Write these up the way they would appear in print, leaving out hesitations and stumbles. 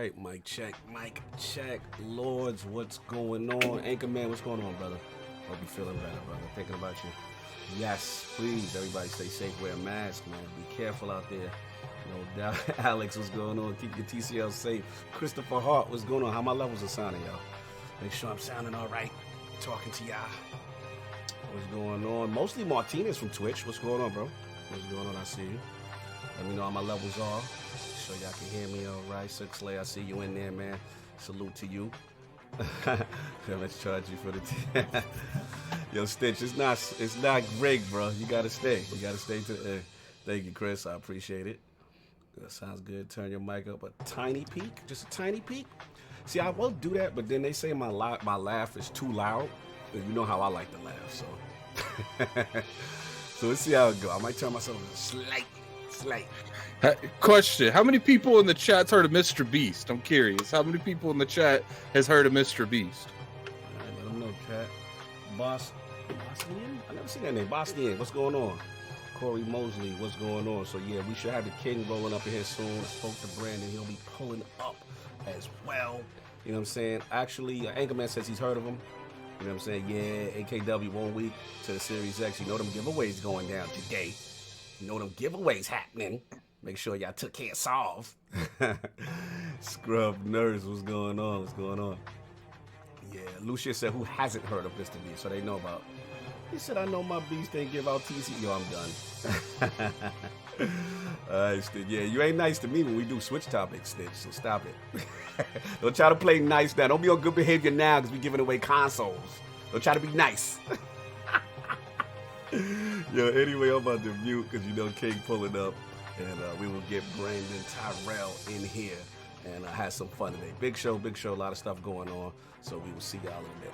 right. Mic check. Lords, what's going on? Anchorman, what's going on, brother? Hope you feeling better, brother. Thinking about you. Yes, please, everybody stay safe. Wear a mask, man. Be careful out there. No doubt. Alex, what's going on? Keep your TCL safe. Christopher Hart, what's going on? How my levels are sounding, y'all? Make sure I'm sounding all right. Talking to y'all. What's going on? Mostly Martinez from Twitch. What's going on, bro? What's going on? I see you. Let me know how my levels are. So y'all can hear me all right. ChrisLee, I see you in there, man. Salute to you. Let's charge you for the Yo, Stitch, it's not rigged, bro. You gotta stay. You gotta stay to the end. Thank you, Chris. I appreciate it. That sounds good. Turn your mic up a tiny peak. Just a tiny peak. See, I will do that, but then they say my laugh is too loud. And you know how I like to laugh, so. So let's see how it goes. I might turn myself slight. Question: how many people in the chat's heard of Mr. Beast? I'm curious. How many people in the chat has heard of Mr. Beast? All right, let them know, chat. Bosnian? I never seen that name. Bosnian. What's going on? Corey Mosley, what's going on? So yeah, we should have the king rolling up in here soon. I spoke to Brandon. He'll be pulling up as well. You know what I'm saying? Actually, Anchorman says he's heard of him. You know what I'm saying? Yeah, AKW 1 week to the Series X. You know them giveaways going down today. You know them giveaways happening. Make sure y'all took care of Solve. Scrub Nurse, what's going on? What's going on? Yeah, Lucia said, who hasn't heard of Mr. Beast? So they know about. He said, I know my Beast ain't give out TC. Yo, I'm done. All right, Stitch. Yeah, you ain't nice to me when we do switch topics, Stitch, so stop it. Don't try to play nice now. Don't be on good behavior now because we're giving away consoles. Don't try to be nice. Yo, anyway, I'm about to mute because you know King pulling up. And we will get Brandin Tyrrel in here and have some fun today. Big show, a lot of stuff going on. So we will see y'all in a bit.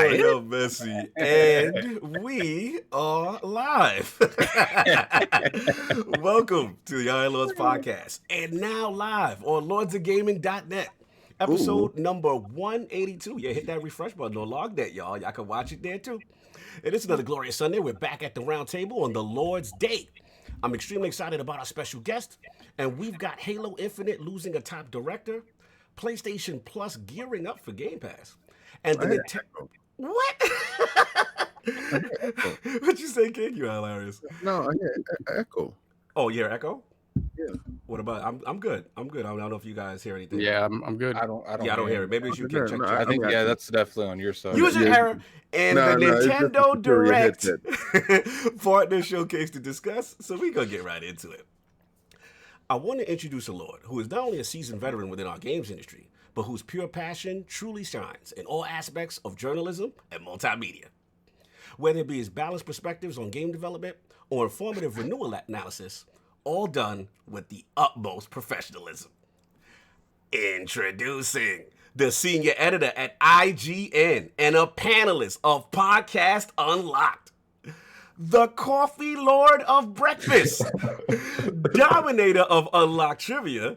Lionel Messi, and we are live. Welcome to the Iron Lords podcast, and now live on lordsofgaming.net. Episode number 182. Yeah, hit that refresh button on LogNet, y'all. Y'all can watch it there too. And it's another glorious Sunday. We're back at the round table on the Lord's Day. I'm extremely excited about our special guest, and we've got Halo Infinite losing a top director, PlayStation Plus gearing up for Game Pass, and the Nintendo. What? What you say, King? You hilarious. No, I hear echo. Oh, you hear echo? Yeah. What about? I'm good. I'm good. I don't know if you guys hear anything. Yeah, I'm good. I don't hear it. Maybe it's you can check. I think that's definitely on your side. User error and the Nintendo Direct Partner Showcase to discuss. So we gonna get right into it. I want to introduce a Lord who is not only a seasoned veteran within our games industry, but whose pure passion truly shines in all aspects of journalism and multimedia. Whether it be his balanced perspectives on game development or informative renewal analysis, all done with the utmost professionalism. Introducing the senior editor at IGN and a panelist of Podcast Unlocked, the coffee lord of breakfast, dominator of Unlocked Trivia,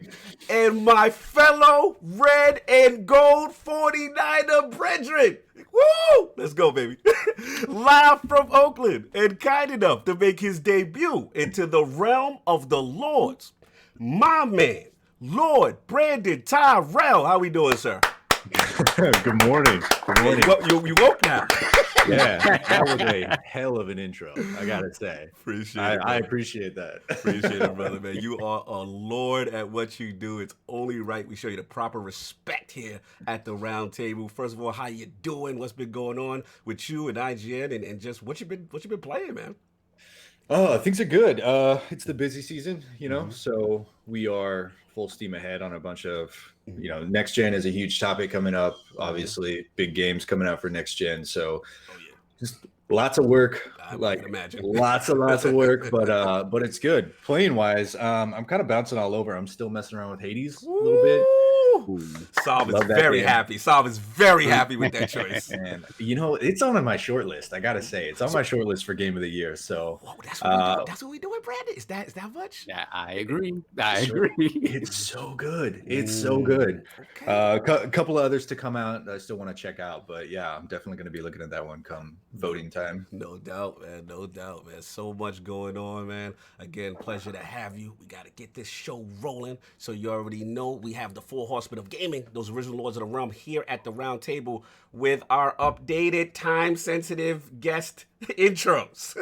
and my fellow red and gold 49er brethren. Woo! Let's go, baby. Live from Oakland and kind enough to make his debut into the realm of the Lords, my man, Lord Brandin Tyrrel. How we doing, sir? Good morning. Good morning. You woke now. Yeah, that was a hell of an intro, I gotta say. I appreciate that. Appreciate it, brother, man. You are a lord at what you do. It's only right we show you the proper respect here at the round table. First of all, how you doing? What's been going on with you and IGN, and just what you been playing, man? Oh, things are good. It's the busy season, so we are full steam ahead on a bunch of, next gen is a huge topic coming up. Obviously, big games coming out for next gen. So just lots of work, imagine. lots of work, but it's good. Playing wise, I'm kind of bouncing all over. I'm still messing around with Hades a little bit. Saab is very happy. Saab is very happy with that choice. And it's on my short list. I gotta say, it's on my short list for Game of the Year. So that's what we doing, Brandon. Is that much? Yeah, I agree. It's so good. It's so good. A couple of others to come out I still want to check out, but yeah, I'm definitely going to be looking at that one come voting time. No doubt, man. No doubt, man. So much going on, man. Again, pleasure to have you. We got to get this show rolling. So you already know we have the four horsemen of gaming, those original lords of the realm, here at the round table with our updated, time-sensitive guest intros.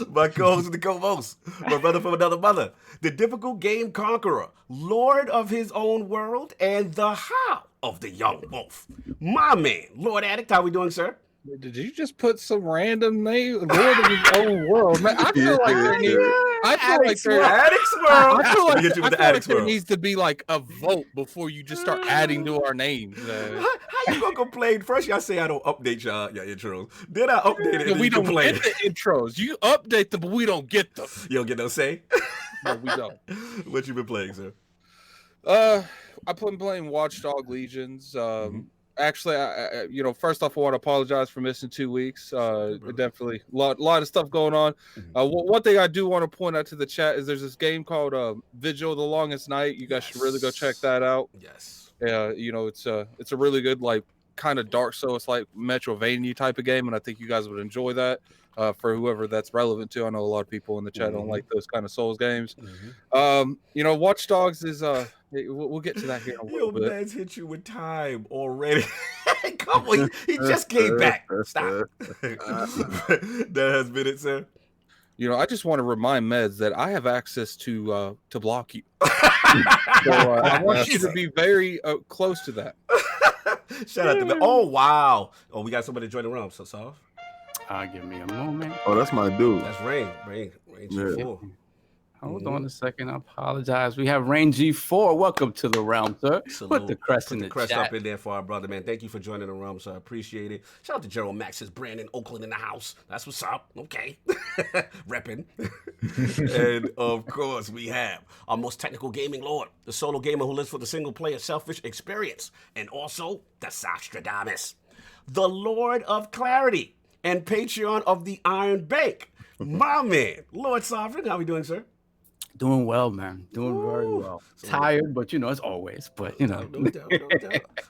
My co-host and the co-host, my brother from another mother, the difficult game conqueror, lord of his own world, and the how of the young wolf, my man, Lord Addict. How we doing, sir? Did you just put some random name, Lord of his own world? Man, I feel like there needs. There needs to be like a vote before you just start adding to our names. How you gonna complain? First, y'all say I don't update your intros. Then I update it. And we don't get the intros. You update them, but we don't get them. You don't get no say. No, we don't. What you been playing, sir? I've been playing Watchdog Legions. Actually, first off, I want to apologize for missing 2 weeks. Definitely a lot of stuff going on. One thing I do want to point out to the chat is there's this game called Vigil: The Longest Night. You guys should really go check that out. Yes. Yeah, it's a really good, like, kind of Dark Souls, like Metroidvania type of game, and I think you guys would enjoy that. For whoever that's relevant to, I know a lot of people in the chat don't like those kind of Souls games. Watch Dogs is we'll get to that here in a little bit. Man's hit you with time already. Come on, he just came back. Stop. That has been it, sir. I just want to remind Meds that I have access to block you. So I want you to be very close to that. Shout out to me. Oh wow. Oh, we got somebody to join the room. So soft. Give me a moment. Oh, that's my dude. That's Rain. Yeah. Hold on a second. I apologize. We have Rain G4. Welcome to the realm, sir. Salute. Put the crest Put in the the crest chat. up in there for our brother, man. Thank you for joining the realm, so I appreciate it. Shout out to Gerald Max's Brandon Oakland in the house. That's what's up. Okay. Reppin'. And of course, we have our most technical gaming lord, the solo gamer who lives for the single player selfish experience, and also the Sostradamus, the Lord of Clarity and Patreon of the Iron Bank. My man, Lord Sovereign. How we doing, sir? Doing well, man. Doing very well. Tired, but as always. But No doubt.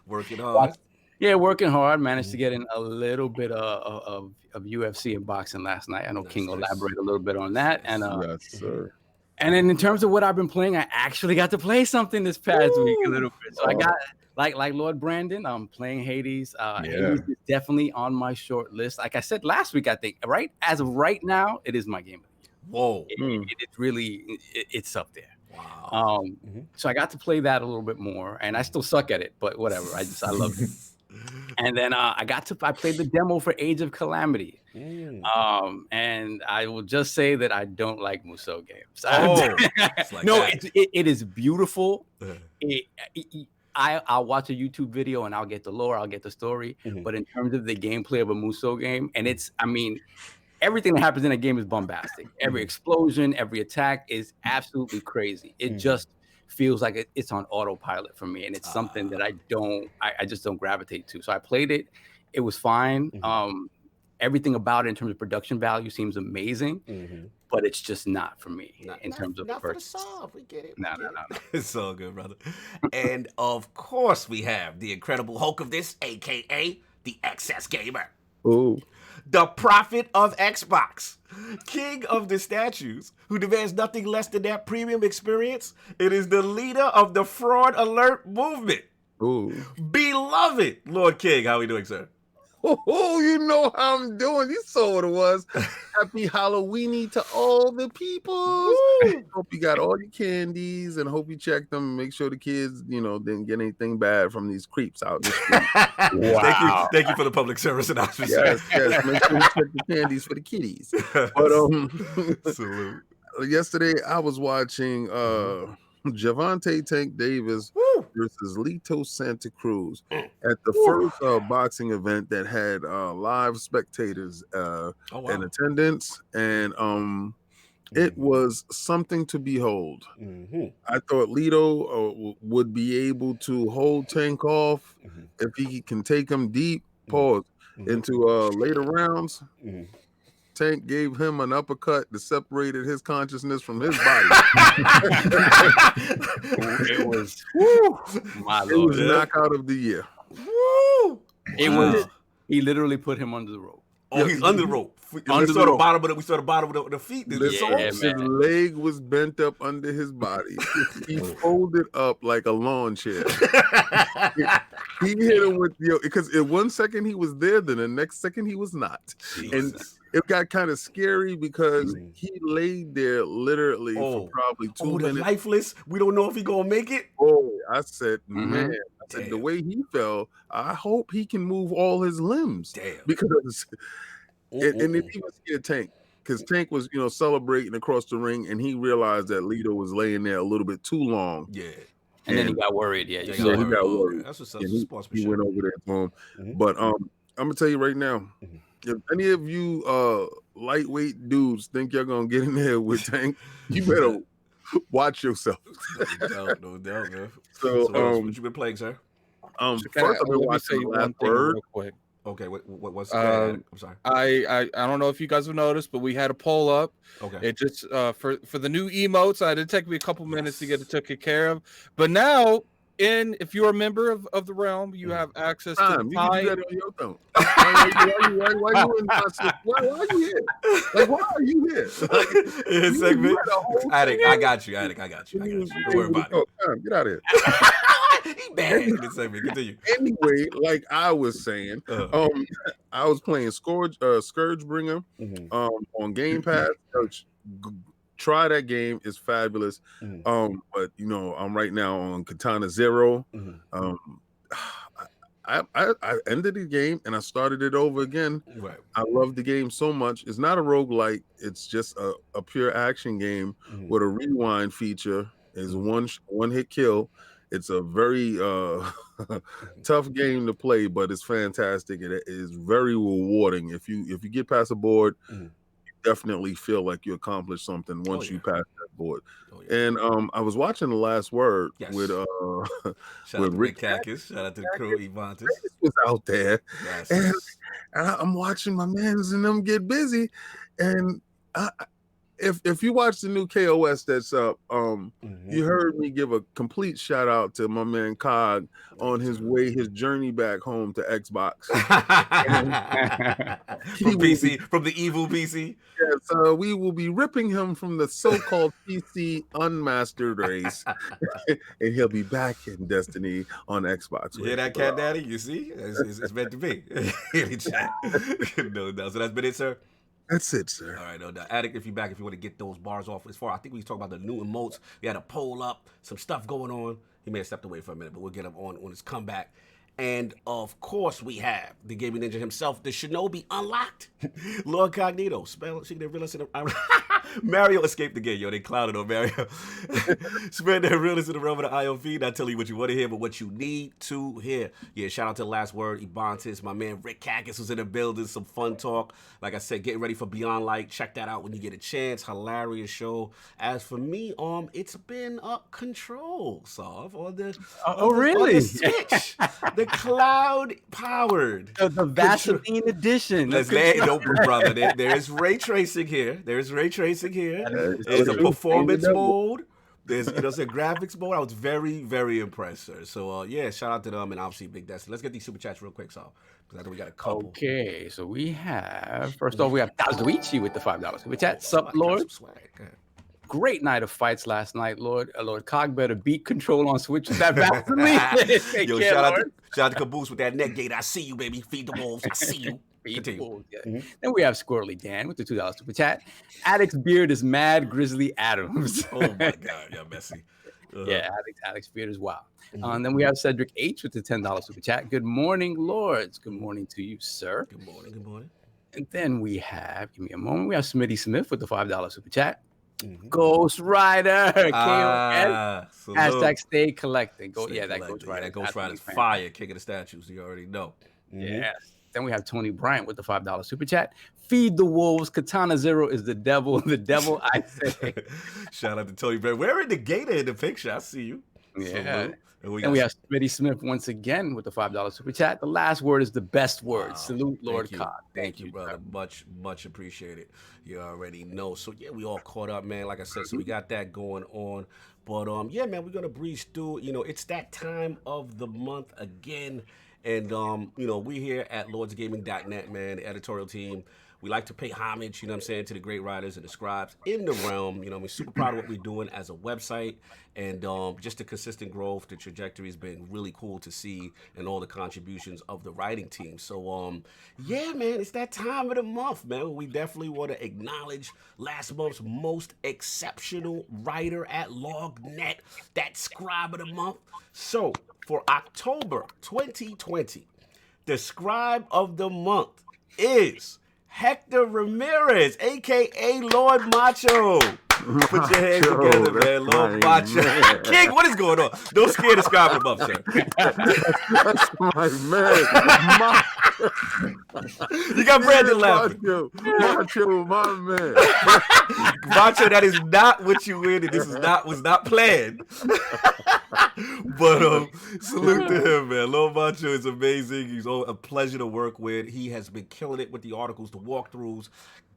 Working hard. Yeah, working hard. Managed to get in a little bit of UFC and boxing last night. I know King will elaborate a little bit on that. And yes, sir. And then in terms of what I've been playing, I actually got to play something this past week a little bit. So I got like Lord Brandon, I'm playing Hades. Hades is definitely on my short list. Like I said last week, I think as of right now, it is my game of the year. Whoa. It's really it's up there. Wow. So I got to play that a little bit more, and I still suck at it, but whatever. I love it. And then I played the demo for Age of Calamity. And I will just say that I don't like Musou games. It is beautiful. I'll watch a YouTube video and I'll get the lore, I'll get the story. But in terms of the gameplay of a Musou game, and everything that happens in a game is bombastic. Every explosion, every attack is absolutely crazy. It just feels like it's on autopilot for me, and it's something that I just don't gravitate to. So I played it. It was fine. Everything about it in terms of production value seems amazing, but it's just not for me in terms of not purchase. For the sub. We get it. No. It's all good, brother. And of course, we have the Incredible Hulk of this, aka the Excess Gamer. Ooh. The prophet of Xbox, king of the statues, who demands nothing less than that premium experience. It is the leader of the Fraud Alert movement. Ooh. Beloved Lord King. How are we doing, sir? Oh, you know how I'm doing. You saw what it was. Happy Halloweeny to all the people. Hope you got all your candies and hope you check them and make sure the kids, didn't get anything bad from these creeps out in the street. Wow. Thank you for the public service announcement. Yes. Make sure you check the candies for the kiddies. But salute. Yesterday I was watching Javante Tank Davis versus Lito Santa Cruz at the first boxing event that had live spectators in attendance, and it was something to behold. I thought Lito would be able to hold Tank off if he can take him deep, into later rounds. Tank gave him an uppercut that separated his consciousness from his body. It was my Lord. It was knockout of the year. It was. He literally put him under the rope. Oh, he's under the rope. We saw the bottom of the feet. His leg was bent up under his body. He folded up like a lawn chair. He hit him with because in 1 second he was there, then the next second he was not. Jesus. And it got kind of scary because he laid there literally for probably 2 minutes. Lifeless. We don't know if he gonna make it. I said, man. The way he fell, I hope he can move all his limbs. Because and it even scared Tank, because Tank was celebrating across the ring, and he realized that Lito was laying there a little bit too long. And then he got worried. He got worried. That's what's he went over there to him. But I'm gonna tell you right now, if any of you lightweight dudes think you're gonna get in there with Tank, you better watch yourself. No doubt, man. So what you been playing, sir? First I've been watching Last Word. Real quick. Okay, what's I'm sorry. I don't know if you guys have noticed, but we had a poll up. Okay. It just for the new emotes. It did take me a couple minutes to get it taken care of, but now if you're a member of the realm, you have access to time. You can do that on your phone. Why are you here? Like, why are you here? Like, segment. Attic, I got you. Don't worry about it. Get out of here. He bad in this segment. Continue. Anyway, like I was saying, I was playing Scourgebringer on Game Pass. Try that game; it's fabulous. But I'm right now on Katana Zero. I ended the game and I started it over again. Right. I love the game so much. It's not a roguelike. It's just a pure action game with a rewind feature. Is one hit kill. It's a very tough game to play, but it's fantastic. It is very rewarding. If you get past the board, you definitely feel like you accomplished something once you pass that board. And I was watching The Last Word with shout out to Rick Cactus. Shout out to the crew, Evantis. Was out there, and I'm watching my mans and them get busy, and if you watch the new KOS that's up, you heard me give a complete shout out to my man Cog on his journey back home to Xbox. From the evil PC. Yes, we will be ripping him from the so-called PC unmastered race, and he'll be back in Destiny on Xbox. You hear that, Cat Daddy? You see, it's meant to be. No, so that's been it, sir. That's it, sir. All right, no doubt. Addict, if you're back, if you want to get those bars off, as far I think we talked about the new emotes. We had a poll up, some stuff going on. He may have stepped away for a minute, but we'll get him on his comeback. And of course, we have the gaming ninja himself, the Shinobi Unlocked, LordCognito. Spell she didn't realize it. Mario escaped the game, yo. They clouded on Mario. Spread their realness in the realm of the ILP. Not telling you what you want to hear, but what you need to hear. Yeah, shout out to The Last Word, Ebantis, my man Rick Cactus was in the building. Some fun talk. Like I said, getting ready for Beyond Light. Check that out when you get a chance. Hilarious show. As for me, it's been up control, Sov, on the really? On the Switch. The cloud powered. The Vaseline edition. No, brother. There's ray tracing here. There's ray tracing here. There's a performance mode. There's graphics mode. I was very, very impressed, sir. So shout out to them and obviously Big Destiny. Let's get these super chats real quick, so because I know we got a couple. Okay, so we have first off we have Tazuichi with the $5 super chat. Sup, Lord? Great night of fights last night, Lord. Lord Cog better beat control on Switch with that Vaseline. Yo, shout out to Caboose with that net gate. I see you, baby. Feed the wolves. I see you. Then we have Squirrely Dan with the $2 super chat. Addict's beard is mad Grizzly Adams. Oh my God, you're messy. Yeah, Addict's beard is wild. And then we have Cedric H with the $10 super chat. Good morning, Lords. Good morning to you, sir. Good morning. Good morning. And then we have, give me a moment, we have Smitty Smith with the $5 super chat. Ghost Rider, hashtag stay collecting. That Ghost Rider. That Ghost Rider's fire, kicking the statues. You already know. Yes. Then we have Tony Bryant with the $5 super chat. Feed the wolves. Katana Zero is the devil. The devil, I say. Shout out to Tony Bryant. We're in the gator in the picture. I see you. Yeah. And we have Smitty Smith once again with the $5 super chat. The last word is the best word. Wow. Salute, Lord Cog. Thank you, brother. Much appreciated. You already know. So yeah, we all caught up, man. Like I said, so we got that going on. But yeah, man, we're gonna breeze through. It's that time of the month again. And we here at LordsGaming.net, man, the editorial team. We like to pay homage, to the great writers and the scribes in the realm. We're super proud of what we're doing as a website, and just the consistent growth, the trajectory has been really cool to see, and all the contributions of the writing team. So, yeah, man, it's that time of the month, man. We definitely want to acknowledge last month's most exceptional writer at LogNet, that scribe of the month. So, for October 2020, the scribe of the month is Hector Ramirez, a.k.a. Lord Macho. Put your hands together, man. Lord Macho. King, what is going on? Don't scare the scribe of the month, sir. That's my man. You got Brandon laughing. Macho, my man. Macho, that is not what you win, and this was not planned. But salute to him, man. Lord Macho is amazing. He's a pleasure to work with. He has been killing it with the articles, the walkthroughs.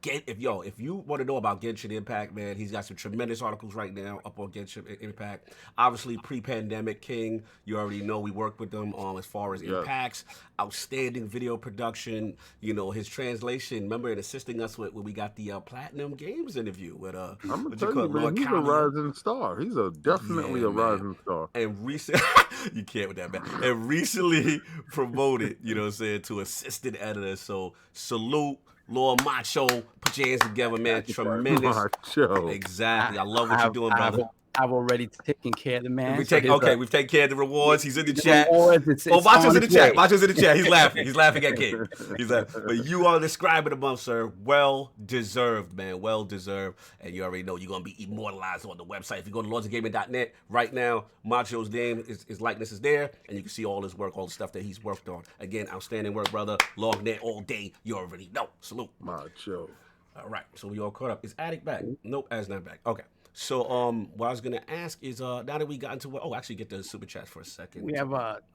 If you want to know about Genshin Impact, man, he's got some tremendous articles right now up on Genshin Impact. Obviously, pre-pandemic, King, you already know we worked with them as far as impacts, outstanding video production. His translation. Remember, and assisting us when we got the Platinum Games interview with I'm gonna tell you, man, he's a rising star. He's definitely a rising star. And recently, you can't with that, man. And recently promoted, to assistant editor. So salute. Lord Macho, put your hands together, man. Tremendous. Macho. Exactly. I love what you're doing, brother. I've already taken care of the man. We've taken care of the rewards. He's in the chat. It's Macho's in the chat. Macho's in the chat. He's laughing. He's laughing at King. He's laughing. But you are the scribe of the month, sir. Well deserved, man. Well deserved. And you already know you're going to be immortalized on the website. If you go to lordsofgaming.net right now, Macho's name, his likeness is there, and you can see all his work, all the stuff that he's worked on. Again, outstanding work, brother. Long net all day. You already know. Salute. Macho. All right. So we all caught up. Is Addict back? Nope, Ad's not back. Okay. So what I was gonna ask is now that we got into actually get the super chats for a second. We have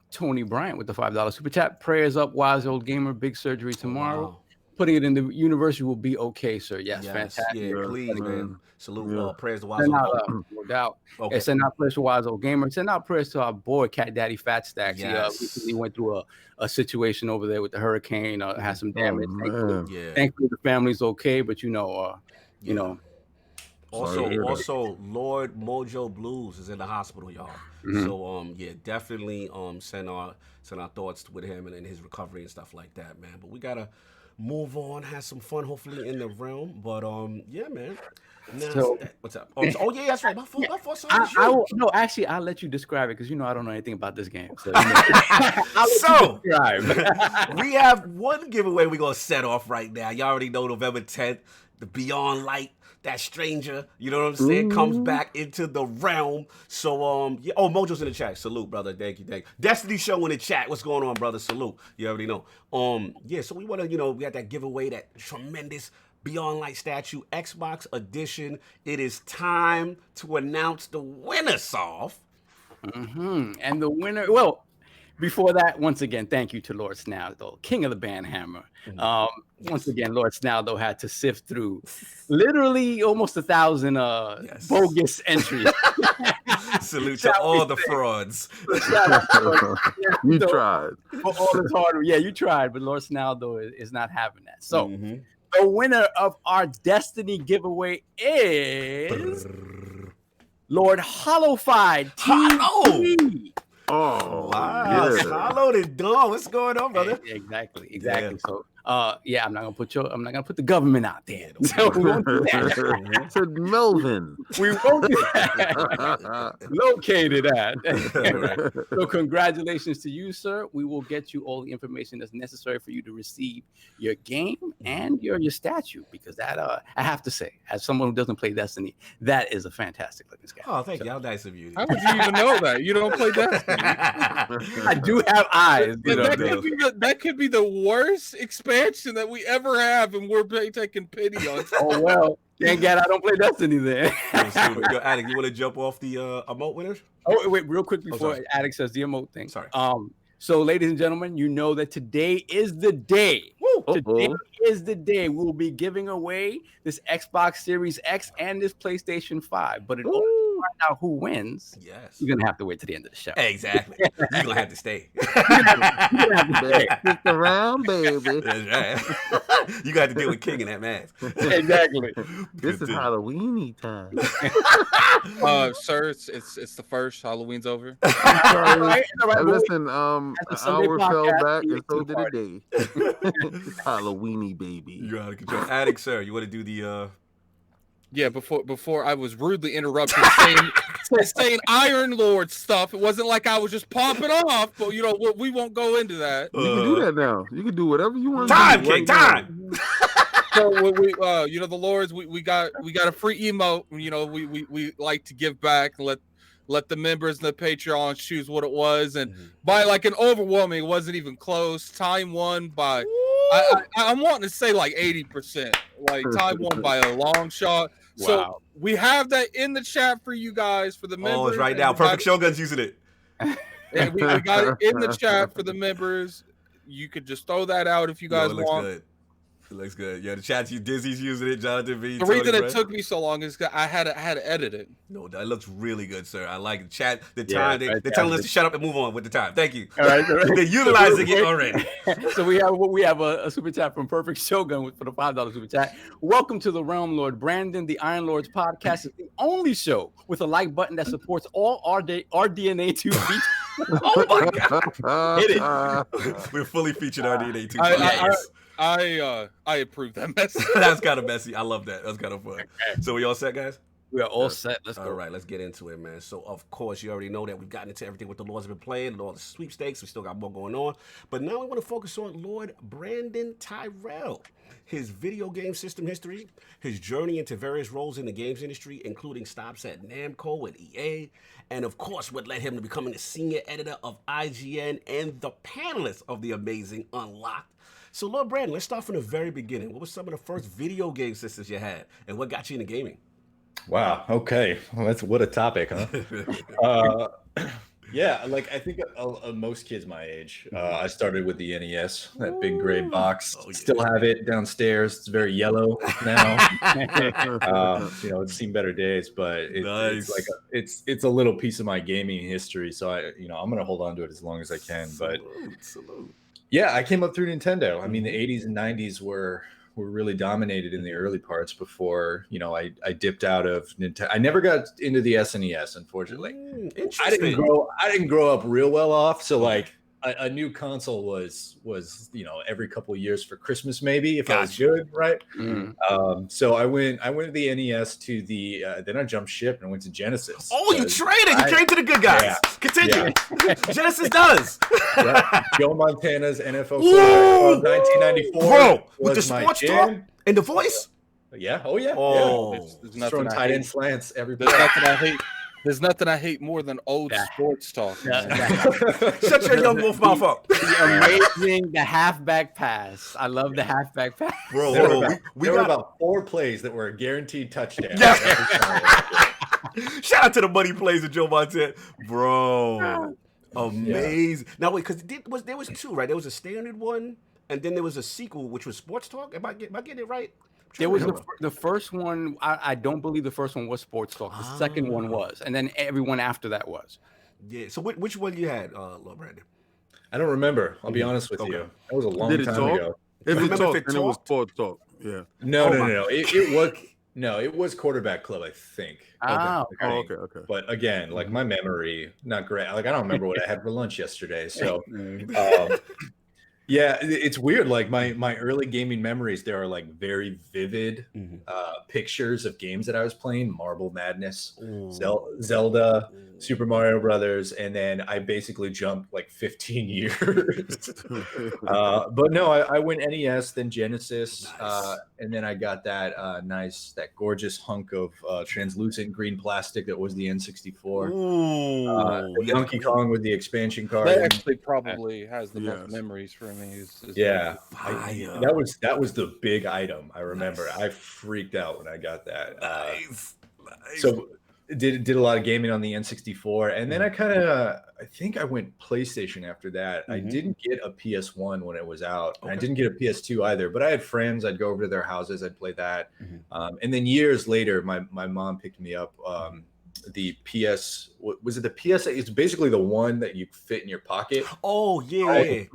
Tony Bryant with the $5 super chat. Prayers up, wise old gamer. Big surgery tomorrow. Wow. Putting it in the university will be okay, sir. Yes, fantastic. Yeah, please, man. Salute. Prayers to wise old gamer. No doubt. Okay. Send out prayers to wise old gamer. Send out prayers to our boy Cat Daddy Fat Stacks. Yes. He recently went through a situation over there with the hurricane. Had some damage. Thankfully, the family's okay, but you know. Also, Lord Mojo Blues is in the hospital, y'all. Mm-hmm. So, definitely send our thoughts with him and his recovery and stuff like that, man. But we gotta move on, have some fun, hopefully in the realm. But man. Now, what's up? Yeah, that's right. My fault. Actually, I'll let you describe it because I don't know anything about this game. So, we have one giveaway we're gonna set off right now. Y'all already know November 10th, the Beyond Light. That stranger, you know what I'm saying, comes back into the realm. So, Mojo's in the chat. Salute, brother. Thank you. Destiny Show in the chat. What's going on, brother? Salute. You already know. So we want to, we got that giveaway, that tremendous Beyond Light statue, Xbox edition. It is time to announce the winner, Solve. And the winner, before that, once again, thank you to Lord Snaldo, king of the band hammer. Once again, Lord Snaldo had to sift through literally almost 1,000 bogus entries. Salute to all the frauds. You tried. For all this hard, you tried, but Lord Snaldo is not having that. So the winner of our Destiny giveaway is Lord HaloInfinite. Halo! Oh, wow. Halo the Dawn. What's going on, brother? Exactly. Yeah. So, I'm not gonna put the government out there. So we won't do that. Said Melvin. We won't do that. Located at. So congratulations to you, sir. We will get you all the information that's necessary for you to receive your game and your statue, because that I have to say, as someone who doesn't play Destiny, that is a fantastic looking statue. Oh, thank you. How nice of you. How would you even know that? You don't play Destiny. I do have eyes. That could be the worst expansion that we ever have, and we're taking pity on. Oh well, thank God I don't play Destiny then. Yo, Addict, you want to jump off the emote winners? Oh wait, real quick before Addict says the emote thing. Sorry. So, ladies and gentlemen, you know that today is the day. Today is the day we'll be giving away this Xbox Series X and this PlayStation 5. But in order to find out who wins, you're going to have to wait to the end of the show. Exactly. You're going to have to stay. Stick around, baby. That's right. You got to deal with King in that mask. Exactly. This is Halloweeny time. Sir, it's the first. Halloween's over. All right. Listen, an hour fell back and so did a day. Halloweeny, baby. You're out of control. Addict, sir, you want to do the before I was rudely interrupted saying Iron Lord stuff. It wasn't like I was just popping off, but we won't go into that. You can do that now. You can do whatever you want. Time, King, time. So we the Lords, we got a free emote. We like to give back and let the members in the Patreon choose what it was, and by like an overwhelming, it wasn't even close. Time won by I'm wanting to say like 80%. Like time won by a long shot. Wow. So we have that in the chat for you guys, for the members. Oh, it's right now. Perfect Shogun's using it. And we got it in the chat for the members. You could just throw that out if you guys want. Good. It looks good. Yeah, the chat's Dizzy's using it. Jonathan V. The reason it took me so long is because I had to edit it. No, that looks really good, sir. I like the chat. The time they're telling us to shut up and move on with the time. Thank you. All right. They're utilizing it already. So we have a super chat from Perfect Shogun for the $5 super chat. Welcome to the realm, Lord Brandon. The Iron Lords podcast is the only show with a like button that supports all RDNA 2 features. Oh my God! Hit it. We're fully featured RDNA 2. I approve that message. That's kind of messy. I love that. That's kind of fun. So we all set, guys? We are all set. Let's go. All right, let's get into it, man. So, of course, you already know that we've gotten into everything what the Lords have been playing and all the sweepstakes. We still got more going on. But now we want to focus on Lord Brandin Tyrrel, his video game system history, his journey into various roles in the games industry, including stops at Namco and EA, and, of course, what led him to becoming the senior editor of IGN and the panelist of the amazing Unlocked. So, Lord Brandin, let's start from the very beginning. What was some of the first video game systems you had, and what got you into gaming? Wow. Okay. Well, that's what a topic, huh? Yeah, like I think most kids my age, I started with the NES, that big gray box. Oh, yeah. Still have it downstairs. It's very yellow now. It's seen better days, but it's like it's a little piece of my gaming history. So I'm gonna hold on to it as long as I can. But Salute. yeah, I came up through Nintendo. I mean, the 80s and 90s were really dominated in the early parts before, I dipped out of Nintendo. I never got into the SNES, unfortunately. I didn't grow up real well off. So like a new console was every couple of years for Christmas, maybe if I was good, right? So I went to the NES to the then I jumped ship and went to Genesis. Oh, you traded. You came to the good guys. Yeah. Continue. Yeah. Genesis does. Joe Montana's NFL 1994. Bro, with the sports talk and the voice. Yeah. Oh yeah. Oh, yeah. There's throwing tight end slants. Everybody. There's nothing I hate more than old sports talk. Shut your young wolf mouth up. Amazing, the halfback pass. I love the halfback pass. Bro, we got about 4 plays that were a guaranteed touchdown. Yeah. Shout out to the money plays of Joe Montana. Bro. Amazing. Yeah. Now wait, because there was 2, right? There was a standard one, and then there was a sequel, which was Sports Talk. Am I getting it right? There was the first one. I don't believe the first one was Sports Talk. The second one was, and then everyone after that was. Yeah. So which one you had, Lord Brandin? I don't remember. I'll be honest with you. That was a long time ago. If it was Sports Talk. Yeah. No. It was Quarterback Club, I think. Okay. But again, like my memory, not great. Like I don't remember what I had for lunch yesterday. So. Yeah, it's weird. Like my early gaming memories, there are like very vivid pictures of games that I was playing: Marble Madness, Zelda, Super Mario Brothers, and then I basically jumped like 15 years. But no, I went NES, then Genesis, and then I got that that gorgeous hunk of translucent green plastic that was the N64. Donkey Kong with the expansion card. That actually probably has the most memories for me. That was the big item. I remember. I freaked out when I got that. Nice. So did a lot of gaming on the N64, and then I think I went PlayStation after that. I didn't get a PS1 when it was out. I didn't get a PS2 either, but I had friends. I'd go over to their houses. I'd play that, and then years later, my mom picked me up. The PS, was it the PS? It's basically the one that you fit in your pocket. Oh yeah. And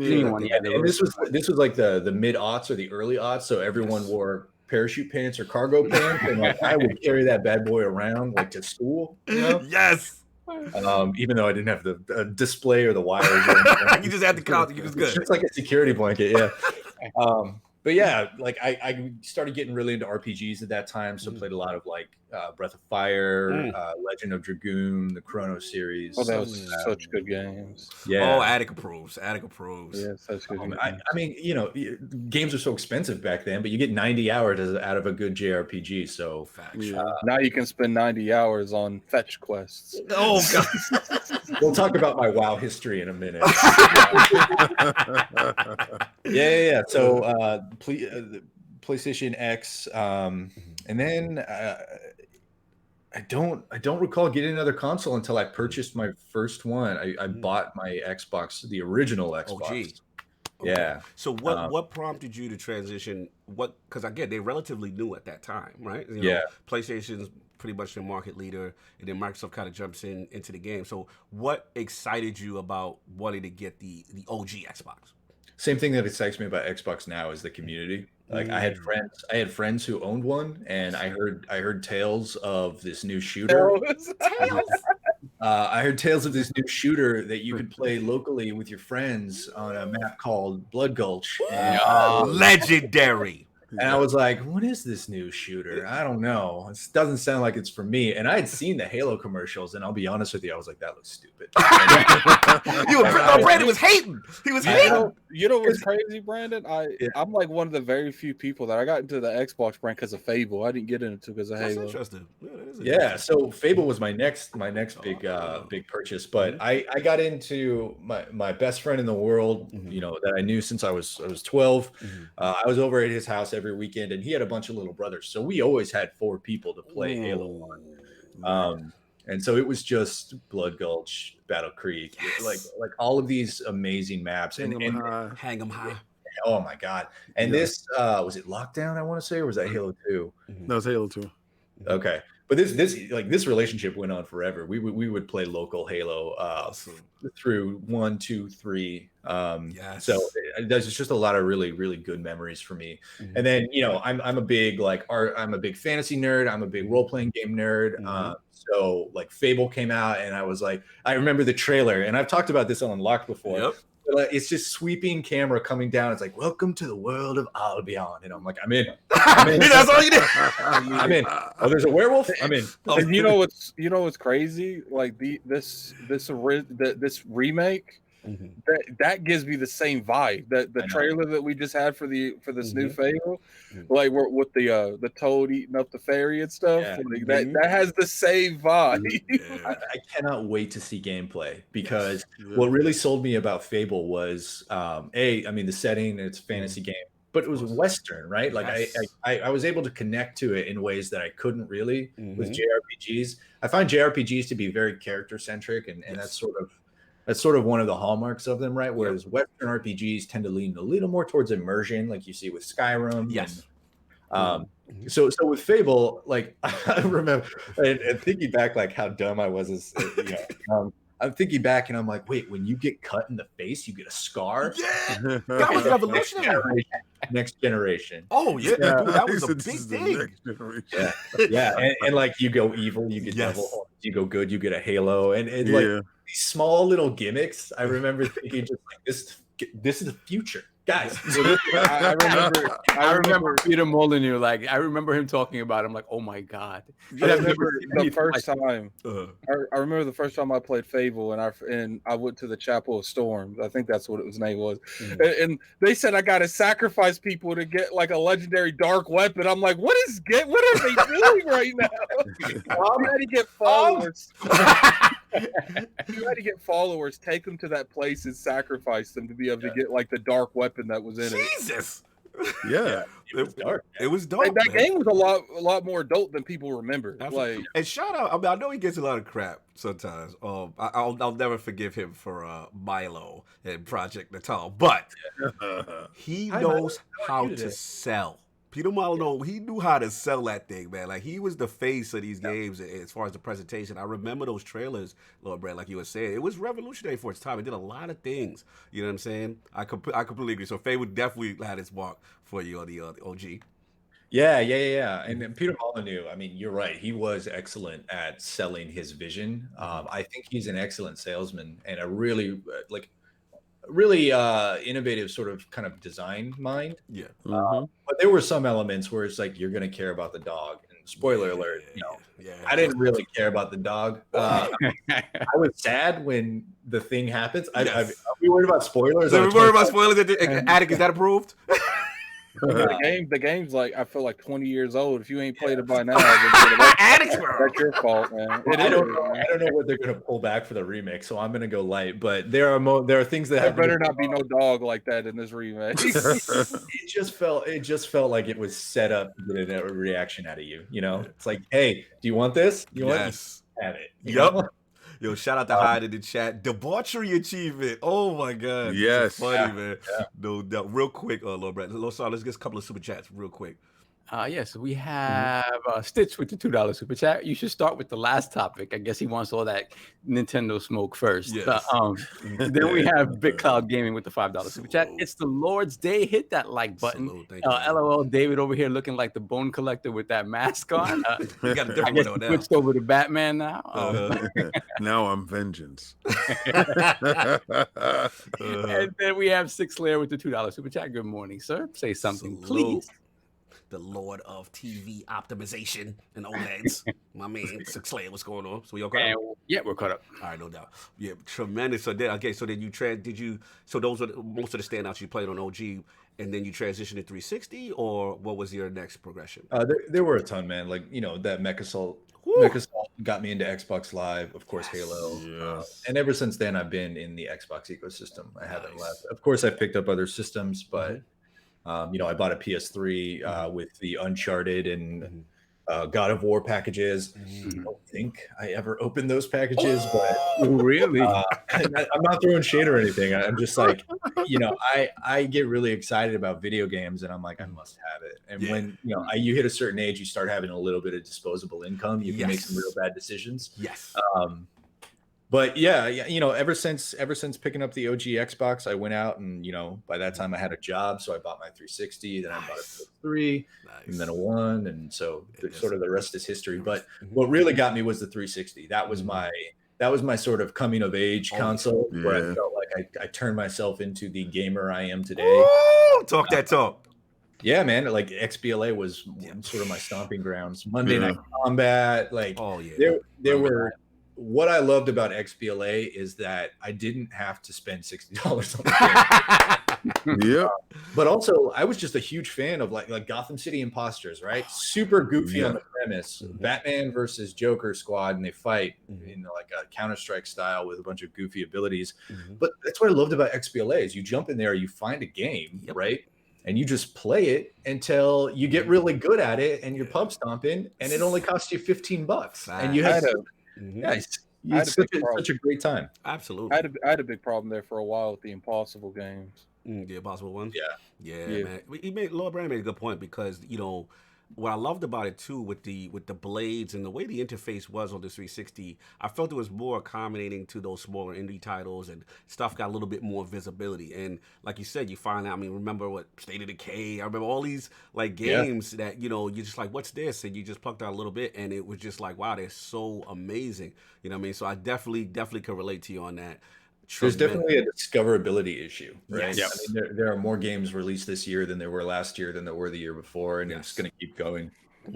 this was like the mid aughts or the early aughts, so everyone wore parachute pants or cargo pants, and like I would carry that bad boy around like to school. Yes. Even though I didn't have the display or the wires. You just had the count. You was good. It's like a security blanket. Yeah. But yeah, like I started getting really into RPGs at that time, so played a lot of like Breath of Fire, Legend of Dragoon, the Chrono series. Oh, that was such good games. Yeah. Oh, Attic approves. Yeah, such good games. I mean, games are so expensive back then, but you get 90 hours out of a good JRPG. So now you can spend 90 hours on fetch quests. Oh God. We'll talk about my WoW history in a minute. Yeah. So PlayStation X, and then I don't recall getting another console until I purchased my first one. I bought my Xbox, the original Xbox. Okay. Yeah. So what prompted you to transition? Because again, they're relatively new at that time, right? PlayStation's pretty much the market leader, and then Microsoft kind of jumps into the game. So what excited you about wanting to get the OG Xbox? Same thing that excites me about Xbox now is the community. Like I had friends who owned one, and I heard tales of this new shooter. I heard tales of this new shooter that you could play locally with your friends on a map called Blood Gulch. And, legendary. And I was like, what is this new shooter? I don't know. It doesn't sound like it's for me. And I had seen the Halo commercials, and I'll be honest with you, I was like, that looks stupid. Brandon was hating. He was hating. You know what's crazy, Brandon? I'm like one of the very few people that I got into the Xbox brand because of Fable. I didn't get into it because of Halo. Interesting. Yeah, so Fable was my next big big purchase. But I got into my best friend in the world, that I knew since I was 12. I was over at his house every weekend, and he had a bunch of little brothers, so we always had 4 people to play Halo on. And so it was just Blood Gulch, Battle Creek, like all of these amazing maps. Hang 'em high. Oh my god! And this was it Lockdown? I want to say, or was that Halo 2? No, it's Halo 2. Okay, but this relationship went on forever. We would play local Halo through 1, 2, 3. So there's just a lot of really, really good memories for me. And then I'm a big I'm a big fantasy nerd. I'm a big role playing game nerd. So like Fable came out, and I was like, I remember the trailer, and I've talked about this on Unlocked before. Yep. It's just sweeping camera coming down. It's like, welcome to the world of Albion. And I'm like, I'm in. That's all you did. I'm in. Oh, there's a werewolf? I'm in. And you know what's crazy? Like this remake, that gives me the same vibe. The trailer that we just had for this new Fable, like with the toad eating up the fairy and stuff. Yeah. That has the same vibe. I cannot wait to see gameplay, because what really sold me about Fable was the setting. It's a fantasy game, but it was Western, right? Like I was able to connect to it in ways that I couldn't really with JRPGs. I find JRPGs to be very character centric, and that's sort of one of the hallmarks of them, right? Whereas Western RPGs tend to lean a little more towards immersion, like you see with Skyrim. Yes. So with Fable, like I remember and thinking back, like how dumb I was as I'm thinking back, and I'm like, wait, when you get cut in the face, you get a scar? Yeah, that was revolutionary. Next generation. Oh yeah, dude, that was a big thing. Yeah, and like you go evil, you get devil horns. You go good, you get a halo, and like these small little gimmicks. I remember thinking just like this is the future. Guys, I remember Peter Molyneux. Like I remember him talking about it. I'm like, oh my god. I remember the first time. I remember the first time I played Fable, and I went to the Chapel of Storms. I think that's what its name was. And they said I got to sacrifice people to get like a legendary dark weapon. I'm like, what are they doing right now? I'm ready to get followers. You had to get followers, take them to that place and sacrifice them to be able to get like the dark weapon that was in it. Jesus. Yeah, it was dark. It was dark. And that game was a lot more adult than people remember. Like, and shout out. I mean, I know he gets a lot of crap sometimes. I'll never forgive him for Milo and Project Natal, but he knows how to sell. Peter Molyneux, he knew how to sell that thing, man. Like, he was the face of these games as far as the presentation. I remember those trailers, Lord Brad, like you were saying. It was revolutionary for its time. It did a lot of things. You know what I'm saying? I completely agree. So Fable definitely had its mark for you on the OG. Yeah. And Peter Molyneux, I mean, you're right. He was excellent at selling his vision. I think he's an excellent salesman and a really innovative sort of kind of design mind. Yeah. But there were some elements where it's like, you're going to care about the dog. And spoiler alert, I didn't really care about the dog. I was sad when the thing happens. Are we worried about spoilers? So we're worried about spoilers. Attic, is that approved? The game's like, I feel like 20 years old. If you ain't played it by now, that's your fault, man. I don't know what they're gonna pull back for the remake, so I'm gonna go light. But there are things that there better not be no dog like that in this remake. It just felt like it was set up to get a reaction out of you. It's like, hey, do you want this? You want it? Have it. Yep. Yo, shout out to Hyde in the chat. Debauchery achievement. Oh my god. Yes. Funny, man. No doubt. Real quick, Lord Brad. Let's get a couple of super chats real quick. Yes, we have Stitch with the $2 super chat. You should start with the last topic. I guess he wants all that Nintendo smoke first. Yes. Then we have Big Cloud Gaming with the $5 super chat. It's the Lord's Day. Hit that like button. LOL, David over here looking like the Bone Collector with that mask on. You got a different one on now. Switched over to Batman now. Now I'm Vengeance. And then we have Six Layer with the $2 super chat. Good morning, sir. Say something, please. the Lord of TV optimization and OLEDs. My man, Slayer, what's going on? So we all caught up? Yeah, we're caught up. All right, no doubt. Yeah, tremendous. So then, so then so those were most of the standouts you played on OG, and then you transitioned to 360, or what was your next progression? There were a ton, man. Like, that MechAssault got me into Xbox Live, of course, Halo. And ever since then, I've been in the Xbox ecosystem. I haven't left. Of course, I've picked up other systems, but I bought a PS3 with the Uncharted and God of War packages. I don't think I ever opened those packages, but really, I'm not throwing shade or anything. I'm just like, I get really excited about video games, and I'm like, I must have it. And when you hit a certain age, you start having a little bit of disposable income. You can make some real bad decisions. But yeah, ever since picking up the OG Xbox, I went out and, by that time I had a job. So I bought my 360, then I bought a PS3, and then a 1. And so sort of the rest is history. But what really got me was the 360. That was my sort of coming of age console where I felt like I turned myself into the gamer I am today. Ooh, talk that talk. Yeah, man. Like XBLA was sort of my stomping grounds. Monday Night Combat. Like, there were. What I loved about XBLA is that I didn't have to spend $60 on the game. But also, I was just a huge fan of like Gotham City Imposters, right? Super goofy on the premise. Batman versus Joker squad, and they fight in like a Counter-Strike style with a bunch of goofy abilities. But that's what I loved about XBLA is you jump in there, you find a game, right? And you just play it until you get really good at it, and you're pub stomping, and it only costs you $15. And you had it's such a great time. Absolutely. I had a big problem there for a while with the Impossible games. The Impossible ones? Yeah. Man. Lord Brandon made a good point because, what I loved about it too with the blades and the way the interface was on the 360, I felt it was more accommodating to those smaller indie titles and stuff got a little bit more visibility. And like you said, you find out, remember what State of Decay, I remember all these like games that, you're just like, what's this? And you just plucked out a little bit and it was just like, wow, they're so amazing. You know what I mean? So I definitely can relate to you on that. There's definitely a discoverability issue, right? Yes. There are more games released this year than there were last year than there were the year before, and it's going to keep going.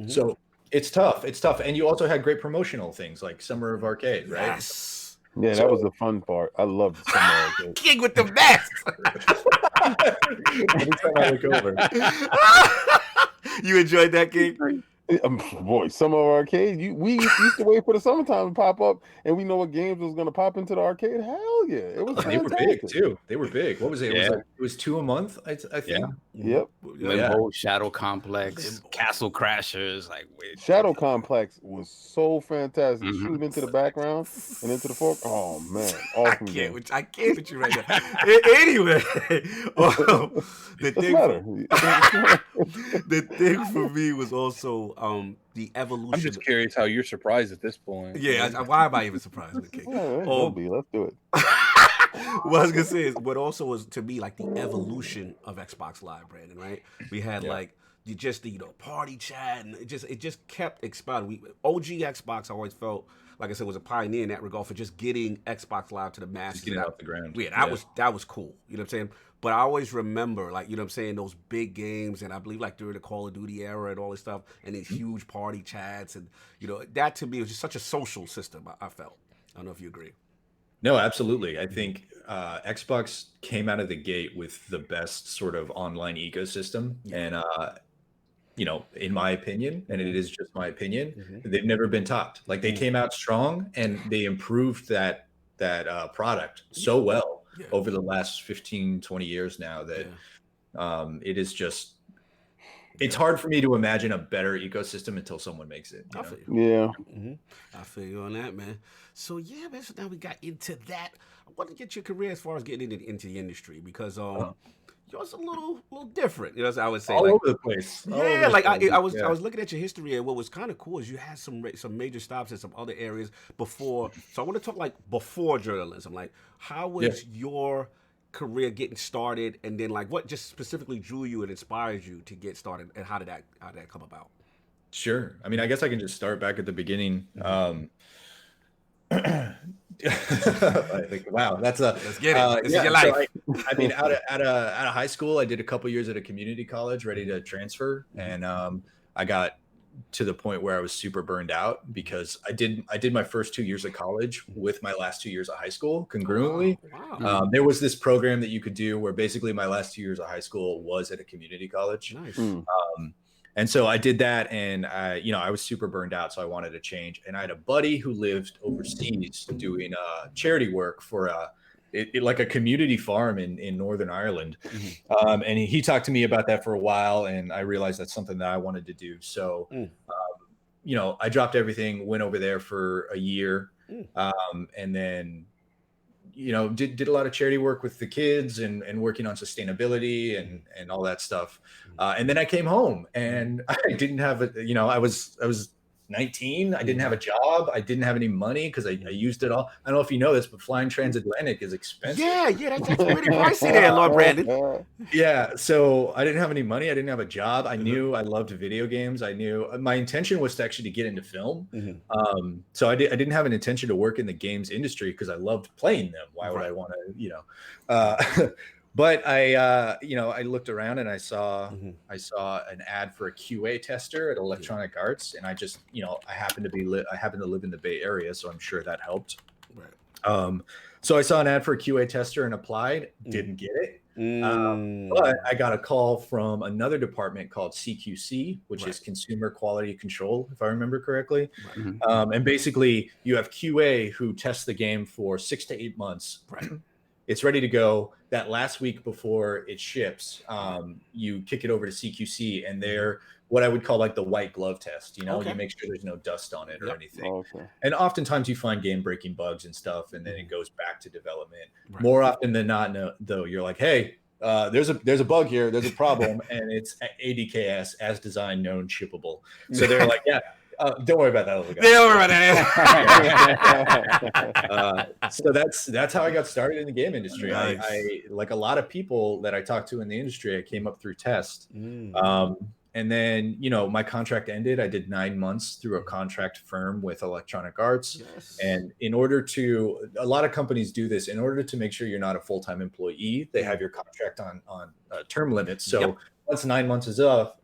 So it's tough. And you also had great promotional things like Summer of Arcade, right? Yes. Yeah, that was the fun part. I loved Summer of Arcade. King with the best. Every time I look over. You enjoyed that, King? Boy, Summer of Arcade. We used to wait for the summertime to pop up, and we know what games was going to pop into the arcade. Hell yeah, it was. They were big too. They were big. What was it? It was 2 a month. I think. Yep. Limbo, Shadow Complex, Castle Crashers. Shadow Complex was so fantastic. Shoot into the background and into the fork. Oh man, awesome. I can't with you right now. Anyway, the thing for me was also the evolution. I'm just curious how you're surprised at this point. Yeah, why am I even surprised with King? Let's do it. What I was gonna say is, what also was to me like the evolution of Xbox Live, Brandon. Right? We had like just the party chat, and it just kept expanding. OG Xbox, I always felt like I said was a pioneer in that regard for just getting Xbox Live to the masses. Just getting off the ground. Yeah, that was cool. You know what I'm saying? But I always remember, like, you know what I'm saying, those big games, and I believe, like, during the Call of Duty era and all this stuff, and these huge party chats, and, that to me was just such a social system, I felt. I don't know if you agree. No, absolutely. I think Xbox came out of the gate with the best sort of online ecosystem. And, in my opinion, and it is just my opinion, they've never been topped. Like, they came out strong, and they improved that product so well. Over the last 15, 20 years now that it is just, it's hard for me to imagine a better ecosystem until someone makes it. I feel you. Yeah. I feel you on that, man. So, man, so now we got into that. I want to get your career as far as getting into the industry because yours a little different. As I would say. All over the place. I was looking at your history, and what was kind of cool is you had some major stops in some other areas before. So I want to talk like before journalism. Like, how was your career getting started, and then like what just specifically drew you and inspired you to get started, and how did that come about? Sure. I mean, I guess I can just start back at the beginning. I think, wow, that's a Let's get it. This is your so life. I mean, out of high school, I did a couple years at a community college, ready to transfer, and I got to the point where I was super burned out because I did my first 2 years of college with my last 2 years of high school congruently. Wow. There was this program that you could do where basically my last 2 years of high school was at a community college. Nice. And so I did that, and I was super burned out, so I wanted to change. And I had a buddy who lived overseas doing charity work for like a community farm in Northern Ireland. And he talked to me about that for a while, and I realized that's something that I wanted to do. So, I dropped everything, went over there for a year, and then did a lot of charity work with the kids and working on sustainability and all that stuff. And then I came home and I didn't have I was 19. I didn't have a job. I didn't have any money because I used it all. I don't know if you know this, but flying transatlantic is expensive. Yeah, that's pretty pricey there, Lord Brandon. Yeah, so I didn't have any money. I didn't have a job. I knew I loved video games. I knew my intention was to actually get into film. So I didn't have an intention to work in the games industry because I loved playing them. Why would I want to, But I looked around and I saw an ad for a QA tester at Electronic Arts, and I just, I happen to live in the Bay Area, so I'm sure that helped. Right. So I saw an ad for a QA tester and applied. Didn't get it. But I got a call from another department called CQC, which is Consumer Quality Control, if I remember correctly. And basically, you have QA who tests the game for 6 to 8 months. Right. It's ready to go. That last week before it ships, you kick it over to CQC, and they're what I would call like the white glove test. You make sure there's no dust on it or anything. And oftentimes you find game-breaking bugs and stuff, and then it goes back to development. More often than not, though, you're like, hey, there's a bug here, there's a problem, and it's ADKS, as designed, known, shippable. So they're like, yeah. Don't worry about that, little guy. Don't worry about that. So that's how I got started in the game industry. Nice. I like a lot of people that I talked to in the industry, I came up through test. And then, my contract ended. I did 9 months through a contract firm with Electronic Arts. And a lot of companies do this in order to make sure you're not a full-time employee. They have your contract on term limits. So once 9 months is up,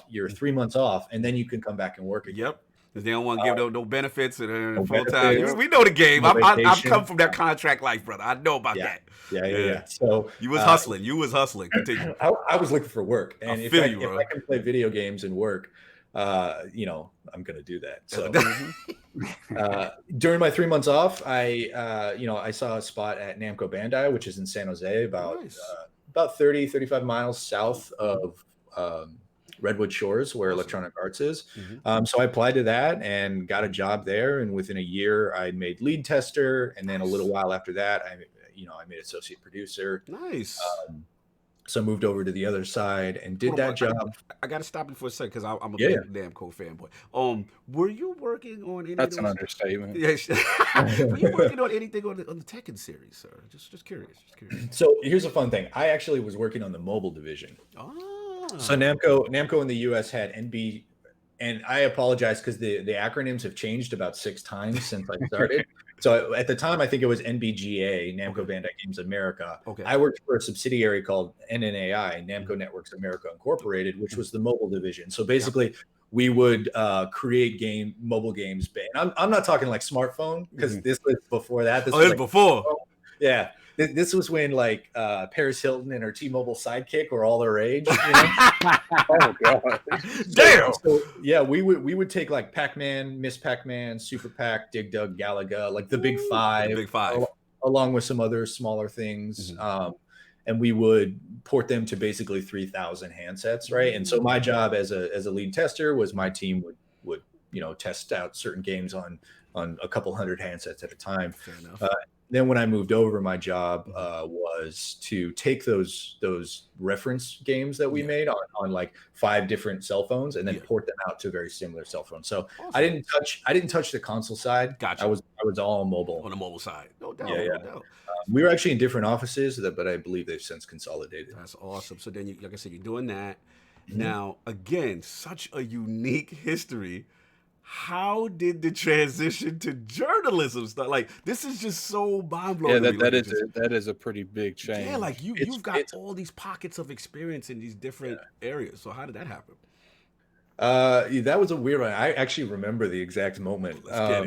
you're 3 months off, and then you can come back and work again. Because they don't want to give no benefits and no full benefits, time. We know the game. no I've come from that contract life, brother. I know about that. Yeah. So you was hustling. Continue. I was looking for work, and if I can play video games and work, I'm gonna do that. So during my 3 months off, I saw a spot at Namco Bandai, which is in San Jose, about 30, 35 miles south of Redwood Shores, where Electronic Arts is. So I applied to that and got a job there. And within a year, I made lead tester. And then a little while after that, I made associate producer. Nice. So I moved over to the other side and did that job. I got to stop you for a second because I'm a big Namco fanboy. Were you working on any? That's an understatement. Were you working on anything on the Tekken series, sir? Just curious. So here's a fun thing. I actually was working on the mobile division. So Namco in the US had NB, and I apologize because the acronyms have changed about 6 times since I started. So at the time, I think it was NBGA, Namco Bandai Games America. I worked for a subsidiary called NNAI, Namco Networks America Incorporated, which was the mobile division. So basically, we would create mobile games. And I'm not talking like smartphone, because this was before that. This was before. Yeah. This was when like Paris Hilton and her T-Mobile sidekick were all the rage. Oh god! Damn. So yeah, we would take like Pac-Man, Miss Pac-Man, Super Pac, Dig Dug, Galaga, like the Big Five. The Big Five. Along with some other smaller things. And we would port them to basically 3,000 handsets, right? And so my job as a lead tester was my team would test out certain games on a couple hundred handsets at a time. Fair enough. Then when I moved over, my job was to take those reference games that we made on like 5 different cell phones and then port them out to very similar cell phones. So I didn't touch the console side. Gotcha. I was all mobile. On the mobile side. No doubt. Yeah. No doubt. We were actually in different offices, but I believe they've since consolidated. That's awesome. So then, like I said, you're doing that. Now, again, such a unique history. how did the transition to journalism start? Like, this is just so mind blowing. Yeah, that is a pretty big change. Yeah, like you've got all these pockets of experience in these different areas. So how did that happen? That was a weird one. I actually remember the exact moment. Let's get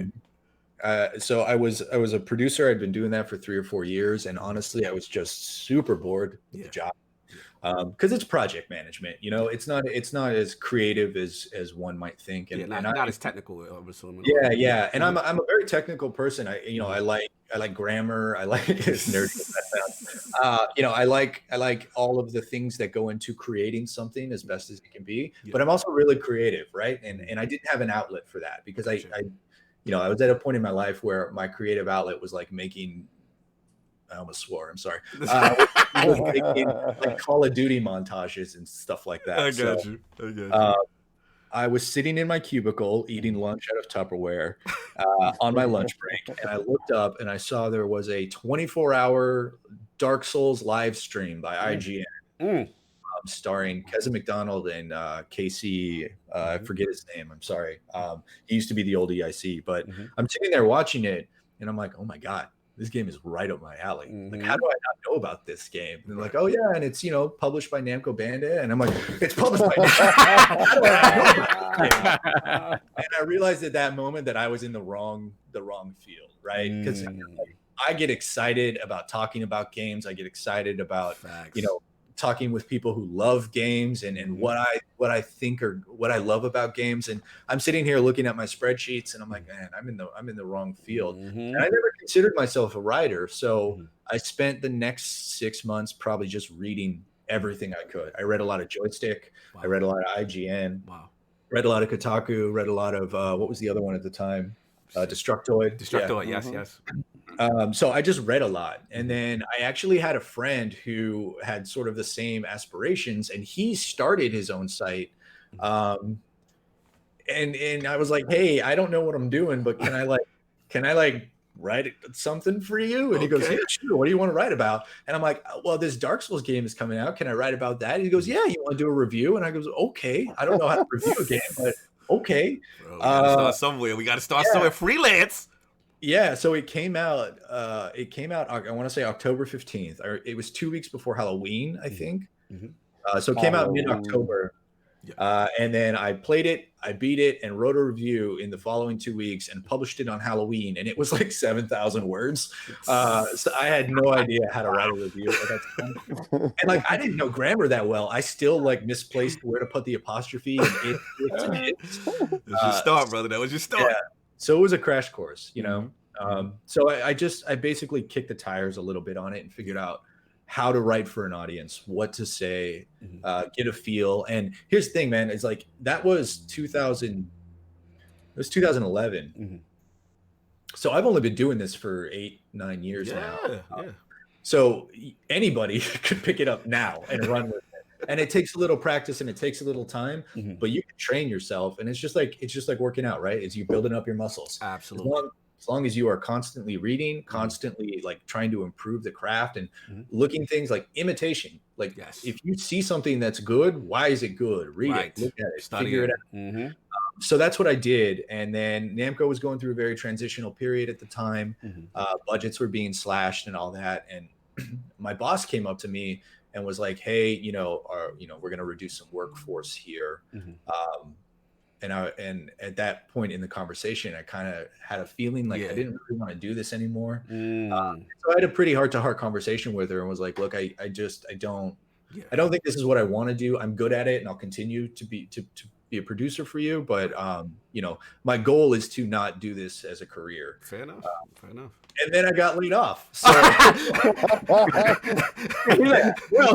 it. So I was a producer. I'd been doing that for 3 or 4 years, and honestly, I was just super bored with the job. Because it's project management, it's not as creative as one might think, and not as technical. I'm assuming. Yeah, and I'm a very technical person. I like grammar. I like it's nerdy. I like all of the things that go into creating something as best as it can be. But I'm also really creative, right? And I didn't have an outlet for that because I was at a point in my life where my creative outlet was like making. I almost swore. I'm sorry. Making, like Call of Duty montages and stuff like that. I got you. I was sitting in my cubicle eating lunch out of Tupperware on my lunch break, and I looked up and I saw there was a 24-hour Dark Souls live stream by IGN, starring Keza McDonald and Casey. I forget his name. I'm sorry. He used to be the old EIC, but I'm sitting there watching it, and I'm like, oh my god. This game is right up my alley. Like, how do I not know about this game? And they're like, oh yeah, and it's published by Namco Bandai, and I'm like, it's published by Namco. How do I not know about this game? And I realized at that moment that I was in the wrong field, right? Because I get excited about talking about games. I get excited about talking with people who love games and what I think or what I love about games. And I'm sitting here looking at my spreadsheets and I'm like, man, I'm in the wrong field. And I never considered myself a writer. So I spent the next 6 months probably just reading everything I could. I read a lot of Joystick. Wow. I read a lot of IGN. Wow. Read a lot of Kotaku. Read a lot of what was the other one at the time? Destructoid. Destructoid, yes. So I just read a lot. And then I actually had a friend who had sort of the same aspirations, and he started his own site. And I was like, hey, I don't know what I'm doing, but can I write something for you? And he goes, yeah, sure. What do you want to write about? And I'm like, well, this Dark Souls game is coming out. Can I write about that? And he goes, yeah, you want to do a review? And I goes, okay. I don't know how to review a game, but okay. Bro, we gotta start somewhere. We got to start somewhere. Freelance. Yeah, so it came out. I want to say October 15th. Or it was 2 weeks before Halloween, I think. So it came out mid-October. And then I played it, I beat it, and wrote a review in the following 2 weeks and published it on Halloween. And it was like 7,000 words. So I had no idea how to write a review at that time. And I didn't know grammar that well. I still misplaced where to put the apostrophe. And it. That was your start, brother. That was your start. Yeah. So it was a crash course, So I basically kicked the tires a little bit on it and figured out how to write for an audience, what to say, get a feel. And here's the thing, man, it's like that was 2011. So I've only been doing this for 8-9 years now. So anybody could pick it up now and run with it. And it takes a little practice and it takes a little time, but you can train yourself. And it's just like working out, right? It's you building up your muscles. Absolutely. As long as you are constantly reading, constantly trying to improve the craft and looking things like imitation. If you see something that's good, why is it good? Read it, look at it, figure it out. So that's what I did. And then Namco was going through a very transitional period at the time. Budgets were being slashed and all that. And my boss came up to me and was like, hey, we're going to reduce some workforce here. And at that point in the conversation, I kind of had a feeling I didn't really want to do this anymore. So I had a pretty heart-to-heart conversation with her and was like, look, I don't think this is what I want to do. I'm good at it, and I'll continue to be a producer for you. But my goal is to not do this as a career. Fair enough. And then I got laid off. So well,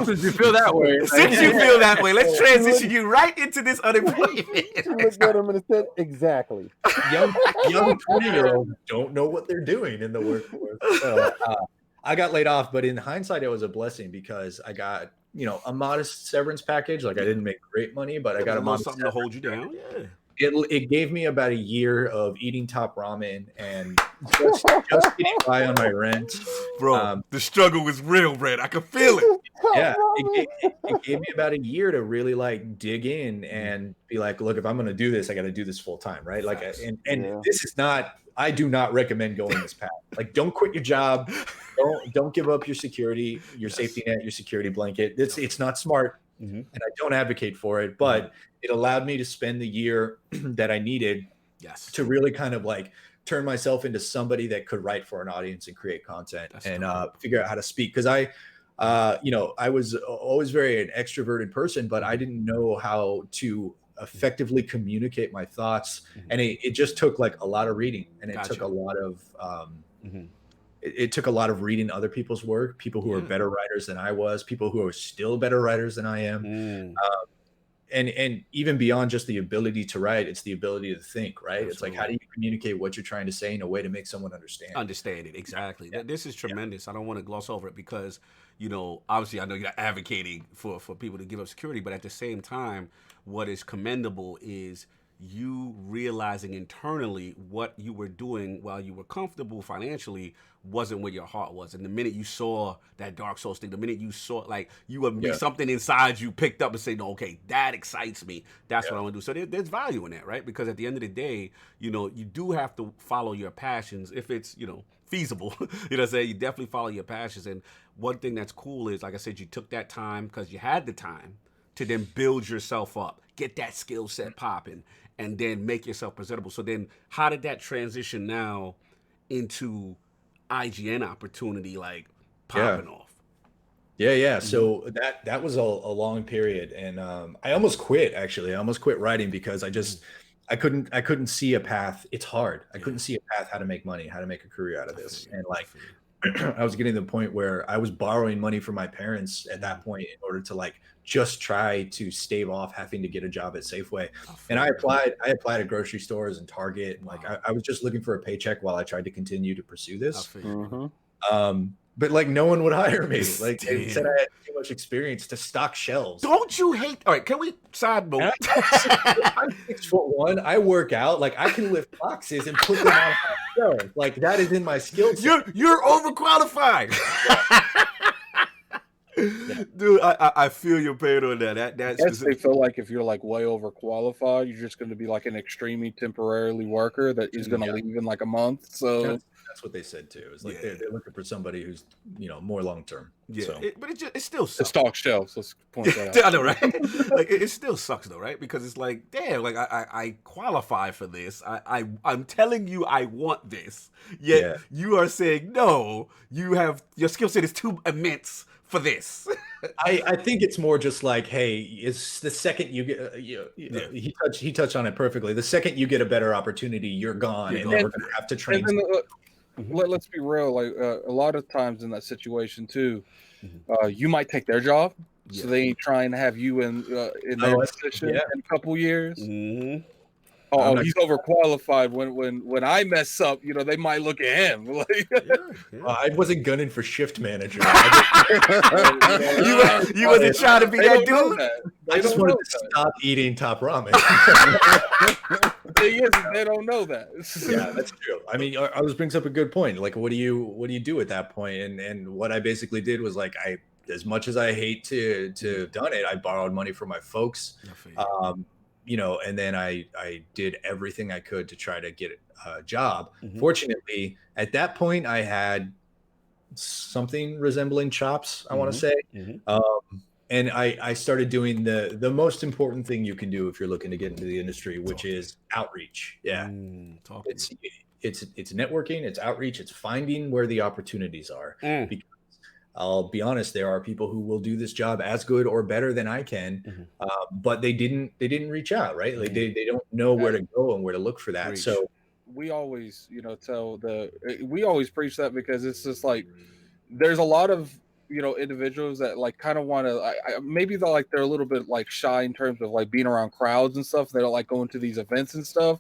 since you feel that way, let's transition you right into this unemployment. She looked at him and said, exactly. Young 20-year-olds don't know what they're doing in the workforce. So I got laid off, but in hindsight, it was a blessing because I got a modest severance package. I didn't make great money, but I got a modest something to hold you down. Yeah. It gave me about a year of eating top ramen and just getting by on my rent. Bro, the struggle was real, Brad. I could feel it. Yeah, it gave me about a year to really like dig in and be like, look, if I'm going to do this, I got to do this full time, right? Like, and this is not. I do not recommend going this path. Like, don't quit your job. Don't give up your security, your safety net, your security blanket. It's not smart, and I don't advocate for it. But it allowed me to spend the year that I needed to really kind of like turn myself into somebody that could write for an audience and create content and figure out how to speak. Because I was always an extroverted person, but I didn't know how to effectively communicate my thoughts. And it just took like a lot of reading, and it took a lot of, it took a lot of reading other people's work, people who are better writers than I was, people who are still better writers than I am. And even beyond just the ability to write, it's the ability to think, right? Absolutely. It's like, how do you communicate what you're trying to say in a way to make someone understand it? Exactly. This is tremendous. I don't want to gloss over it because, obviously I know you're advocating for people to give up security, but at the same time, what is commendable is you realizing internally what you were doing while you were comfortable financially wasn't where your heart was. And the minute you saw that Dark Souls thing, the minute you saw like something inside you picked up and say, no, okay, that excites me. That's what I want to do. So there's value in that, right? Because at the end of the day, you do have to follow your passions if it's, feasible. You know what I'm saying? You definitely follow your passions. And one thing that's cool is, like I said, you took that time because you had the time to then build yourself up, get that skill set popping, and then make yourself presentable. So then how did that transition now into IGN opportunity, like popping off? Yeah. So that was a long period. And I almost quit, actually. I almost quit writing because I couldn't see a path. It's hard. I couldn't see a path how to make money, how to make a career out of this. And like, I was getting to the point where I was borrowing money from my parents at that point in order to like just try to stave off having to get a job at Safeway. And I applied at grocery stores and Target. And like, I was just looking for a paycheck while I tried to continue to pursue this. But like no one would hire me. Like they said I had too much experience to stock shelves. Don't you hate? All right, can we side note? I'm 6'1". I work out. Like I can lift boxes and put them on shelves. Like that is in my skill set. You're overqualified. Dude, I feel your pain on that. That's they feel like if you're like way overqualified, you're just going to be like an extremely temporarily worker that is going to leave in like a month. So that's what they said too. It's like they're looking for somebody who's more long term. Yeah, so. But it still sucks. The stock shelves. Let's point that out. I know, right? Like it still sucks though, right? Because it's like, damn, like I qualify for this. I'm telling you I want this. Yet you are saying no. Your skill set is too immense for this. I think it's more just like, hey, it's the second you get he touched on it perfectly. The second you get a better opportunity, you're gone, and then we're gonna have to train. Let's be real. Like a lot of times in that situation too, you might take their job, so they ain't trying to have you in their position in a couple years. Oh, he's overqualified. When I mess up, they might look at him. Like, I wasn't gunning for shift manager. You wasn't trying to be that dude. I just wanted to stop eating top ramen. They don't know that. Yeah, that's true. I mean, Others brings up a good point. Like, what do you do at that point? And what I basically did was like, as much as I hate to have done it, I borrowed money from my folks. And then I did everything I could to try to get a job. Fortunately, at that point, I had something resembling chops, I want to say. And I started doing the most important thing you can do if you're looking to get into the industry, which is outreach. Yeah. It's networking, it's outreach, it's finding where the opportunities are. Because I'll be honest, there are people who will do this job as good or better than I can, but they didn't reach out, right? Like they don't know where to go and where to look for that. So we always, we always preach that because it's just like there's a lot of individuals that like kind of want to maybe they're a little bit like shy in terms of like being around crowds and stuff. They don't like going to these events and stuff.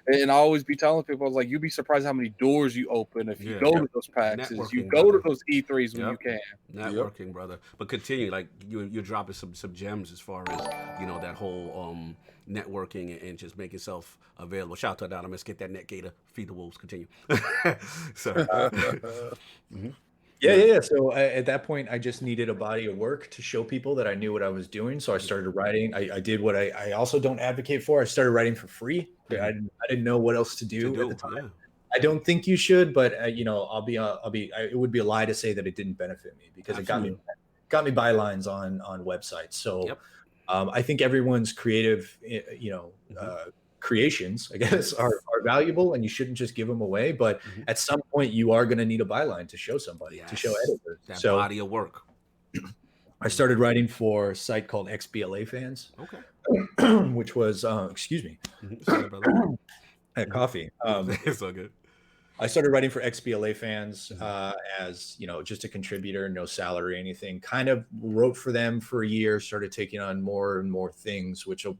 And I always be telling people, I was like, you'd be surprised how many doors you open if you go to those PAXs, you go to those E3s when you can. Networking, brother. But continue, like you're dropping some gems as far as that whole networking and just make yourself available. Shout out to Anonymous, get that net gator, feed the wolves. Continue. Sorry. Yeah. So at that point, I just needed a body of work to show people that I knew what I was doing. So I started writing. I did what I also don't advocate for. I started writing for free. I didn't know what else to do at the time. Yeah. I don't think you should, but it would be a lie to say that it didn't benefit me, because Absolutely. it got me bylines on websites. So I think everyone's creative, creations, I guess, are valuable, and you shouldn't just give them away. But at some point, you are going to need a byline to show somebody, to show editors. That body of work. I started writing for a site called XBLA Fans, which was, excuse me, Sorry, brother. I had coffee. It's all good. I started writing for XBLA Fans as, just a contributor, no salary, anything. Kind of wrote for them for a year, started taking on more and more things, which will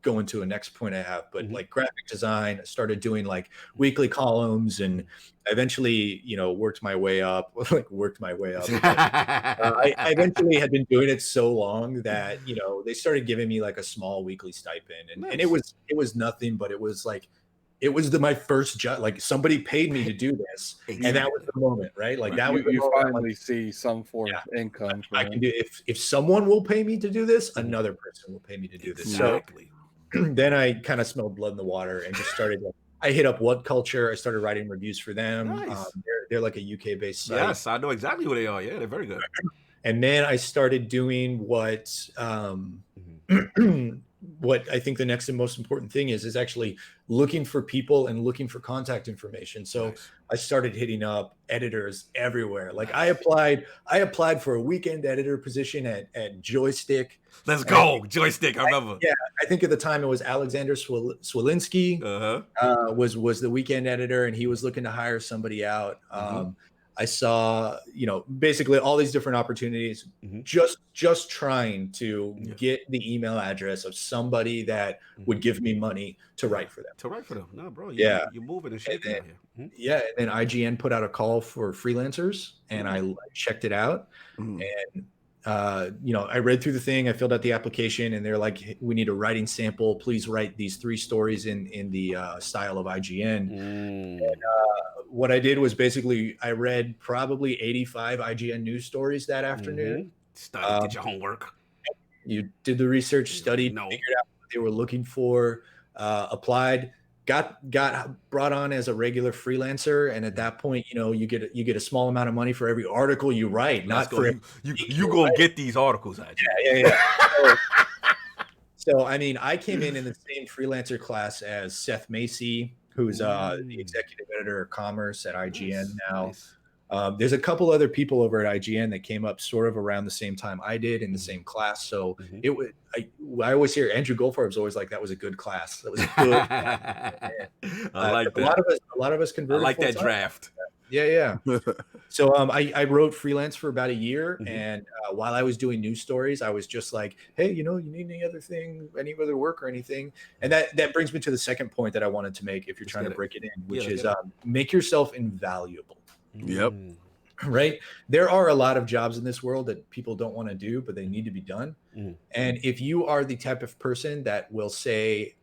go into a next point I have. But like graphic design, I started doing like weekly columns, and I eventually, worked my way up. I eventually had been doing it so long that, they started giving me like a small weekly stipend, and it was nothing, but it was like, it was my first job. Like, somebody paid me to do this, and that was the moment, right? Like that was the moment. Finally see some form of income. I can do. If someone will pay me to do this, another person will pay me to do this. Exactly. So then I kind of smelled blood in the water and just started. I hit up What Culture. I started writing reviews for them. Nice. They're like a UK based site. Yes, I know exactly who they are. Yeah, they're very good. And then I started doing what what I think the next and most important thing is actually looking for people and looking for contact information. So I started hitting up editors everywhere. Like I applied for a weekend editor position at Joystick. Let's go. Joystick. I remember. I think at the time it was Alexander Swilinski was the weekend editor, and he was looking to hire somebody out. I saw, basically all these different opportunities, just trying to get the email address of somebody that would give me money to write for them. No, bro. You're moving and shaking out here. Yeah. And then IGN put out a call for freelancers, and I checked it out. And, I read through the thing, I filled out the application, and they're like, we need a writing sample. Please write these 3 stories in the style of IGN. And what I did was basically I read probably 85 IGN news stories that afternoon. Study, did your homework. You did the research, studied, figured out what they were looking for, applied, got brought on as a regular freelancer, and at that point, you get a small amount of money for every article you write. You go get these articles. Yeah. So I mean, I came in the same freelancer class as Seth Macy, who's the executive editor of commerce at IGN now. Nice. There's a couple other people over at IGN that came up sort of around the same time I did in the same class. So it was. I always hear Andrew Goldfarb's always like, that was a good class. That was a good. I like that. A lot of us converted. I like that draft. Yeah. So I wrote freelance for about a year, and while I was doing news stories, I was just like, hey, you need any other work or anything? And that brings me to the second point that I wanted to make, if you're trying to break it in, which is make yourself invaluable. Yep. Right. There are a lot of jobs in this world that people don't want to do, but they need to be done. And if you are the type of person that will say,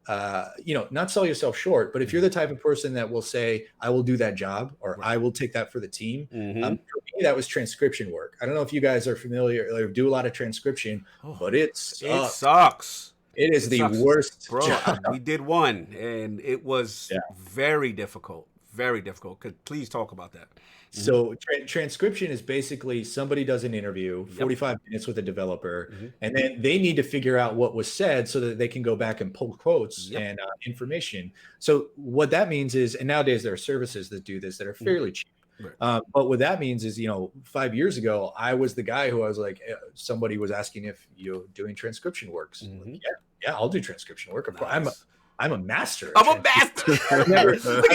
not sell yourself short, but if you're the type of person that will say, I will do that job, or I will take that for the team. For me, that was transcription work. I don't know if you guys are familiar or do a lot of transcription, but it sucks. It is the worst, bro. We did one, and it was very difficult. Very difficult. Please talk about that. So transcription is basically somebody does an interview, 45 minutes with a developer, and then they need to figure out what was said so that they can go back and pull quotes and information. So what that means is, and nowadays there are services that do this that are fairly cheap. Right. But what that means is, 5 years ago, I was the guy who I was like, somebody was asking if you're doing transcription works. Like, yeah, I'll do transcription work. Nice. I'm a master. I'm a master. Look at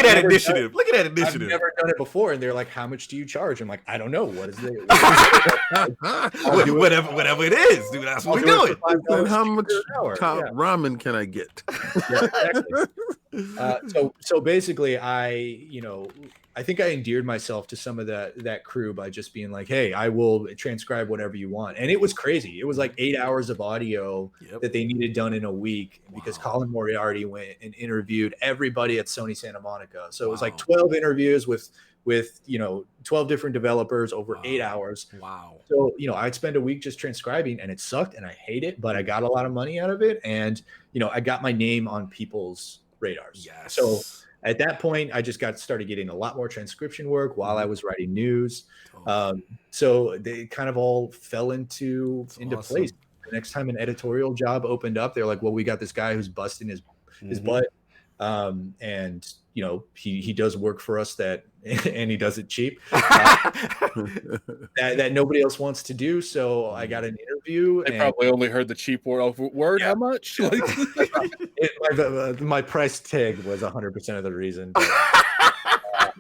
that initiative. I've never done it before. And they're like, how much do you charge? I'm like, I don't know. What is it? Whatever it is, dude. That's what we're doing. And how much top ramen can I get? Exactly. So basically, I think I endeared myself to some of that crew by just being like, hey, I will transcribe whatever you want. And it was crazy. It was like 8 hours of audio that they needed done in a week because Colin Moriarty went and interviewed everybody at Sony Santa Monica. So it was like 12 interviews with 12 different developers over 8 hours. Wow. So, I'd spend a week just transcribing, and it sucked and I hate it, but I got a lot of money out of it. And, I got my name on people's radars. Yes. So at that point, I just started getting a lot more transcription work while I was writing news. So they kind of all fell into place. The next time an editorial job opened up, they're like, well, we got this guy who's busting his butt. And he does work for us and he does it cheap that nobody else wants to do. So I got an interview. They probably only heard the cheap word. How much? My price tag was 100% of the reason. But,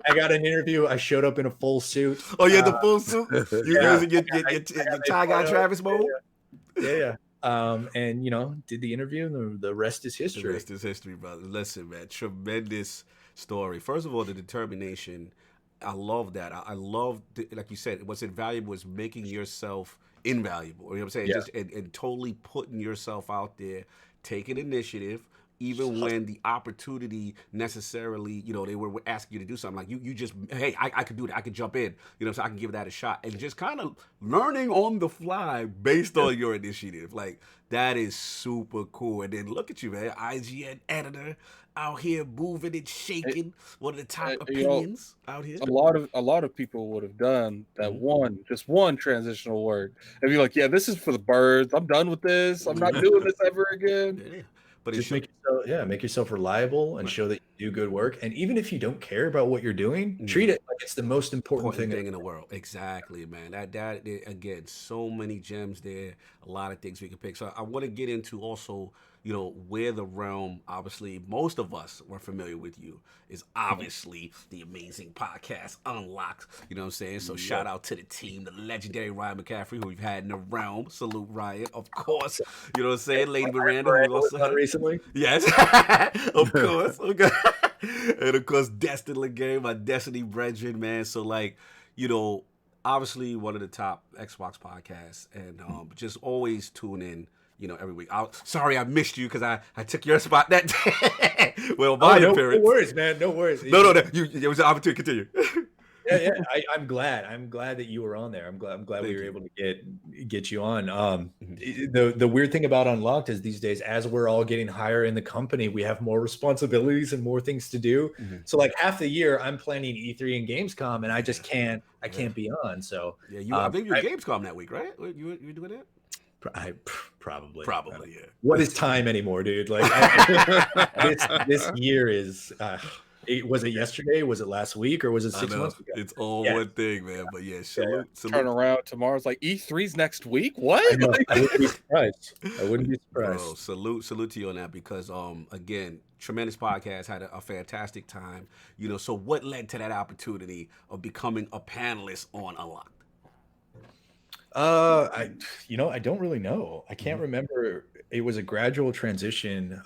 I got an interview. I showed up in a full suit. Oh, you had the full suit? You guys get tie guy Travis mode? Yeah. And did the interview, and the rest is history. The rest is history, brother. Listen, man, tremendous story. First of all, the determination. I love that. I love, like you said, what's invaluable is making yourself invaluable. You know what I'm saying? Yeah. Just and totally putting yourself out there, taking initiative. Even when the opportunity necessarily, they were asking you to do something, like you just, hey, I could do that. I could jump in, so I can give that a shot. And just kind of learning on the fly based on your initiative. Like, that is super cool. And then look at you, man. IGN editor out here moving and shaking. One of the top opinions out here. A lot of people would have done that just one transitional word. And be like, yeah, this is for the birds. I'm done with this. I'm not doing this ever again. Yeah. But just make yourself reliable and show that you do good work. And even if you don't care about what you're doing, treat it like it's the most important thing in the world. Exactly, man. That again, so many gems there. A lot of things we can pick. So I want to get into also, where the realm, obviously, most of us were familiar with you, is obviously the amazing podcast Unlocked. You know what I'm saying? So shout out to the team, the legendary Ryan McCaffrey, who we've had in the realm. Salute Ryan, of course. You know what I'm saying? Lady Miranda, who also had recently. Yes, of course. Okay. And of course, Destiny Game, my Destiny brethren, man. So obviously one of the top Xbox podcasts, and just always tune in. Every week. Sorry I missed you because I took your spot that day. Well, my appearance. No worries, man. No worries. No. It was an opportunity to continue. Yeah. I'm glad. I'm glad that you were on there. I'm glad we were able to get you on. The weird thing about Unlocked is these days, as we're all getting higher in the company, we have more responsibilities and more things to do. So like half the year, I'm planning E3 and Gamescom, and I just can't. I can't be on. So I think you're Gamescom that week, right? You doing that? Probably, yeah. What is time anymore, dude? Like this year is. Was it yesterday? Was it last week? Or was it 6 months ago? It's all one thing, man. But salute. Turn around tomorrow's like E3's next week. What? I wouldn't be surprised. Bro, salute to you on that because again, tremendous podcast. Had a fantastic time. So what led to that opportunity of becoming a panelist on Unlocked? I don't really know. I can't remember. It was a gradual transition.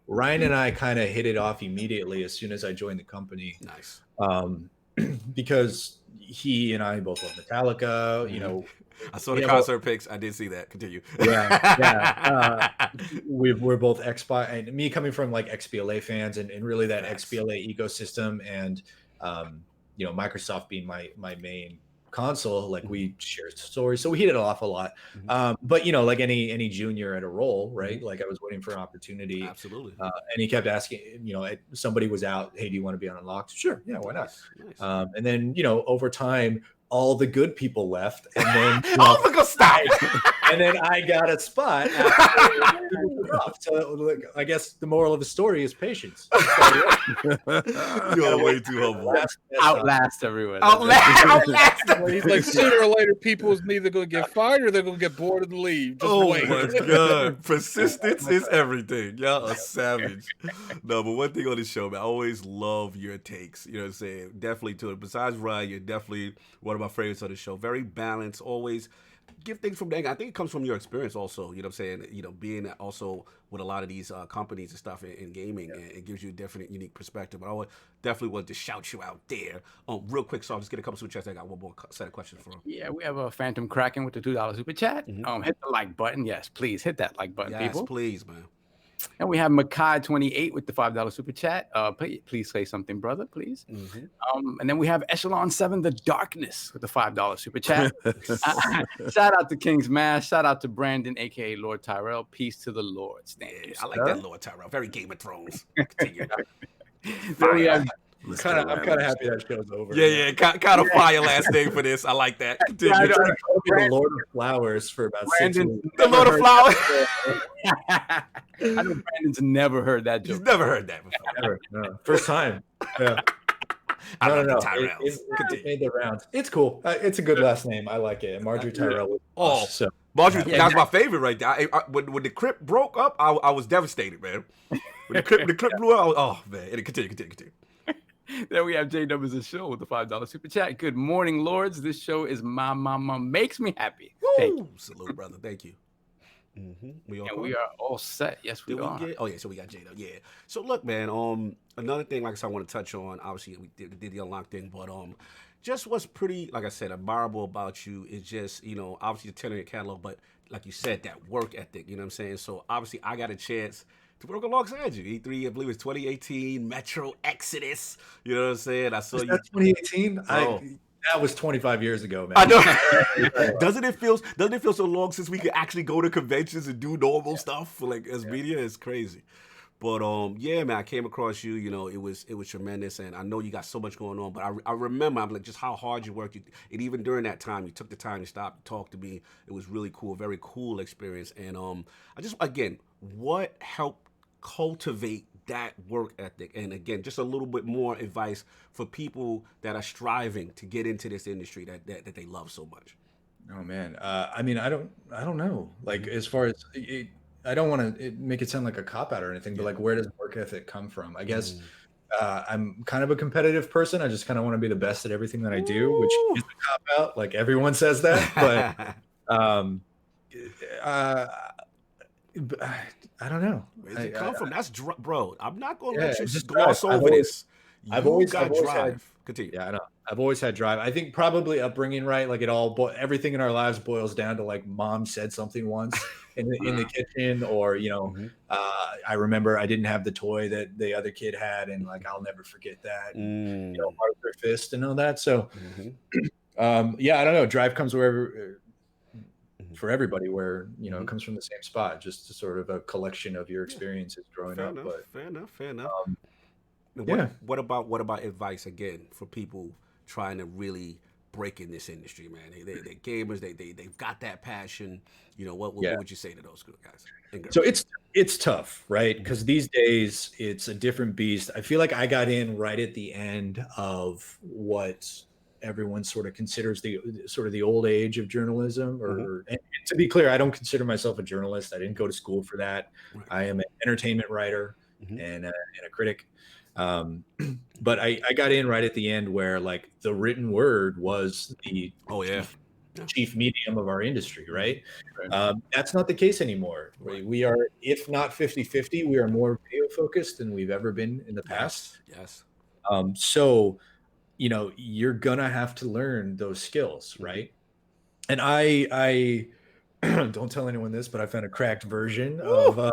Ryan and I kind of hit it off immediately as soon as I joined the company. Nice. Because he and I both love Metallica. I saw the concert pics. I did see that. Continue. Yeah. We're both Xbox, and me coming from like XBLA fans and really that XBLA ecosystem, and Microsoft being my main console, like we shared stories, so we hit it off a lot. But like any junior at a role, right? Like I was waiting for an opportunity. Absolutely. And he kept asking, somebody was out, hey, do you want to be on Unlocked? Sure, yeah, why not? Nice. And then over time, all the good people left, and then stop. And then I got a spot. So I guess the moral of the story is patience. You're way too humble. Outlast everyone. Outlast. He's like, sooner or later, people is neither going to get fired or they're going to get bored and leave. Just wait. My God. Persistence is everything. Y'all are savage. No, but one thing on this show, man, I always love your takes. You know what I'm saying? Definitely to it. Besides Ryan, you're definitely one of my favorites on the show. Very balanced, always give things from there. I think it comes from your experience also, you know what I'm saying? You know, being also with a lot of these companies and stuff in gaming, and it gives you a different, unique perspective. But I would definitely want to shout you out there. Real quick, so I'll just get a couple super chats. I got one more set of questions for him. Yeah, we have a Phantom Kraken with the $2 super chat. Hit the like button. Yes, please hit that like button, people. Yes, please, man. And we have Makai28 with the $5 super chat. Please say something, brother, please. And then we have Echelon 7, The Darkness, with the $5 super chat. Shout out to King's Mash. Shout out to Brandon, aka Lord Tyrrel. Peace to the Lords. Thank you. I like that Lord Tyrrell. Very Game of Thrones. Continue. I'm kind of happy that show's over. Yeah, kind of fire last name for this. I like that. Continue. You're trying to call me the Lord of Flowers for about 6 weeks. The Lord of Flowers. I know Brandon's never heard that joke. He's never heard that before. Never. No. First time. Yeah. No. It made the rounds. It's cool. It's a good last name. I like it. Marjorie Tyrrell. Marjorie, that's my favorite right there. When the crypt broke up, I was devastated, man. When the crypt blew up, oh man. And continue. Then we have J-Dub as a show with the $5 super chat. Good morning, Lords. This show is my mama makes me happy. Thank you. Salute, brother. Thank you. We are all set. Yes, we are. So we got J-Dub. Yeah. So look, man. Another thing, like I said, I want to touch on. Obviously, we did the unlock thing, but just what's pretty, like I said, admirable about you is just, you know, obviously the 10-year catalog, but like you said, that work ethic. You know what I'm saying? So obviously, I got a chance to work alongside you. E3, I believe it's 2018, Metro Exodus. You know what I'm saying? I saw you. 2018? That was 25 years ago, man. I know. Doesn't it feel so long since we could actually go to conventions and do normal stuff like as media? It's crazy. But yeah, man, I came across you. You know, it was tremendous, and I know you got so much going on. But I remember, I'm like, just how hard you worked. And even during that time, you took the time to stop and talk to me. It was really cool, very cool experience. And I just, again, what helped cultivate that work ethic? And again, just a little bit more advice for people that are striving to get into this industry that they love so much. Oh man, I mean, I don't know. Like, as far as I don't want to make it sound like a cop out or anything, but like, where does work ethic come from? I guess I'm kind of a competitive person. I just kind of want to be the best at everything that I do, which is a cop out. Like, everyone says that, but I don't know. Where does it come from? That's bro. I'm not going to let you gloss over this. I've always got drive. Continue. Yeah, I know. I've always had drive. I think probably upbringing, right? Like, everything in our lives boils down to, like, mom said something once in the kitchen, or, you know, I remember I didn't have the toy that the other kid had, and like, I'll never forget that. And, you know, Arthur Fist and all that. So, yeah, I don't know. Drive comes wherever. For everybody, where, you know, it comes from the same spot, just to sort of a collection of your experiences growing up. Fair enough. What about advice again for people trying to really break in this industry, man? They're gamers. They've got that passion. You know, what would you say to those guys and girls? So it's tough, right? Because these days it's a different beast. I feel like I got in right at the end of what everyone sort of considers the old age of journalism, or and to be clear, I don't consider myself a journalist. I didn't go to school for that. Right. I am an entertainment writer and a critic. But I got in right at the end where, like, the written word was the chief medium of our industry, right? That's not the case anymore. Right. We are, if not 50-50, we are more video focused than we've ever been in the past. Yes. So, you know, you're gonna have to learn those skills, right? And I don't tell anyone this, but I found a cracked version of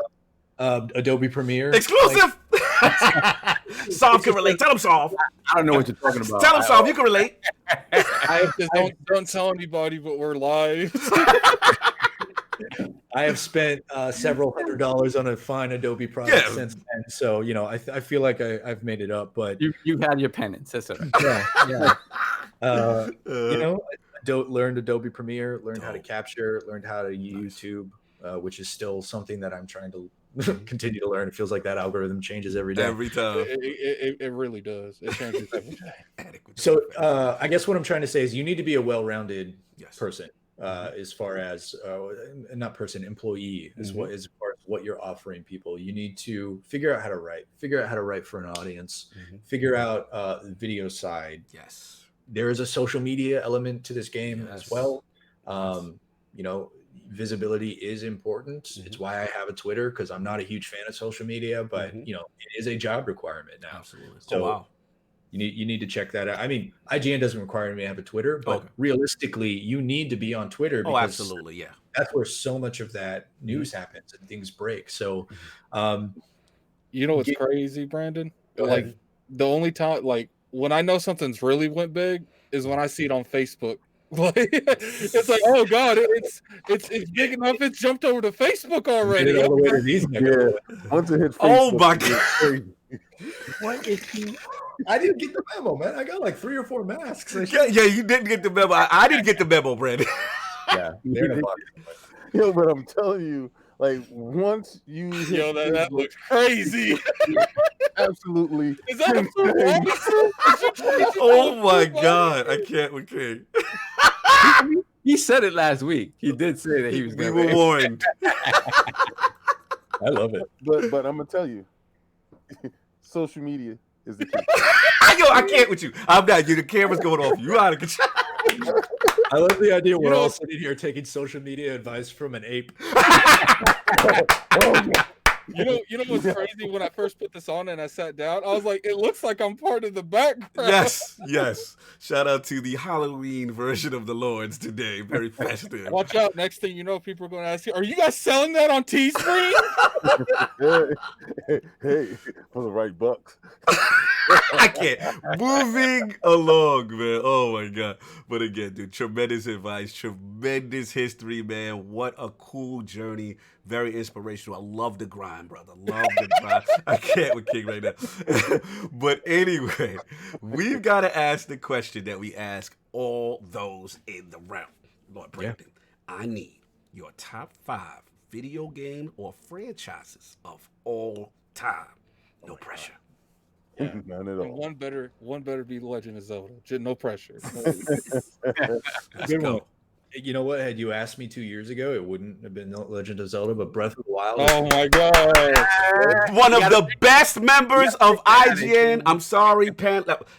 Adobe Premiere. Exclusive. Solve can relate. Tell him, Solve. I don't know what you're talking about. Tell him, Solve. You can relate. Don't tell anybody, but we're live. I have spent several $100s on a fine Adobe product since then, so, you know, I feel like I've made it up. But you've had your penance. That's all right. Yeah. You know, I learned Adobe Premiere, learned how to capture, learned how to use YouTube, which is still something that I'm trying to continue to learn. It feels like that algorithm changes every day. Every time. It really does. It changes every day. So I guess what I'm trying to say is you need to be a well-rounded person. As far as employee, as far as what you're offering people. You need to figure out how to write for an audience, figure out the video side. Yes. There is a social media element to this game as well. visibility is important. It's why I have a Twitter, because I'm not a huge fan of social media, but it is a job requirement now. Absolutely. So you need to check that out. I mean, IGN doesn't require me to have a Twitter, but realistically, you need to be on Twitter because absolutely, yeah. That's where so much of that news happens and things break. So, you know what's crazy, Brandon? Like the only time, like when I know something's really went big is when I see it on Facebook. Like it's like, oh god, it's big enough. It's jumped over to Facebook already. All the way to these Once it hits Facebook, oh my god! What is he? I didn't get the memo, man. I got like 3 or 4 masks. Yeah, you didn't get the memo. I didn't get the memo, Brandon. Yeah, they're in a box. Yo, but I'm telling you, like once you yo, that looks crazy. Absolutely. Is that a oh my god! I can't. We can't. He said it last week. He did say that he was. We were warned. I love it. But I'm gonna tell you, social media is the key. Yo, I can't with you. I'm not. The camera's going off. You out of control. I love the idea we're all sitting here taking social media advice from an ape. You know what's crazy? When I first put this on and I sat down, I was like, it looks like I'm part of the background. Yes. Shout out to the Halloween version of the Lords today. Very festive. Watch out. Next thing you know, people are going to ask you, are you guys selling that on Teespring? hey, for the right bucks. I can't. Moving along, man. Oh my god. But again, dude, tremendous advice, tremendous history, man. What a cool journey. Very inspirational. I love the grind, brother. Love the grind. I can't with King right now. But anyway, we've got to ask the question that we ask all those in the round. Lord Brandon, I need your top 5 video game or franchises of all time. No pressure. Yeah. None at all. One better be Legend of Zelda. No pressure. Good one. You know what? Had you asked me 2 years ago, it wouldn't have been Legend of Zelda, but Breath of the Wild. Oh my god! One of the best members of IGN. I'm sorry,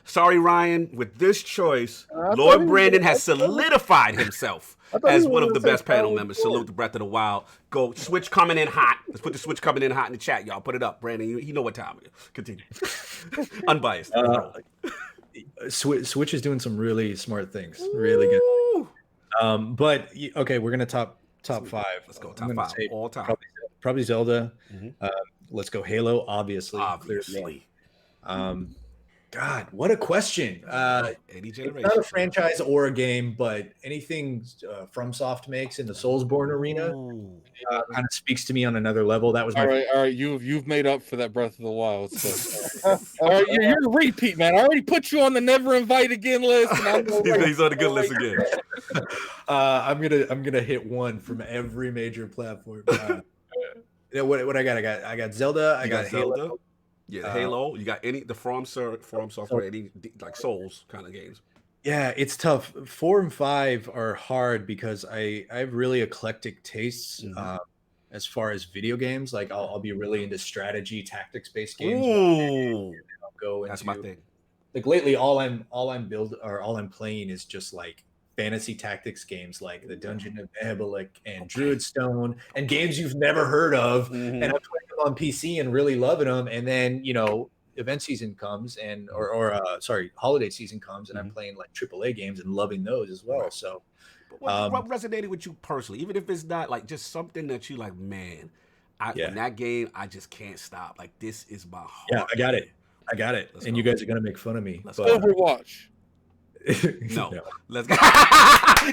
sorry, Ryan. With this choice, Lord Brandon has solidified himself as one of the best panel members. Salute the Breath of the Wild. Go Switch coming in hot. Let's put the Switch coming in hot in the chat, y'all. Put it up, Brandon. You know what time it is. Continue. Unbiased. Switch is doing some really smart things. Really good. But okay, we're gonna top 5. Let's go top 5 all time. Probably Zelda. Let's go Halo. Obviously. God, what a question. Any generation. It's not a franchise or a game, but anything FromSoft makes in the Soulsborne arena kind of speaks to me on another level. That was all right. You've made up for that Breath of the Wild stuff. All right, you're a repeat, man. I already put you on the never invite again list. And he's on the good list again. I'm gonna hit one from every major platform. What I got? I got Zelda. I got Halo. Yeah, Halo. You got the From Software, any like Souls kind of games. Yeah, it's tough. 4 and 5 are hard because I have really eclectic tastes as far as video games. Like I'll be really into strategy, tactics based games. Ooh, I'll go into, that's my thing. Like lately, all I'm playing is just like fantasy tactics games like the Dungeon of Ebalik and Druidstone and games you've never heard of. And I'm playing them on PC and really loving them. And then, event season comes and holiday season comes and I'm playing like AAA games and loving those as well. So what resonated with you personally, even if it's not like just something that you like, man, in that game, I just can't stop. Like, this is my heart. Yeah, I got it. Let's go. You guys are going to make fun of me. Overwatch. No. Let's go.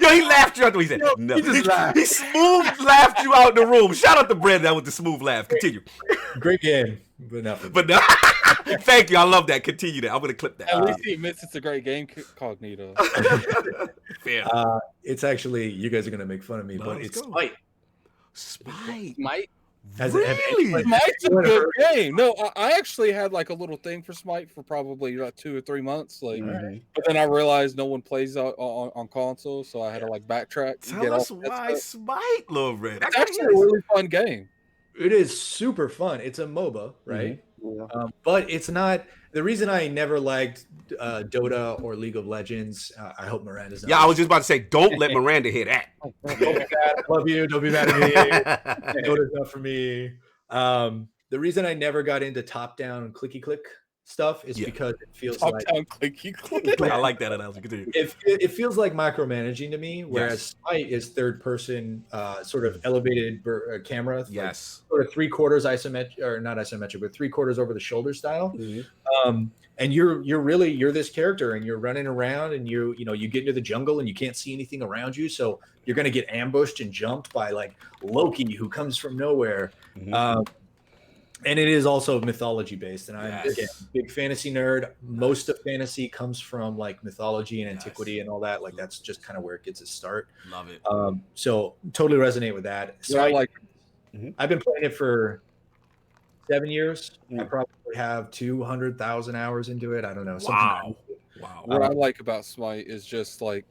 Yo, he laughed you out. He said, no. He smooth laughed you out the room. Shout out to Brandon with the smooth laugh. Continue. Great game, but no. Thank you. I love that. Continue that. I'm going to clip that. At least he admits it's a great game, Cognito. Fair. It's actually, you guys are going to make fun of me, but it's Smite. Smite? Really? Smite's a good game. No, I actually had like a little thing for Smite for probably 2 or 3 months. But then I realized no one plays on console, so I had to like backtrack. Tell us why Smite, Lord Red. It's actually a really fun game. It is super fun. It's a MOBA, right? Yeah. But it's not. the reason I never liked Dota or League of Legends, I hope Miranda's not. Yeah, I was just about to say, don't let Miranda hear that. Don't be mad. I love you. Don't be mad at me. Dota's not for me. The reason I never got into top-down clicky-click stuff is because it feels like Top-down clicky-click. I like that analogy. Continue. it feels like micromanaging to me, whereas Smite is third-person, sort of elevated camera. Yes. Like, sort of three-quarters isometric, or not isometric, but three-quarters over the shoulder style. Mm-hmm. And you're this character, and you're running around, and you get into the jungle, and you can't see anything around you, so you're gonna get ambushed and jumped by like Loki, who comes from nowhere. Mm-hmm. And it is also mythology based, and I'm Yes. a big fantasy nerd. Most of fantasy comes from like mythology and antiquity and all that. Like that's just kind of where it gets its start. Love it. So totally resonate with that. So Yeah, I've been playing it for 7 years. I probably have 200,000 hours into it. I don't know. Wow. What I like about Smite is just like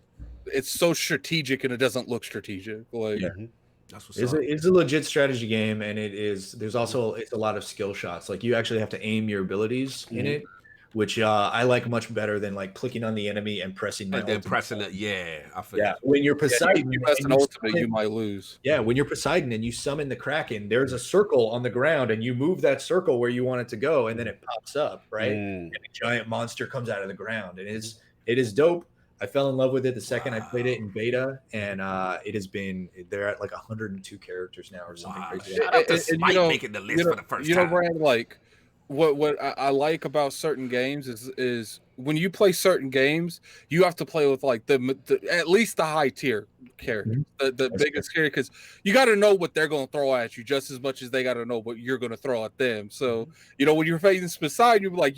it's so strategic and it doesn't look strategic. Like That's what's it's a legit strategy game, and there's also it's a lot of skill shots. Like you actually have to aim your abilities in it, which I like much better than like clicking on the enemy and pressing my and then ultimate. pressing it. Yeah, I feel When you're Poseidon, you press and an you ultimate, summon- you might lose. Yeah, when you're Poseidon and you summon the Kraken, there's a circle on the ground, and you move that circle where you want it to go, and then it pops up, right? And a giant monster comes out of the ground, and it is dope. I fell in love with it the second I played it in beta, and they're at like 102 characters now or something crazy. Shout out to Smite making the list for the first time. Brand, like what I like about certain games is when you play certain games, you have to play with like the at least the high tier characters, the biggest character, because you got to know what they're going to throw at you just as much as they got to know what you're going to throw at them. So when you're facing Poseidon, you're like,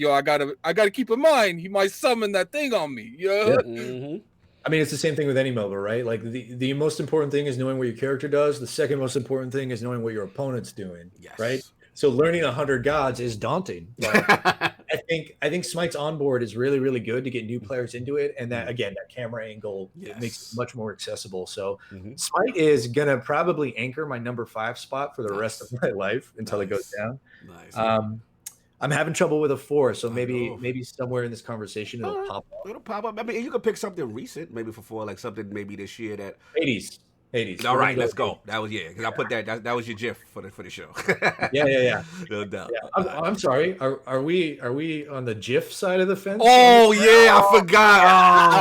I gotta keep in mind he might summon that thing on me. I mean, it's the same thing with any MOBA, right? Like the most important thing is knowing what your character does. The second most important thing is knowing what your opponent's doing, right? So learning 100 gods is daunting. But I think Smite's onboard is really, really good to get new players into it. And that, again, that camera angle it makes it much more accessible. So Smite is going to probably anchor my number 5 spot for the rest of my life until it goes down. I'm having trouble with a 4, so maybe somewhere in this conversation it'll pop up. It'll pop up. I mean, you could pick something recent, maybe for 4, like something maybe this year that 80s. All right, let's go. That was because I put that was your GIF for the show. Yeah. No doubt. Yeah. I'm sorry. Are we on the GIF side of the fence? Oh yeah, I forgot.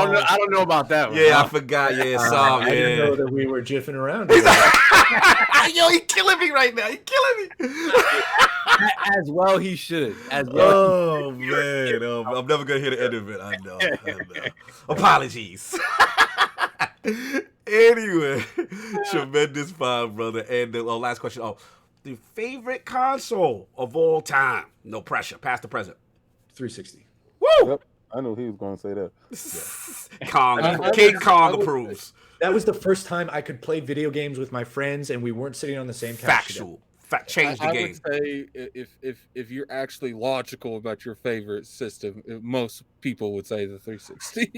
Oh. I don't know about that one. Yeah, I forgot. Yeah, I didn't know that we were jiffing around. Yo, he's killing me right now. He's killing me. As well, he should. As well. Oh man, I'm never gonna hear the end of it. I know. Apologies. Anyway, tremendous fun, brother. And the last question. The favorite console of all time. No pressure. Past the present. 360. Woo! Yep, I knew he was going to say that. Yeah. Kong. King Kong approves. That was the first time I could play video games with my friends, and we weren't sitting on the same couch. Factual. Change the I game. would say if you're actually logical about your favorite system, most people would say the 360.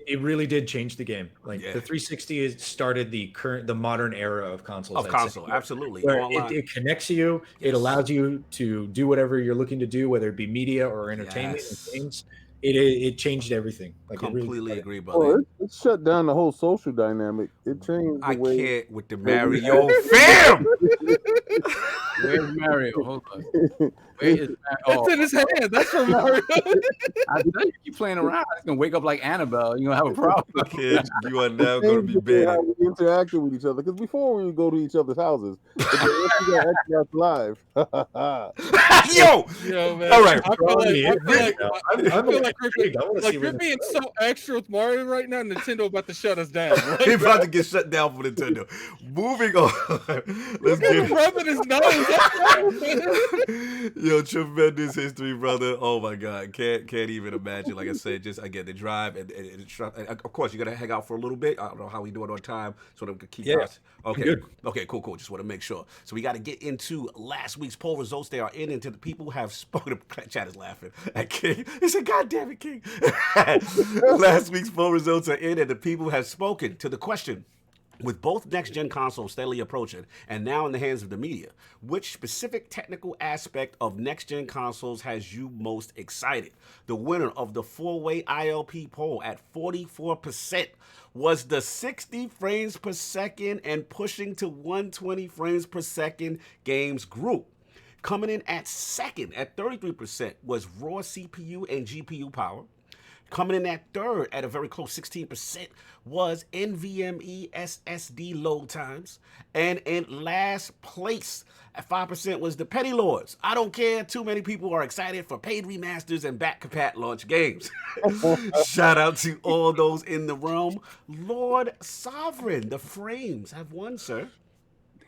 It really did change the game. Like the 360 started the modern era of consoles. Absolutely. Where it connects you. It allows you to do whatever you're looking to do, whether it be media or entertainment and games. It changed everything. Like completely agree, brother. Well, it shut down the whole social dynamic. It changed the way. I can't with the Mario fam. Where's Mario? Hold on. Where is It's in his hand. That's for Mario. I know you keep playing around. It's gonna wake up like Annabelle. You're gonna have a problem. Kid, you are now gonna be bad. How we interacted with each other, because before we would go to each other's houses, but then once we got Xbox Live. Yo, man. All right. I feel like you're being so extra with Mario right now. Nintendo about to shut us down. Right? He's about to get shut down for Nintendo. Moving on. Let's get rubbing his nose. Yo, tremendous history, brother. Oh my God, can't even imagine. Like I said, just again the drive and of course you gotta hang out for a little bit. I don't know how we do it on time, so that we can keep us. Okay, cool. Just want to make sure. So we got to get into last week's poll results. They are in, and to the people who have spoken. Chat is laughing at King. He said, "God damn it, King." Last week's poll results are in, and the people have spoken to the question: With both next-gen consoles steadily approaching and now in the hands of the media, which specific technical aspect of next-gen consoles has you most excited? The winner of the four-way ILP poll at 44% was the 60 frames per second and pushing to 120 frames per second games group. Coming in at second at 33% was raw CPU and GPU power. Coming in at third at a very close 16% was NVMe SSD load times. And in last place at 5% was the Petty Lords. I don't care. Too many people are excited for paid remasters and back-compat launch games. Shout out to all those in the realm. Lord Sovereign, the frames have won, sir.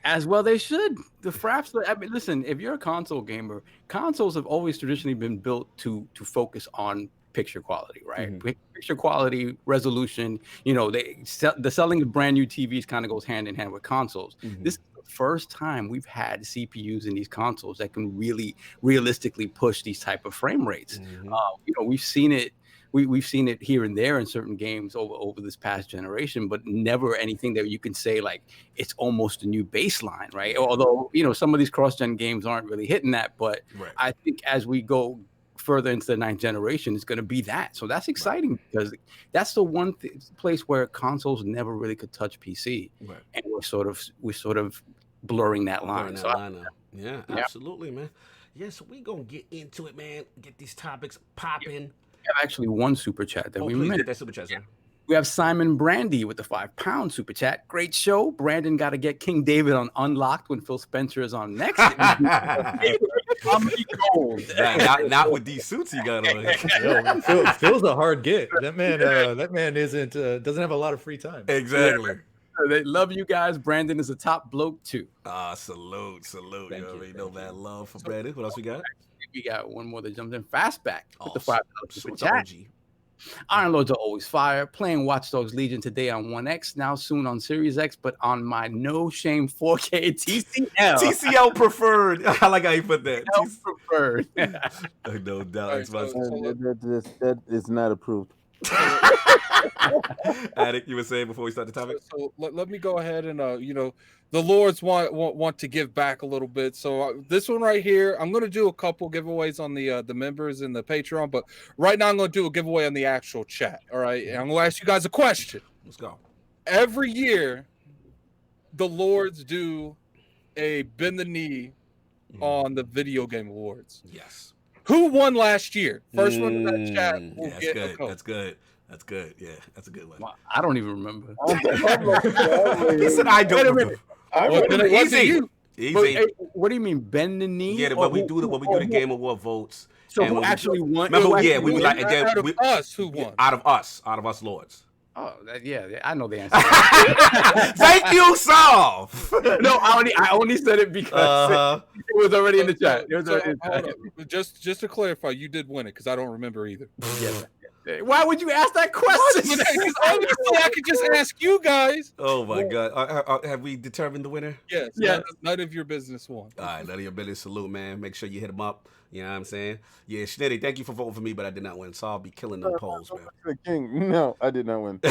As well they should. The fraps, I mean, listen, if you're a console gamer, consoles have always traditionally been built to focus on picture quality, right? Mm-hmm. Picture quality, resolution. You know, the selling of brand new TVs kind of goes hand in hand with consoles. Mm-hmm. This is the first time we've had CPUs in these consoles that can really realistically push these type of frame rates. Mm-hmm. You know, we've seen it. We've seen it here and there in certain games over this past generation, but never anything that you can say like it's almost a new baseline, right? Although, you know, some of these cross-gen games aren't really hitting that, but Right. I think as we go further into the 9th generation, it's going to be that. So that's exciting because that's the one place where consoles never really could touch PC, and we're sort of blurring that line. Yeah, absolutely, man. Yeah, so we gonna get into it, man. Get these topics popping. We have actually one super chat that we please missed. get that super chat, sir. We have Simon Brandy with the £5 super chat. Great show. Brandon got to get King David on Unlocked when Phil Spencer is on next. Not with these suits he got on. Yo, Phil's a hard get. That man isn't doesn't have a lot of free time. Exactly. They love you guys. Brandon is a top bloke too. Salute. You already know that love for Brandon. What else we got? We got one more that jumped in. Fastback with the $5 super so chat. Iron Lords are always fire. Playing Watch Dogs Legion today on 1X, now soon on Series X, but on my no shame 4K TCL. TCL preferred. I like how you put that. Preferred. No doubt. That is not approved. Attic, you were saying before we start the topic? So let me go ahead and the Lords want to give back a little bit. So this one right here, I'm going to do a couple giveaways on the members in the Patreon, but right now I'm going to do a giveaway on the actual chat. All right, and I'm going to ask you guys a question. Let's go. Every year, the Lords do a bend the knee on the video game awards. Yes. Who won last year? First one in that chat will get a code. That's good. Yeah, that's a good one. Well, I don't even remember. He said I don't remember. Easy. Easy. What do you mean, bend the knee? Yeah, when we do the Game Award votes. So who actually won? Remember, we were like, out of us, who won? Out of us Lords. Oh, yeah, I know the answer. Thank you, Saul. No, I only said it because it was already in the chat. Just to clarify, you did win it because I don't remember either. Yeah. Why would you ask that question? Obviously, I could just ask you guys. Oh my God! Have we determined the winner? Yes. Yeah. None of your business won. All right, none of your business. Salute, man. Make sure you hit him up. You know what I'm saying? Yeah, Schnitty, thank you for voting for me, but I did not win. So I'll be killing them polls, man. King, no, I did not win.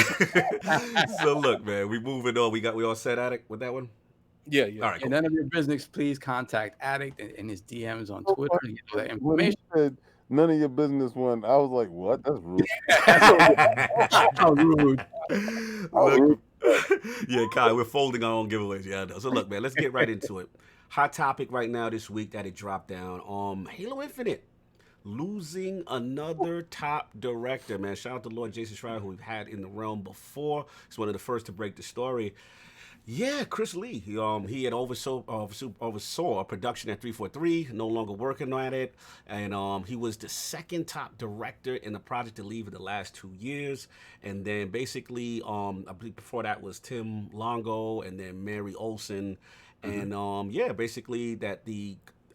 So look, man, we moving on. We all set Addict with that one? Yeah. All right, cool. And none of your business, please contact Addict and his DMs on Twitter. You know that information. When he said none of your business won, I was like, what? That's rude. How rude. Look, yeah, Kai, we're folding our own giveaways. Yeah, I know. So look, man, let's get right into it. Hot topic right now this week that it dropped down. Halo Infinite losing another top director, man. Shout out to Lord Jason Schreier, who we've had in the realm before. He's one of the first to break the story. Yeah, ChrisLee. He had oversaw a production at 343, no longer working at it, and he was the second top director in the project to leave in the last 2 years. And then basically, I believe before that was Tim Longo and then Mary Olsen, and basically that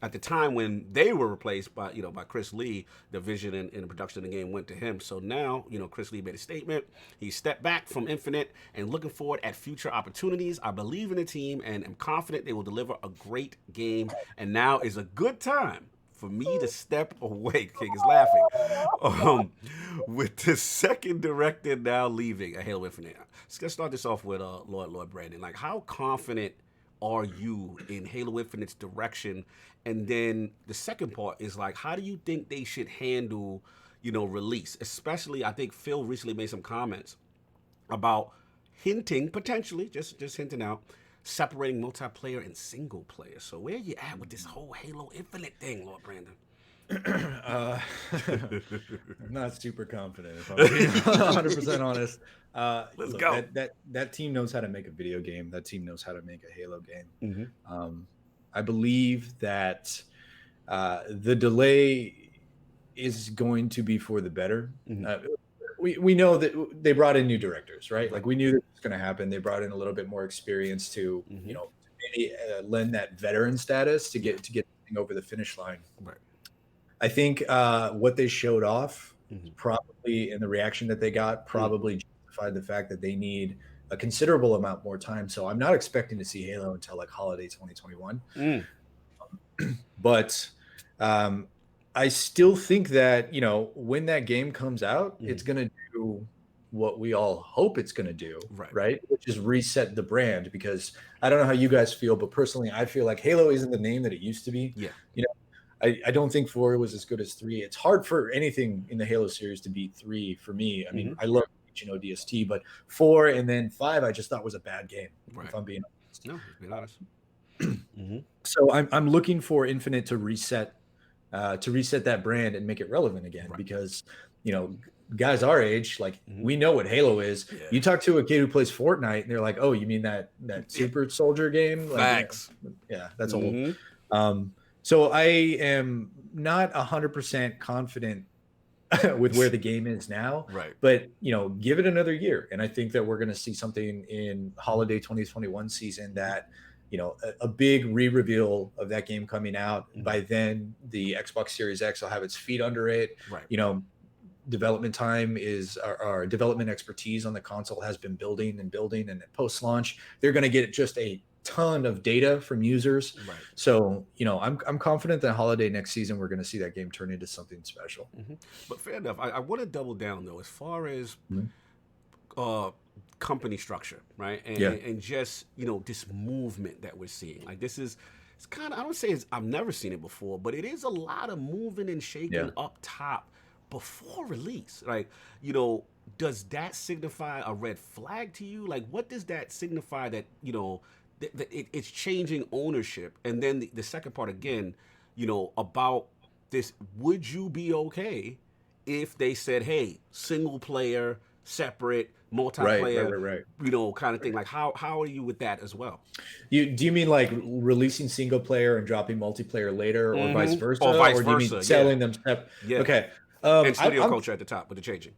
at the time when they were replaced by ChrisLee, the vision and the production of the game went to him. So now, ChrisLee made a statement. He stepped back from Infinite and looking forward at future opportunities. I believe in the team and am confident they will deliver a great game. And now is a good time for me to step away. King is laughing. With the second director now leaving at Halo Infinite. Let's start this off with Lord Brandon. Like, how confident are you in Halo Infinite's direction? And then the second part is like, how do you think they should handle, release? Especially, I think Phil recently made some comments about hinting, potentially, just hinting out, separating multiplayer and single player. So where are you at with this whole Halo Infinite thing, Lord Brandon? I'm not super confident, if I'm being 100% honest. Let's go. That team knows how to make a video game. That team knows how to make a Halo game. Mm-hmm. I believe that the delay is going to be for the better. Mm-hmm. We know that they brought in new directors, right? Like, we knew that was going to happen. They brought in a little bit more experience to, Mm-hmm. Maybe lend that veteran status to get everything over the finish line. Right. I think what they showed off Mm-hmm. probably, and the reaction that they got probably justified the fact that they need a considerable amount more time. So I'm not expecting to see Halo until like holiday 2021. But I still think that, when that game comes out, it's going to do what we all hope it's going to do, right? Which is reset the brand, because I don't know how you guys feel, but personally, I feel like Halo isn't the name that it used to be. Yeah. I don't think 4 was as good as 3. It's hard for anything in the Halo series to beat 3 for me. I mean, I love DST, but 4 and then 5, I just thought was a bad game, if I'm being honest. No, being honest. So I'm looking for Infinite to reset that brand and make it relevant again, because guys our age, like, we know what Halo is. You talk to a kid who plays Fortnite and they're like, oh, you mean that Super Soldier game? Like, Facts. Yeah, that's old. So I am not 100% confident with where the game is now, but give it another year, and I think that we're going to see something in holiday 2021 season that a big re-reveal of that game coming out. By then, the Xbox Series X will have its feet under it. Development time is our development expertise on the console has been building, and post-launch, they're going to get just a ton of data from users. So, I'm confident that holiday next season, we're going to see that game turn into something special. But fair enough. I want to double down, though, as far as company structure, right? And just, this movement that we're seeing. Like, it's kind of, I don't say I've never seen it before, but it is a lot of moving and shaking up top before release. Like, does that signify a red flag to you? Like, what does that signify that, it's changing ownership? And then the second part again, about this, would you be okay if they said, hey, single player, separate, multiplayer, kind of thing? Like, how are you with that as well? Do you mean like releasing single player and dropping multiplayer later, or vice versa? Or do you mean selling them? Okay. And studio culture at the top with the changing.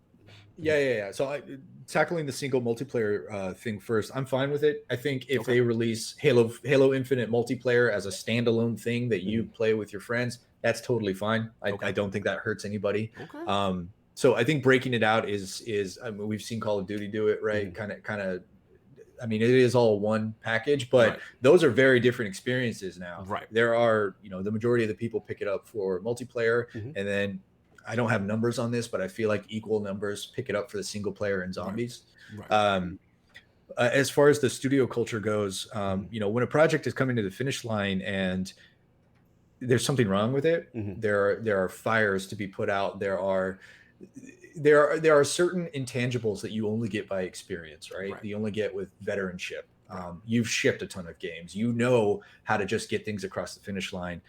Yeah. So tackling the single multiplayer thing first, I'm fine with it. I think if they release Halo Infinite multiplayer as a standalone thing that you play with your friends, that's totally fine. I don't think that hurts anybody. So I think breaking it out is I mean, we've seen Call of Duty do it, right? Kind of. I mean, it is all one package, but those are very different experiences now. There are, the majority of the people pick it up for multiplayer, and then I don't have numbers on this, but I feel like equal numbers pick it up for the single player and zombies. As far as the studio culture goes, when a project is coming to the finish line and there's something wrong with it, there are fires to be put out. There are certain intangibles that you only get by experience, right? You only get with veteranship. You've shipped a ton of games. You know how to just get things across the finish line.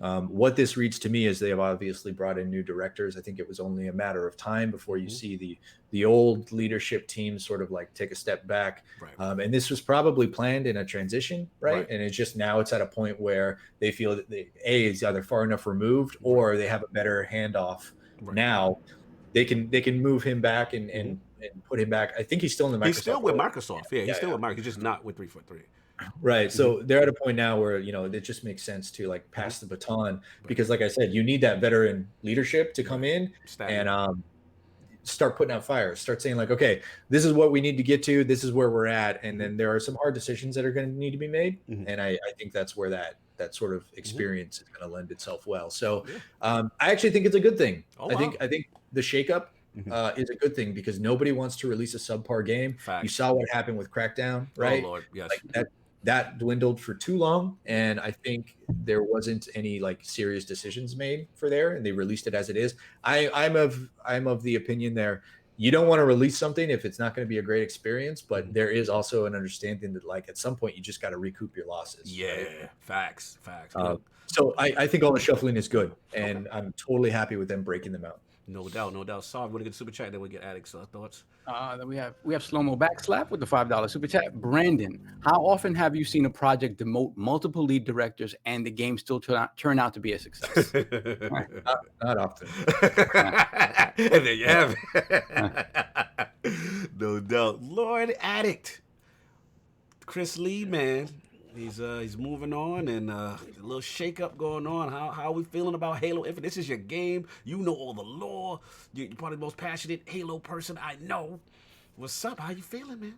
What this reads to me is they have obviously brought in new directors. I think it was only a matter of time before you see the old leadership team sort of like take a step back. And this was probably planned in a transition, and it's just now it's at a point where they feel that is either far enough removed or they have a better handoff now. They can move him back and put him back. I think he's still in the Microsoft. He's still with Microsoft. Yeah, he's still with Microsoft. He's just not with 343. Right. So they're at a point now where, it just makes sense to like pass the baton because like I said, you need that veteran leadership to come in and start putting out fires, start saying like, okay, this is what we need to get to. This is where we're at. And then there are some hard decisions that are going to need to be made. And I think that's where that that sort of experience is going to lend itself well. So I actually think it's a good thing. I think the shakeup is a good thing because nobody wants to release a subpar game. Facts. You saw what happened with Crackdown, right? Oh Lord, yes. Like that dwindled for too long, and I think there wasn't any like serious decisions made for there, and they released it as it is. I'm of the opinion there. You don't want to release something if it's not going to be a great experience, but there is also an understanding that like at some point you just got to recoup your losses. Yeah, right? facts. So I think all the shuffling is good, and I'm totally happy with them breaking them out. No doubt. Sorry, we're gonna get super chat, then we get Addict's thoughts. Then we have Slow-Mo Backslap with the $5 super chat. Brandon, how often have you seen a project demote multiple lead directors and the game still turn out to be a success? Not often. And there you have it. No doubt. Lord Addict. ChrisLee, man. He's moving on, and a little shakeup going on. How are we feeling about Halo Infinite? This is your game. You know all the lore. You're probably the most passionate Halo person I know. What's up? How you feeling, man?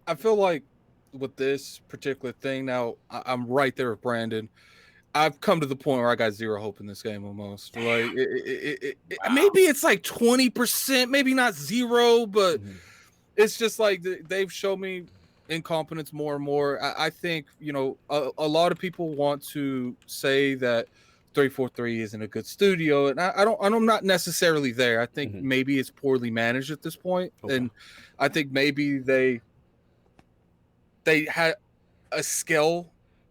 I feel like with this particular thing now, I'm right there with Brandon. I've come to the point where I got zero hope in this game almost. Like maybe it's like 20%, maybe not zero, but it's just like they've shown me incompetence more and more. I think, a lot of people want to say that 343 isn't a good studio, and I'm not necessarily there. I think maybe it's poorly managed at this point, and I think maybe they had a skill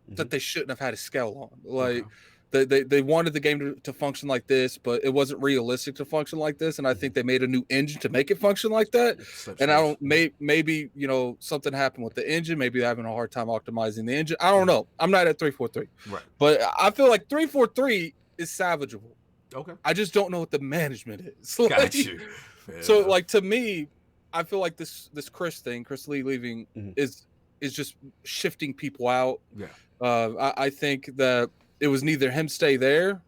that they shouldn't have had a skill on. Like they wanted the game to function like this, but it wasn't realistic to function like this, and I think they made a new engine to make it function like that. And I don't maybe something happened with the engine. Maybe they're having a hard time optimizing the engine. I don't know. I'm not at 343, right? But I feel like 343 is salvageable. Okay. I just don't know what the management is. Got you. So like to me, I feel like this ChrisLee leaving is just shifting people out. Yeah. I think that it was neither him stay there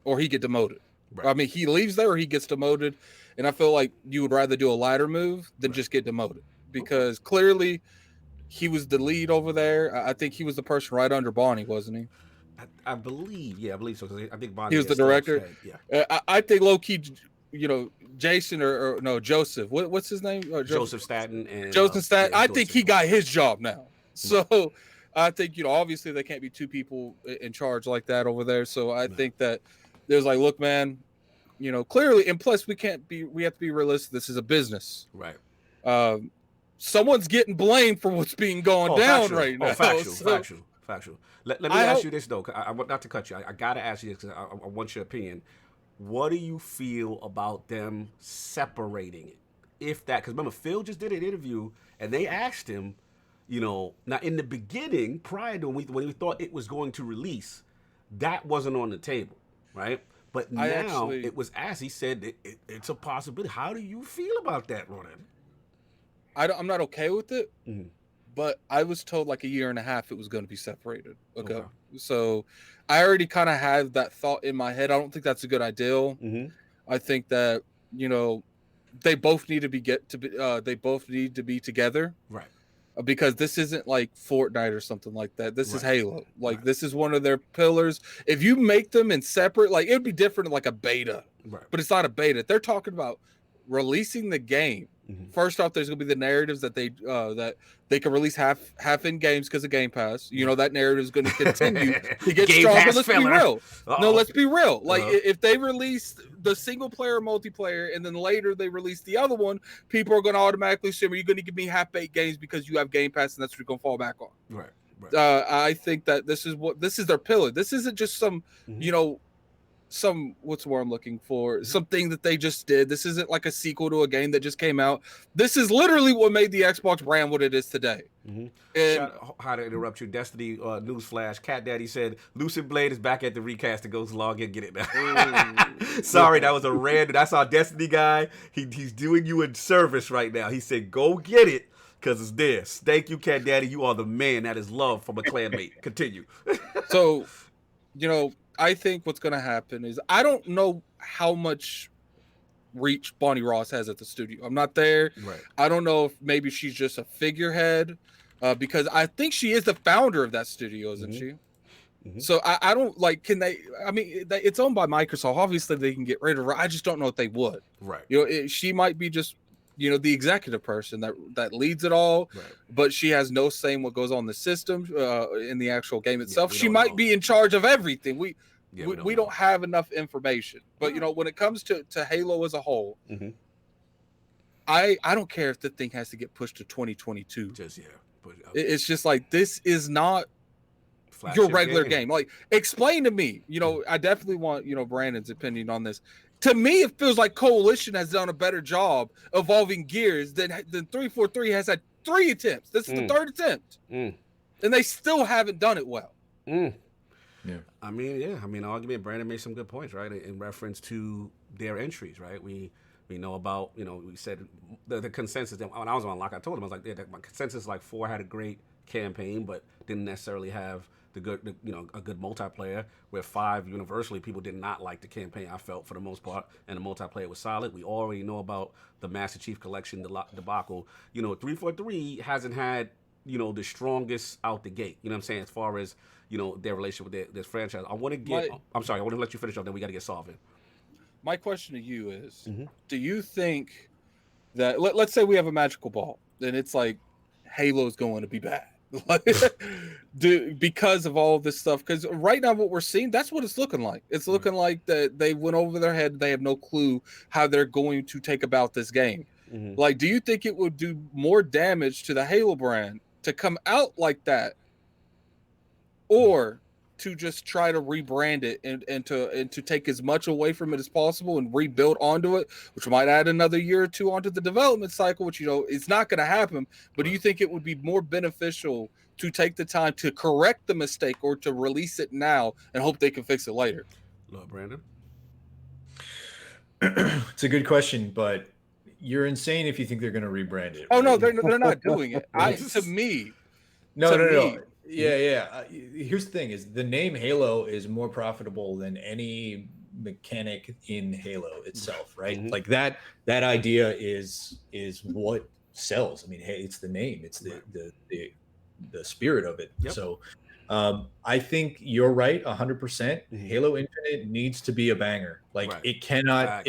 or he get demoted. Right. I mean, he leaves there or he gets demoted. And I feel like you would rather do a lighter move than just get demoted, because clearly he was the lead over there. I think he was the person right under Bonnie, wasn't he? I believe so. I think Bonnie, he was the director. I think low key, Jason or no, Joseph. What's his name? Joseph Staten. And Joseph Staten. I think he got his job now. So I think, obviously there can't be two people in charge like that over there. So I think that there's like, look, man, clearly, and plus we have to be realistic. This is a business. Right. Someone's getting blamed for what's being down right now. Factual. Let me ask you this, though. I want not to cut you. I got to ask you this because I want your opinion. What do you feel about them separating it? If that, because remember, Phil just did an interview and they asked him, now in the beginning, prior to when we thought it was going to release, that wasn't on the table, right? But now it was asked. He said it's a possibility. How do you feel about that, Ronan? I'm not okay with it, but I was told like a year and a half it was going to be separated. Okay. So I already kind of had that thought in my head. I don't think that's a good idea. I think that, they both need to be together. Right. Because this isn't like Fortnite or something like that. This is Halo. Like this is one of their pillars. If you make them in separate, like it would be different like a beta. Right. But it's not a beta. They're talking about releasing the game. First off, there's gonna be the narratives that they can release half in games because of Game Pass. That narrative is gonna continue to get stronger. Let's be real. No, let's be real. Like if they release the single player multiplayer and then later they release the other one, people are gonna automatically assume, are you gonna give me half-baked games because you have Game Pass and that's what you're gonna fall back on? Right. I think that this is their pillar. This isn't just some what's the word I'm looking for? Something that they just did. This isn't like a sequel to a game that just came out. This is literally what made the Xbox brand what it is today. And how to interrupt you? Destiny newsflash. Cat Daddy said Lucid Blade is back at the recast to go log in, get it now. Sorry, that was a random. That's our Destiny guy. He's doing you a service right now. He said go get it because it's there. Thank you, Cat Daddy. You are the man. That is love from a clanmate. Continue. So, I think what's going to happen is I don't know how much reach Bonnie Ross has at the studio. I'm not there. Right. I don't know if maybe she's just a figurehead because I think she is the founder of that studio, isn't she? So I don't like. Can they? I mean, it's owned by Microsoft. Obviously, they can get rid of her. I just don't know if they would. Right. You know, she might be just the executive person that leads it all, but she has no say in what goes on in the system in the actual game itself. She might be in charge of everything. We don't have enough information. But when it comes to Halo as a whole, I don't care if the thing has to get pushed to 2022. It's just like, this is not your regular game. Like, explain to me. I definitely want Brandon's opinion on this. To me, it feels like Coalition has done a better job evolving gears than 343 has had 3 attempts. This is the 3rd attempt, and they still haven't done it well. Yeah. I mean, argument. Brandon made some good points, right, in reference to their entries, right? We know about, we said the consensus. When I was on Lock, I told him, I was like, my consensus, like 4 had a great campaign, but didn't necessarily have a good multiplayer, where 5 universally people did not like the campaign, I felt, for the most part, and the multiplayer was solid. We already know about the Master Chief Collection debacle. 343 hasn't had, the strongest out the gate, you know what I'm saying, as far as, their relationship with this franchise. I want to get, I'm sorry, I want to let you finish off, then we got to get solving. My question to you is, do you think that, let's say we have a magical ball, and it's like, Halo's going to be bad? Because of all of this stuff, because right now what we're seeing, that's what it's looking like. It's looking like that they went over their head. They have no clue how they're going to take about this game. Like, do you think it would do more damage to the Halo brand to come out like that, or to just try to rebrand it and to take as much away from it as possible and rebuild onto it, which might add another year or 2 onto the development cycle, which, it's not going to happen. But do you think it would be more beneficial to take the time to correct the mistake, or to release it now and hope they can fix it later? Lord Brandon? It's a good question, but you're insane if you think they're going to rebrand it. Oh, right? No, they're not doing it. No. Yeah. Here's the thing: is the name Halo is more profitable than any mechanic in Halo itself, right? Like that idea is what sells. I mean, hey, it's the name, it's the spirit of it. So I think you're right 100%. Halo Infinite needs to be a banger. Like it cannot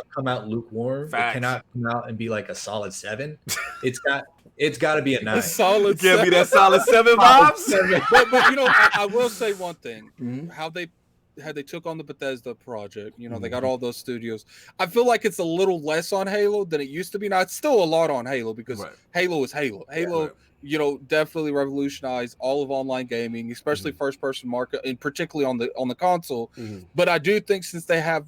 come out lukewarm. It cannot come out and be like a solid 7. It's got to be a 9. Solid give me that solid 7 vibes. But I will say one thing: how they took on the Bethesda project. They got all those studios. I feel like it's a little less on Halo than it used to be. Now it's still a lot on Halo, because Halo is Halo. Halo, definitely revolutionized all of online gaming, especially first-person market, and particularly on the console. But I do think, since they have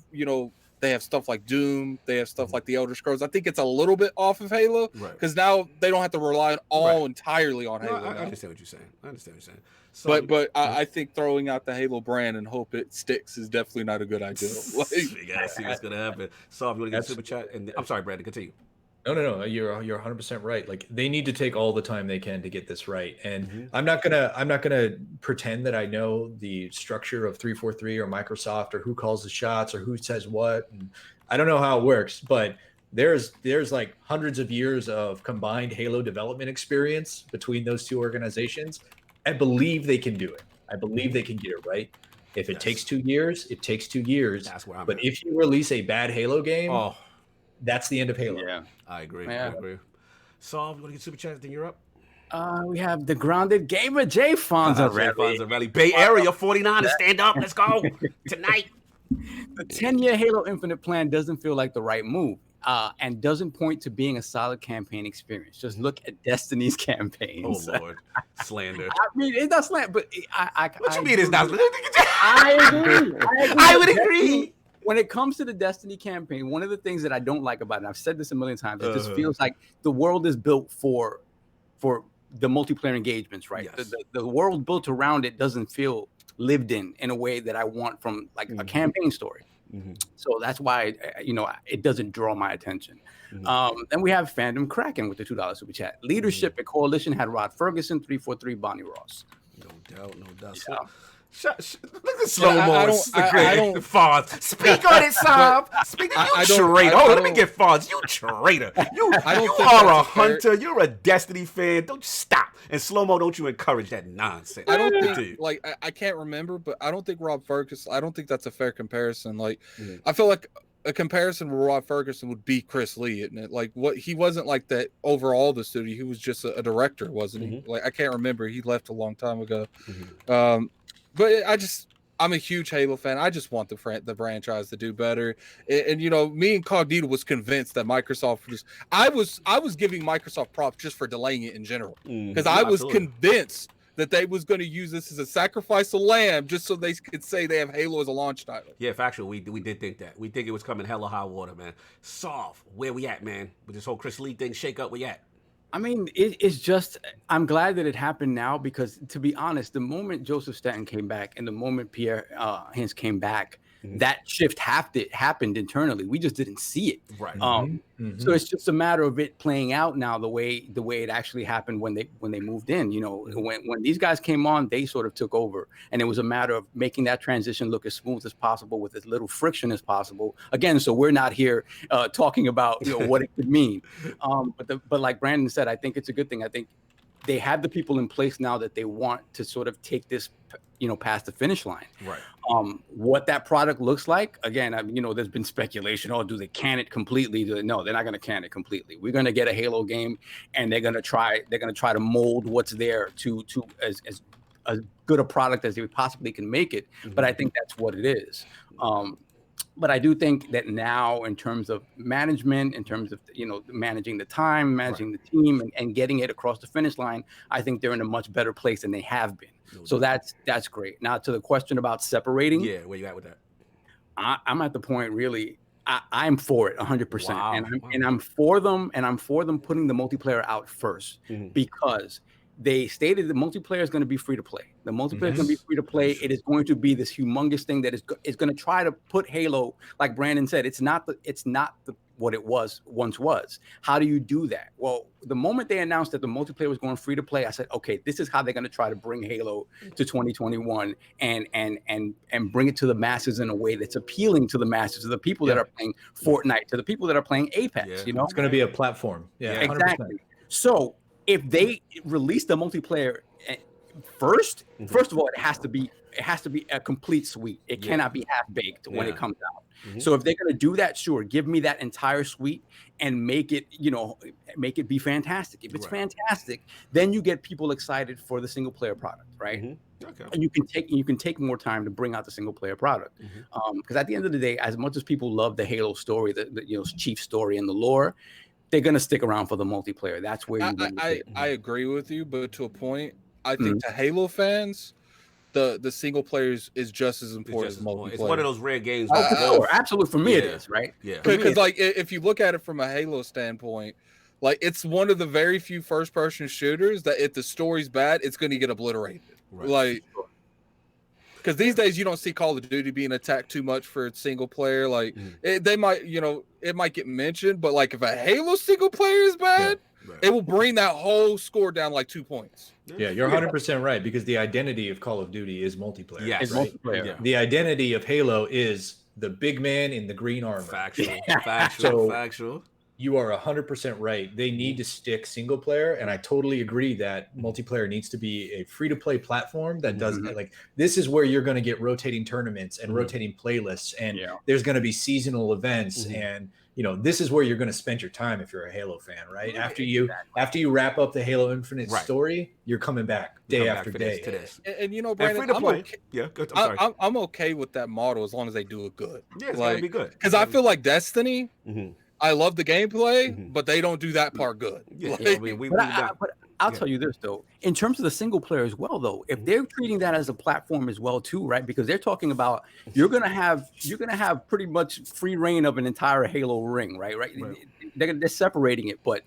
they have stuff like Doom, they have stuff like the Elder Scrolls, I think it's a little bit off of Halo, because now they don't have to rely entirely on Halo. I understand what you're saying. So, but I think throwing out the Halo brand and hope it sticks is definitely not a good idea. You gotta see what's gonna happen. So if you want to get super chat, and I'm sorry, Brandon, continue. No. You're 100% right. Like, they need to take all the time they can to get this right. And I'm not gonna pretend that I know the structure of 343 or Microsoft, or who calls the shots, or who says what. And I don't know how it works, but there's like hundreds of years of combined Halo development experience between those 2 organizations. I believe they can do it. I believe they can get it right. If it takes 2 years, it takes 2 years. That's where I'm But at. if you release a bad Halo game, that's the end of Halo. Yeah, I agree. Yeah. I agree. So you want to get super chat, then you're up. We have the grounded gamer, Jay Fonzarelli. Bay Area 49 to stand up. Let's go tonight. The 10-year Halo Infinite plan doesn't feel like the right move, and doesn't point to being a solid campaign experience. Just look at Destiny's campaigns. Oh, Lord. Slander. I mean, it's not slander, but What you mean it's not slander? I agree. I would agree. When it comes to the Destiny campaign, one of the things that I don't like about it, and I've said this a million times, it just feels like the world is built for the multiplayer engagements, right? Yes. The world built around it doesn't feel lived in a way that I want from like a campaign story. So that's why it doesn't draw my attention. Then we have Fandom Kraken with the $2 super chat. Leadership at Coalition had Rod Ferguson, 343 Bonnie Ross. No doubt. Yeah. Look at slow-mo. Speak on it, Saab. Speak. You traitor. Let me get Fonz. You traitor. You are a hunter. You're a Destiny fan. Don't stop. And slow-mo, don't you encourage that nonsense. I don't think, like, I can't remember, but I don't think Rob Ferguson, I don't think that's a fair comparison. Like, I feel like a comparison with Rob Ferguson would be ChrisLee, isn't it? Like, what he wasn't like that overall the studio. He was just a director, wasn't he? Like, I can't remember. He left a long time ago. But I'm a huge Halo fan. I just want the franchise to do better. And you know, me and Cognito was convinced that Microsoft was. I was giving Microsoft props just for delaying it in general, because I was convinced that they was going to use this as a sacrifice of lamb just so they could say they have Halo as a launch title. Yeah, factual. We did think that. We think it was coming hella high water, man. Soft. Where we at, man? With this whole ChrisLee thing shake up, we at? I mean, it's just, I'm glad that it happened now, because to be honest, the moment Joseph Stanton came back and the moment Pierre Hintz came back, that shift happened internally. We just didn't see it. Right. So it's just a matter of it playing out now the way it actually happened when they moved in. You know, when these guys came on, they sort of took over, and it was a matter of making that transition look as smooth as possible with as little friction as possible. Again, so we're not here talking about what it could mean. But like Brandon said, I think it's a good thing. I think they have the people in place now that they want to sort of take this past the finish line. Right. What that product looks like, again, there's been speculation. Oh, do they can it completely? No, they're not going to can it completely. We're going to get a Halo game, and they're going to try to mold what's there to as good a product as they possibly can make it. But I think that's what it is. But I do think that now, in terms of management, in terms of managing the time, managing the team, and getting it across the finish line, I think they're in a much better place than they have been. So that's great. Now, to the question about separating, where you at with that? I'm at the point, really, I'm for it 100%. Wow. And I'm for them, putting the multiplayer out first, because they stated the multiplayer is going to be free to play. The multiplayer is going to be free to play. It is going to be this humongous thing that is going to try to put Halo, like Brandon said, it's not what it once was. How do you do that? Well, the moment they announced that the multiplayer was going free to play, I said, okay, this is how they're going to try to bring Halo to 2021 and bring it to the masses in a way that's appealing to the masses, to the people that are playing Fortnite, to the people that are playing Apex. It's going to be a platform. Yeah, exactly. 100%. So if they release the multiplayer first of all, it has to be a complete suite. It cannot be half baked when it comes out. So if they're going to do that, sure, give me that entire suite and make it be fantastic. If it's fantastic, then you get people excited for the single player product, right? Okay. And you can take more time to bring out the single player product. Because at the end of the day, as much as people love the Halo story, the chief story and the lore, they're going to stick around for the multiplayer. That's where I agree with you, but to a point, I think to Halo fans, the single players is just as important as multiplayer. It's one of those rare games. Absolutely, for me it is, right? Yeah. Because like if you look at it from a Halo standpoint, like it's one of the very few first-person shooters that if the story's bad, it's going to get obliterated. Right. Like, because these days you don't see Call of Duty being attacked too much for its single player. Like they might, it might get mentioned, but like if a Halo single player is bad, it will bring that whole score down like 2 points. Yeah, you're 100% right, because the identity of Call of Duty is multiplayer. Yeah, it's multiplayer. Yeah. The identity of Halo is the big man in the green armor. Factual. You are 100% right. They need to stick single player, and I totally agree that multiplayer needs to be a free-to-play platform that does like this is where you're going to get rotating tournaments and rotating playlists, and there's going to be seasonal events, and this is where you're going to spend your time if you're a Halo fan, right? After you wrap up the Halo Infinite story, you're coming back day after day. And Brandon, I'm okay with that model as long as they do it good. Yeah, it's going to be good. Because I feel like Destiny. I love the gameplay, but they don't do that part good. But I'll tell you this though, in terms of the single player as well, though, if they're treating that as a platform as well too, right? Because they're talking about you're gonna have pretty much free reign of an entire Halo ring, right? They're separating it, but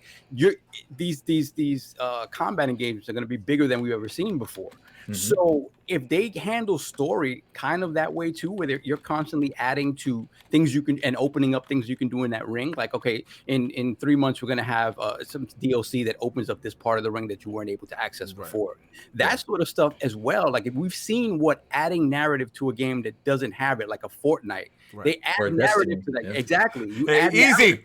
these combat engagements are gonna be bigger than we've ever seen before. So if they handle story kind of that way too, where you're constantly adding to things you can and opening up things you can do in that ring, like, okay, in 3 months, we're going to have some DLC that opens up this part of the ring that you weren't able to access before. That sort of stuff as well. Like if we've seen what adding narrative to a game that doesn't have it, like a Fortnite, they add narrative to that. Exactly. You add easy.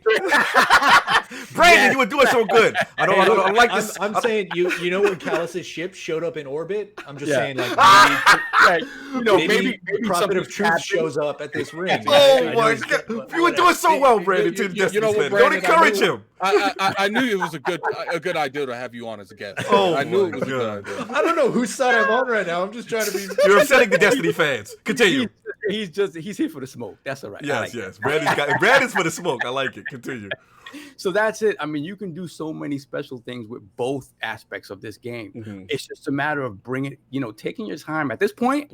Brandon, you were doing so good. I don't like this. I'm saying you know when Callus's ship showed up in orbit. I'm just saying like maybe Prophet of Truth shows up at this ring. Oh my God, you were doing so well, Brandon. To the Destiny fan. Don't encourage him. I knew it was a good idea to have you on as a guest. Oh, I knew it was a good idea. I don't know whose side I'm on right now. I'm just trying to be. You're upsetting the Destiny fans. Continue. He's here for the smoke. That's all right. Yes. Brandon's for the smoke. I like it. Continue. So that's it. I mean, you can do so many special things with both aspects of this game. Mm-hmm. It's just a matter of taking your time. At this point,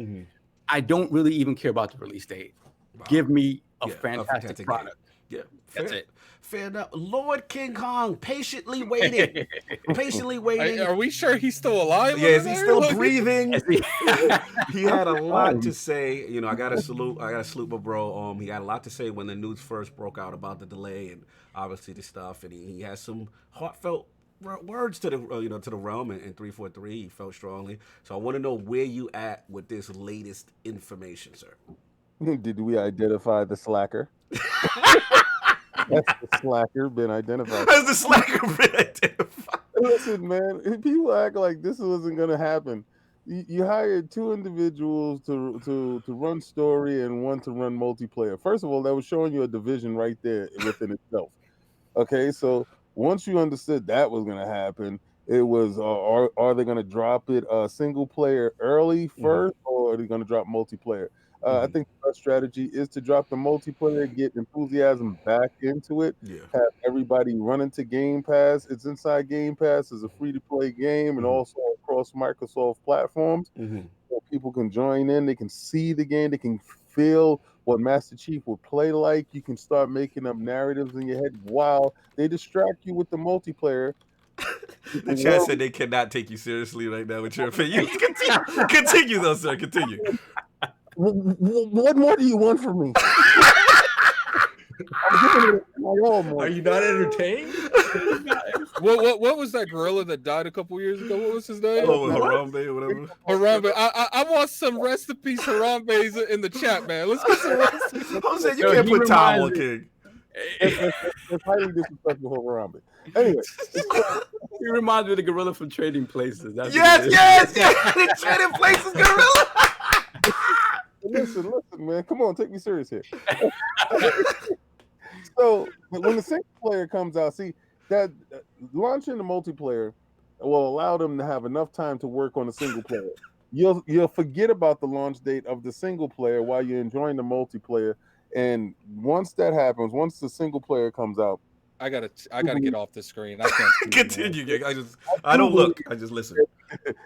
I don't really even care about the release date. Wow. Give me a fantastic product. Yeah, that's it. Fair enough. Lord King Kong, patiently waiting. Are we sure he's still alive? Yeah, is he still breathing? He had a lot to say. You know, I gotta salute my bro. He had a lot to say when the news first broke out about the delay and obviously the stuff, and he has some heartfelt words to the to the realm and 343. He felt strongly. So I want to know where you at with this latest information, sir. Did we identify the slacker? That's the slacker been identified. Has the slacker been identified? Listen, man, people act like this wasn't gonna happen. You hired two individuals to run story and one to run multiplayer. First of all, that was showing you a division right there within itself. Okay, so once you understood that was gonna happen, it was are they gonna drop it single player early first, or are they gonna drop multiplayer? I think the best strategy is to drop the multiplayer, get enthusiasm back into it, have everybody run into Game Pass. It's inside Game Pass. It's a free-to-play game and also across Microsoft platforms. So people can join in. They can see the game. They can feel what Master Chief would play like. You can start making up narratives in your head while they distract you with the multiplayer. The chat said they cannot take you seriously right now with your opinion. Continue though, sir. Continue. What more do you want from me? Are you not entertained? What was that gorilla that died a couple years ago? What was his name? Oh, Harambe or whatever. Harambe. I want some rest in peace Harambe's in the chat, man. Let's get some rest. Jose, you can't put time on King. It's highly disrespectful for Harambe. Anyway, he reminds me of the gorilla from Trading Places. Yes. The Trading Places gorilla. Listen, man. Come on, take me serious here. So when the single player comes out, see that launching the multiplayer will allow them to have enough time to work on the single player. You'll forget about the launch date of the single player while you're enjoying the multiplayer. And once that happens, once the single player comes out, I gotta get off the screen. I can't continue, Gang. I don't look. I just listen.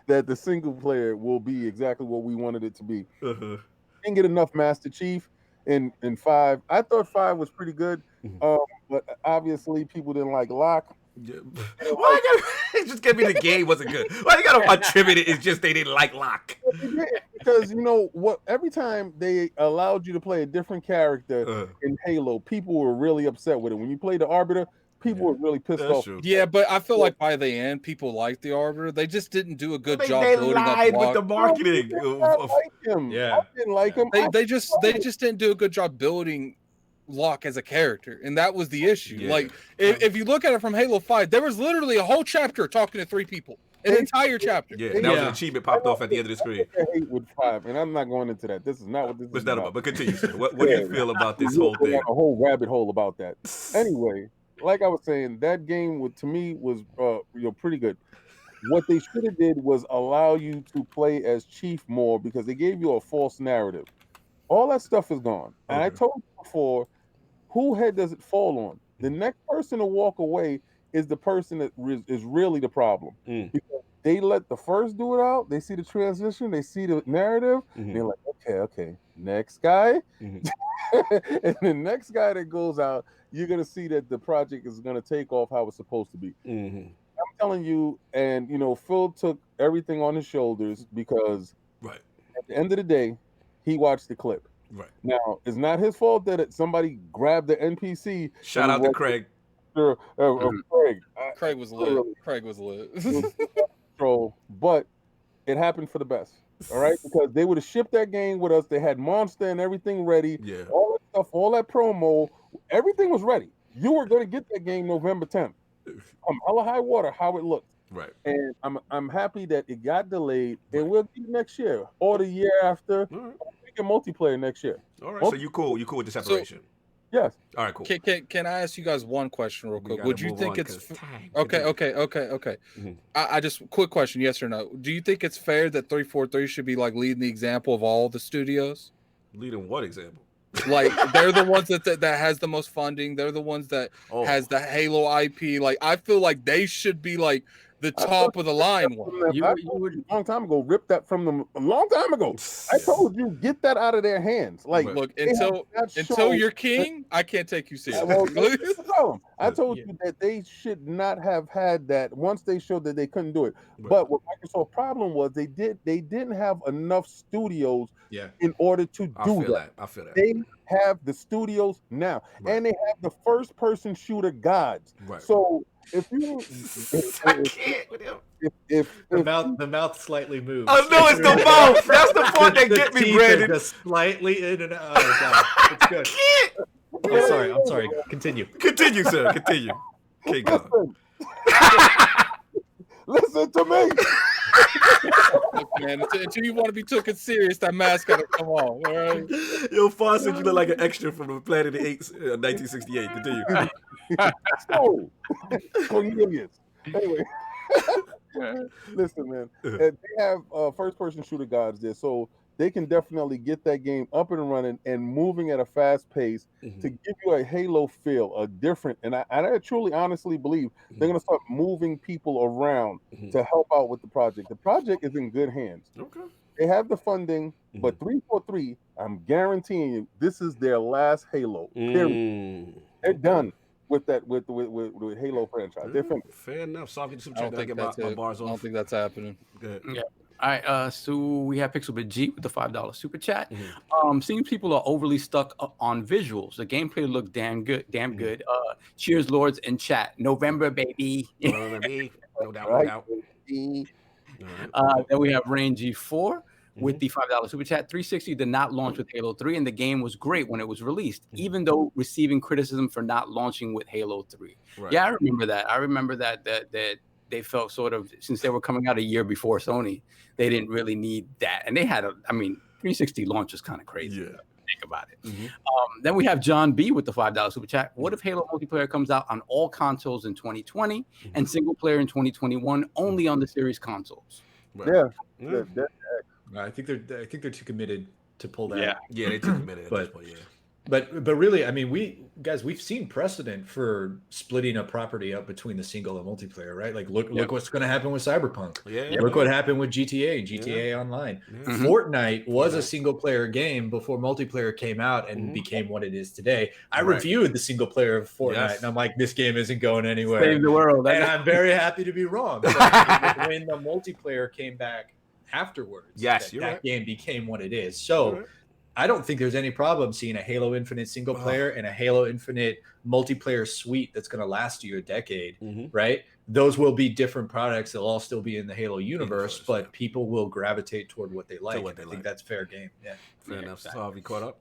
That the single player will be exactly what we wanted it to be. Didn't get enough Master Chief in 5. I thought 5 was pretty good, but obviously people didn't like Locke. Why you gotta just give me the game wasn't good? Why you gotta attribute it? It's just they didn't like Locke. Because you know what? Every time they allowed you to play a different character in Halo, people were really upset with it. When you played the Arbiter, people were really pissed off. True. Yeah, but I feel like by the end, people liked the Arbiter. They just didn't do a good job. They building lied up with the marketing. I like him. Yeah. I didn't like him. They just didn't do a good job building Locke as a character, and that was the issue. Yeah. Like if you look at it from Halo 5, there was literally a whole chapter talking to 3 people, an entire chapter. Yeah, and that was an achievement popped off at the end of the screen. I hate with 5, and I'm not going into that. This is not what this is about. But continue, sir. What do you feel about this whole thing? A whole rabbit hole about that. Anyway, like I was saying, that game to me was pretty good. What they should have did was allow you to play as Chief more, because they gave you a false narrative. All that stuff is gone. And I told you before, who head does it fall on? The next person to walk away is the person that is really the problem. Because they let the first do it out. They see the transition. They see the narrative. And they're like, okay, next guy. And the next guy that goes out, you're going to see that the project is going to take off how it's supposed to be. I'm telling you, and, Phil took everything on his shoulders because at the end of the day, he watched the clip. Right. Now, it's not his fault that somebody grabbed the NPC. Shout out to Craig. Craig. Craig was lit. Craig was lit. But it happened for the best. All right, because they would have shipped that game with us. They had Monster and everything ready. Yeah. All that stuff, all that promo, everything was ready. You were going to get that game November 10th. Come hella high water, how it looks. Right. And I'm happy that it got delayed, and we'll get it next year or the year after. All right. We get multiplayer next year. All right. So you cool with the separation? Yes. All right, cool. Can I ask you guys one question real quick? Would you think it's okay? Mm-hmm. I just quick question, yes or no? Do you think it's fair that 343 should be like leading the example of all the studios? Leading what example? Like they're the ones that has the most funding. They're the ones that has the Halo IP. Like I feel like they should be like the top of the line one. I told you a long time ago, rip that from them a long time ago. I told you, get that out of their hands. Like, look, until you're king, I can't take you seriously. I told you that they should not have had that once they showed that they couldn't do it. Right. But what Microsoft's problem was they didn't have enough studios in order to do that. I feel that. They have the studios now, and they have the first person shooter gods. Right. So if you the mouth slightly moves. Oh no, it's the mouth. That's the part that get me, Brandon. Just slightly in and out. Oh, it's good. I'm sorry. Continue, sir. Continue. Okay, go. Listen to me. Look, man, until you want to be taken serious, that mask gotta come on. All right. Yo, Foss said you look like an extra from the Planet of the Apes, 1968. Continue. So, Cornelius. Anyway, listen, man. They have first-person shooter gods there, so they can definitely get that game up and running and moving at a fast pace to give you a Halo feel, a different. And I truly, honestly believe they're going to start moving people around to help out with the project. The project is in good hands. Okay. They have the funding, but 343, I'm guaranteeing you, this is their last Halo. Period. They're done with that with Halo franchise. They're finished. Fair enough. So I can I don't think that's happening. Good. Yeah. All right, so we have Pixelbit G with the $5 super chat. Seems people are overly stuck on visuals. The gameplay looked damn good. Cheers, Lords, in chat. November, baby. No doubt. Then we have Rain G4 with the $5 super chat. 360 did not launch with Halo 3, and the game was great when it was released, even though receiving criticism for not launching with Halo 3. Right. Yeah, I remember that. I remember that they felt sort of, since they were coming out a year before Sony, they didn't really need that. And they had 360 launch is kind of crazy. Yeah. Think about it. Then we have John B with the $5 super chat. What if Halo multiplayer comes out on all consoles in 2020 and single player in 2021 only on the series consoles? Right. Yeah. I think they're too committed to pull that. Yeah, they're too committed at this point, But really, I mean, we've seen precedent for splitting a property up between the single and multiplayer, right? Like look what's going to happen with Cyberpunk. Look what happened with GTA Online. Fortnite was a single player game before multiplayer came out and became what it is today. I reviewed the single player of Fortnite and I'm like, this game isn't going anywhere. Save the world. And I'm very happy to be wrong. When the multiplayer came back afterwards, that game became what it is. So I don't think there's any problem seeing a Halo Infinite single player and a Halo Infinite multiplayer suite that's going to last you a decade, right? Those will be different products. They'll all still be in the Halo universe, but people will gravitate toward what they like. I think that's fair game. Yeah, fair enough. So have you caught up?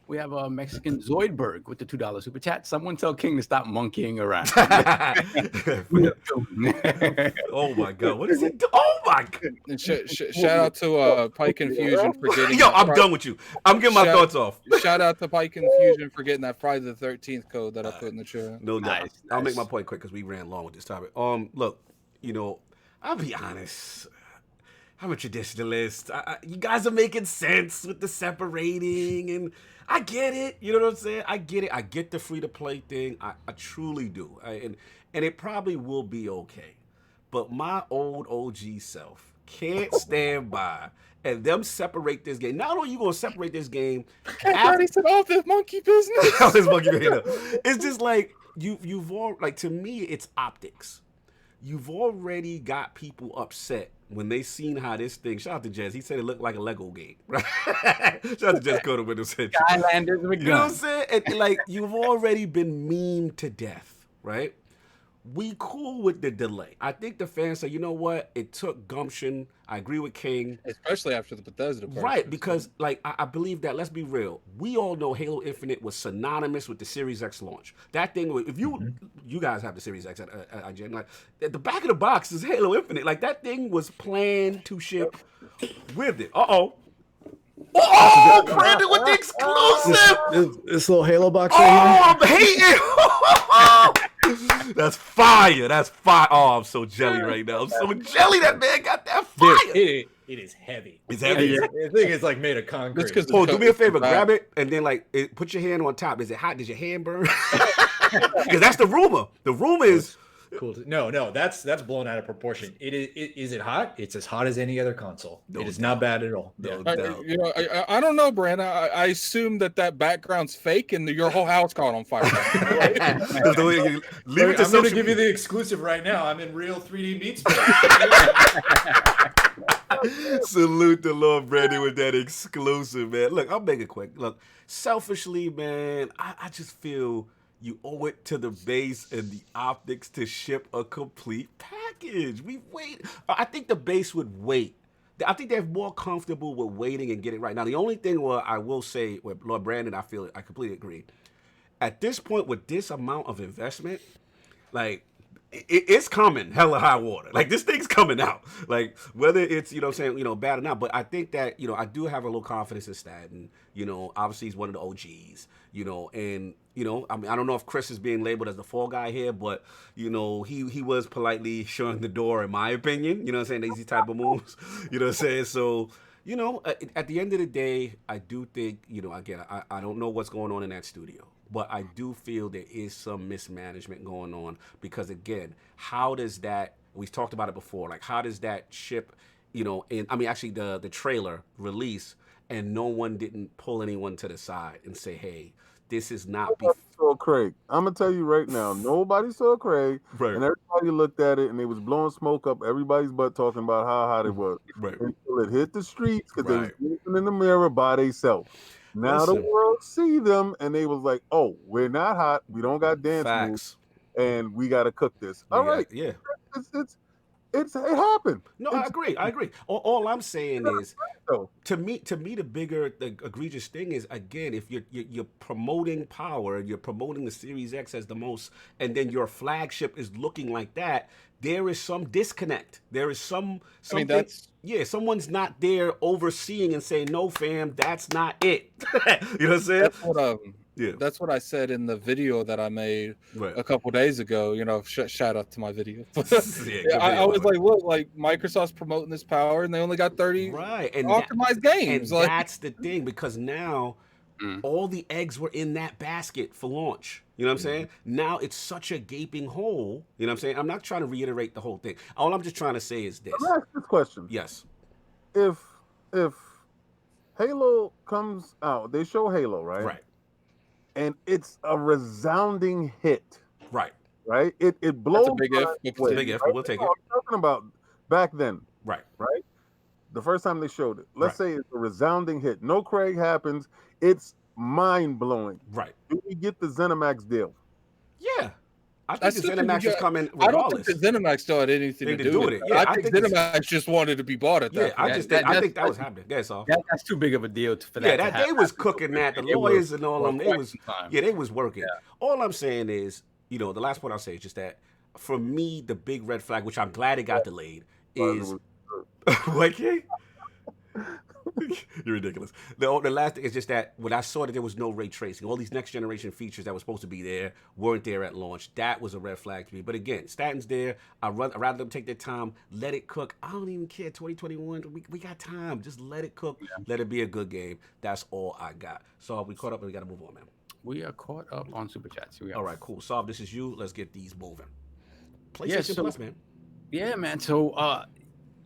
We have a Mexican Zoidberg with the $2 super chat. Someone tell King to stop monkeying around. Oh my God, what is it? Oh my God! And shout out to Pike and Fusion for getting. Yo, I'm done with you. I'm getting my thoughts off. Shout out to Pike and Fusion for getting that Friday the 13th code that I put in the chat. No doubt. Nice. I'll make my point quick because we ran long with this topic. Look, I'll be honest. I'm a traditionalist. You guys are making sense with the separating, and I get it. You know what I'm saying? I get it. I get the free-to-play thing. I truly do. And it probably will be okay. But my old OG self can't stand by and them separate this game. Not only are you going to separate this game. Everybody said, this monkey business. This monkey business. It's just like, you've all, like, to me, it's optics. You've already got people upset when they seen how this thing, shout out to Jez, he said it looked like a Lego game, right? Shout out to Jez Code Windows Central. Skylanders with guns. You know what I'm saying? And, like, you've already been memed to death, right? we cool with the delay. I think the fans say, you know what? It took gumption. I agree with King. Especially after the Bethesda part. Right, because like I believe that, let's be real, we all know Halo Infinite was synonymous with the Series X launch. That thing, if you guys have the Series X at IGN, like at the back of the box is Halo Infinite. Like that thing was planned to ship with it. Oh, Brandon with the exclusive. This little Halo box Oh, right I'm hating. That's fire. That's fire. Oh, I'm so jelly right now. I'm so jelly. That man got that fire. here. It is heavy. It's heavy. The thing is like made of concrete. Oh, do me a favor. Grab it and then put your hand on top. Is it hot? Does your hand burn? Because that's the rumor. The rumor is cool. No, that's blown out of proportion. Is it hot? It's as hot as any other console. It is not bad at all. I don't know, Brandon. I assume that background's fake and your whole house caught on fire. I'm going to give you the exclusive right now. I'm in real 3D meat space. Salute the Lord Brandon with that exclusive, man. Look, I'll make it quick. Look, selfishly, man, I just feel you owe it to the base and the optics to ship a complete package. We wait. I think the base would wait. I think they're more comfortable with waiting and get it right. Now, the only thing I will say with Lord Brandon, I completely agree. At this point, with this amount of investment, like, it's coming hella high water. Like, this thing's coming out. Like, whether it's, bad or not. But I think that, I do have a little confidence in Staten. Obviously he's one of the OGs, and, I mean, I don't know if Chris is being labeled as the fall guy here, but, he was politely showing the door, in my opinion, these type of moves, So, at the end of the day, I do think, again, I don't know what's going on in that studio. But I do feel there is some mismanagement going on because, again, how does that, we've talked about it before, like how does that ship, actually the trailer release and no one didn't pull anyone to the side and say, hey, this is not. Saw Craig. I'm going to tell you right now, nobody saw Craig. Right. And everybody looked at it and they was blowing smoke up everybody's butt talking about how hot it was. Right. Until it hit the streets because they was looking in the mirror by themselves. Now the world see them and they was like, oh, we're not hot. We don't got dance moves and we got to cook this. All right. Yeah. It happened. No, I agree. All I'm saying is, to me, the egregious thing is, again, if you're promoting power, you're promoting the Series X as the most, and then your flagship is looking like that, there is some disconnect. There is something. I mean, someone's not there overseeing and saying, no, fam, that's not it. You know what I'm saying? That's what I said in the video that I made a couple days ago. Shout out to my video. I was like, look, like Microsoft's promoting this power, and they only got 30 and optimized games. And that's the thing, because now all the eggs were in that basket for launch. You know what I'm saying? Now it's such a gaping hole. You know what I'm saying? I'm not trying to reiterate the whole thing. All I'm just trying to say is this. Let me ask this question. Yes. If Halo comes out, they show Halo, right? Right. And it's a resounding hit. Right. Right? It blows. That's a big if. It's a big if, but we'll take it. I'm talking about back then. Right. Right? The first time they showed it. Let's say it's a resounding hit. No Craig happens. It's mind-blowing. Right. Do we get the ZeniMax deal? Yeah. I think the ZeniMax is coming regardless. I don't think the ZeniMax still had anything to do with it. Yeah, I think ZeniMax just wanted to be bought at that point. I think that was happening. That's all. That's too big of a deal for that. Yeah, they was cooking that. The lawyers and all them, they was working. Yeah. All I'm saying is, the last point I'll say is just that, for me, the big red flag, which I'm glad it got delayed, is what, Kay? You're ridiculous. The last thing is just that when I saw that there was no ray tracing, all these next generation features that were supposed to be there weren't there at launch. That was a red flag to me. But again, Staten's there. I'd rather them take their time, let it cook. I don't even care. 2021, we got time. Just let it cook. Yeah. Let it be a good game. That's all I got. So we caught up and we got to move on, man. We are caught up on Super Chats. All right, cool. Saab, this is you. Let's get these moving. PlayStation Plus, man. Yeah, man.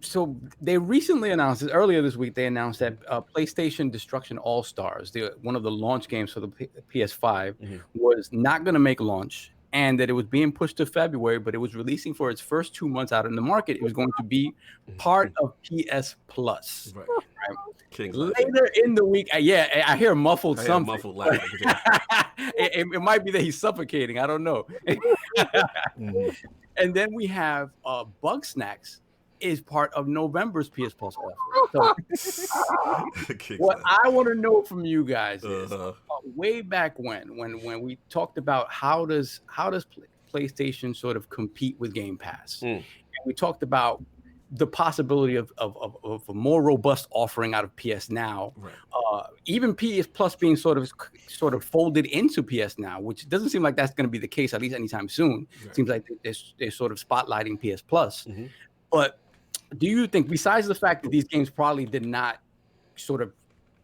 So they recently announced it earlier this week. They announced that PlayStation Destruction All-Stars, one of the launch games for the PS5, was not going to make launch, and that it was being pushed to February, but it was releasing for its first 2 months out in the market. It was going to be part of PS Plus. Right. King's laughing. Later in the week, yeah, I hear muffled I hear something. muffled laughing. It might be that he's suffocating. I don't know. And then we have Bugsnax is part of November's PS Plus offer. So what I want to know from you guys is way back when we talked about how does PlayStation sort of compete with Game Pass, and we talked about the possibility of a more robust offering out of PS Now, right. Even PS Plus being sort of folded into PS Now, which doesn't seem like that's going to be the case at least anytime soon. Right. It seems like they're sort of spotlighting PS Plus. But do you think, besides the fact that these games probably did not sort of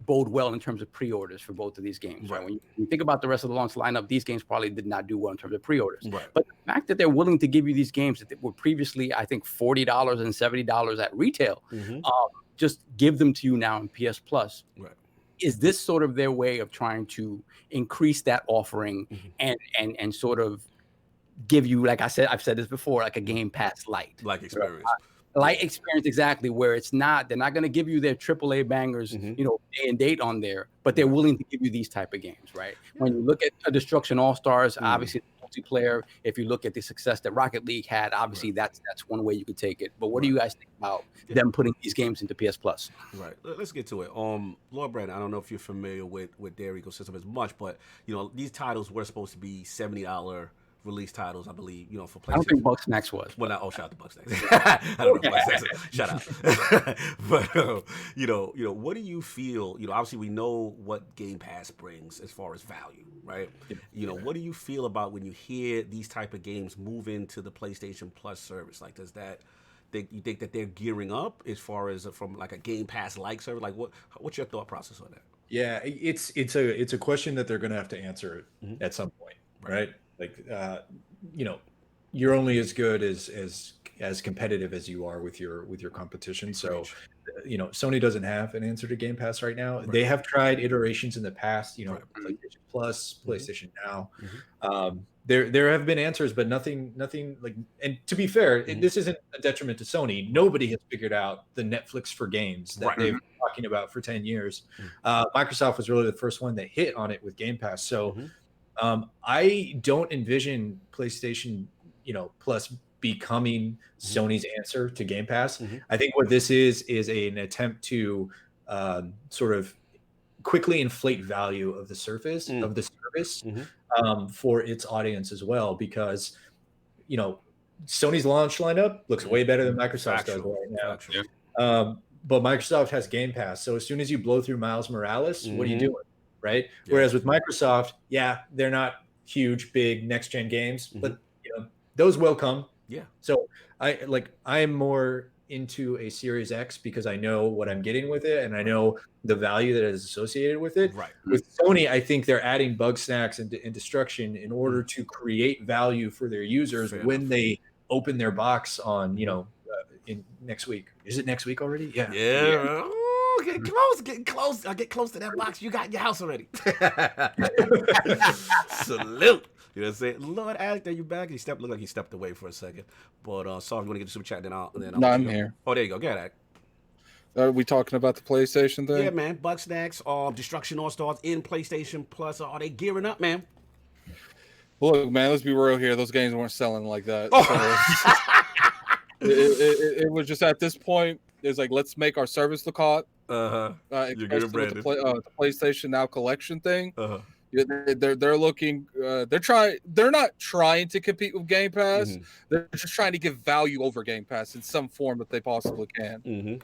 bode well in terms of pre-orders for both of these games, right? When you think about the rest of the launch lineup, these games probably did not do well in terms of pre-orders. Right. But the fact that they're willing to give you these games that were previously, I think, $40 and $70 at retail, just give them to you now in PS Plus. Right. Is this sort of their way of trying to increase that offering and sort of give you, like I said, I've said this before, like a Game Pass light, like experience. Light experience, exactly, where they're not going to give you their AAA bangers, day and date on there, but they're willing to give you these type of games, right? When you look at Destruction All-Stars, obviously multiplayer, if you look at the success that Rocket League had, obviously that's one way you could take it. But what do you guys think about them putting these games into PS Plus? Right. Let's get to it. Lord Brandin, I don't know if you're familiar with their ecosystem as much, but these titles were supposed to be $70 release titles, I believe, for PlayStation. I don't think Bugsnax was. Well, shout out to Bugsnax. I don't know Bugsnax. Shout out. But what do you feel? Obviously we know what Game Pass brings as far as value, right? What do you feel about when you hear these type of games move into the PlayStation Plus service? Like, you think that they're gearing up as far as from like a Game Pass like service? Like, what's your thought process on that? Yeah, it's a question that they're going to have to answer at some point, right? Like, you're only as good as competitive as you are with your competition. So, Sony doesn't have an answer to Game Pass right now. Right. They have tried iterations in the past, PlayStation Plus, PlayStation Now. There have been answers, but nothing like, and to be fair, this isn't a detriment to Sony. Nobody has figured out the Netflix for games that they've been talking about for 10 years. Microsoft was really the first one that hit on it with Game Pass. So, I don't envision PlayStation, Plus becoming Sony's answer to Game Pass. I think what this is an attempt to sort of quickly inflate value of the surface of the service for its audience as well, because Sony's launch lineup looks way better than Microsoft does right now. But Microsoft has Game Pass, so as soon as you blow through Miles Morales, what are you doing? Right. Yeah. Whereas with Microsoft, they're not huge, big next gen games, but those will come. Yeah. So I am more into a Series X because I know what I'm getting with it and I know the value that is associated with it. Right. With Sony, I think they're adding Bugsnax and Destruction in order to create value for their users when they open their box on, in next week. Is it next week already? Yeah. Yeah. Getting close. I'll get close to that box. You got in your house already. Salute. You know what I'm saying? Lord Alec, are you back? Looked like he stepped away for a second. But sorry, you want to get the super chat, then I'll No, I'm here. Oh, there you go. Get Alec. Are we talking about the PlayStation thing? Yeah, man. Bugsnax, Destruction All-Stars in PlayStation Plus. Are they gearing up, man? Look, man, let's be real here. Those games weren't selling like that. So it was just at this point, it's like, let's make our service look hot. You're good, Brandon. The PlayStation Now collection thing. They're looking. They're not trying to compete with Game Pass. They're just trying to give value over Game Pass in some form that they possibly can.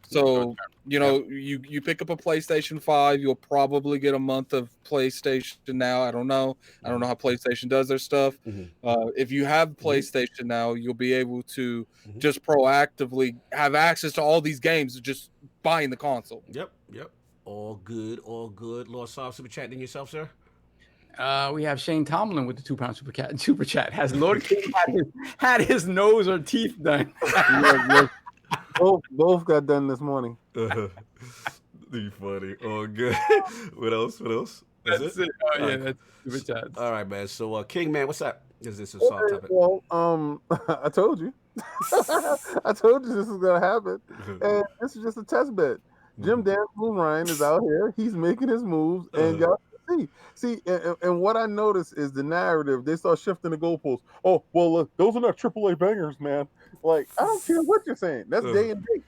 So you pick up a PlayStation 5, you'll probably get a month of PlayStation Now. I don't know how PlayStation does their stuff. If you have PlayStation Now, you'll be able to just proactively have access to all these games, just buying the console. Yep. All good. Lord Soft, super chat in yourself, sir. We have Shane Tomlin with the £2 super chat. Has Lord King had his nose or teeth done? Both got done this morning. You funny. All good. What else? That's it. Oh, yeah, that's super chat. All right, man. So, King, man, what's up? Is this a soft topic? Well, I told you. I told you this was gonna happen, and this is just a test bed. Jim Danville Ryan is out here. He's making his moves, and y'all see, and what I noticed is the narrative. They start shifting the goalposts. Oh, well, look, those are not AAA bangers, man. Like, I don't care what you're saying. That's day and date.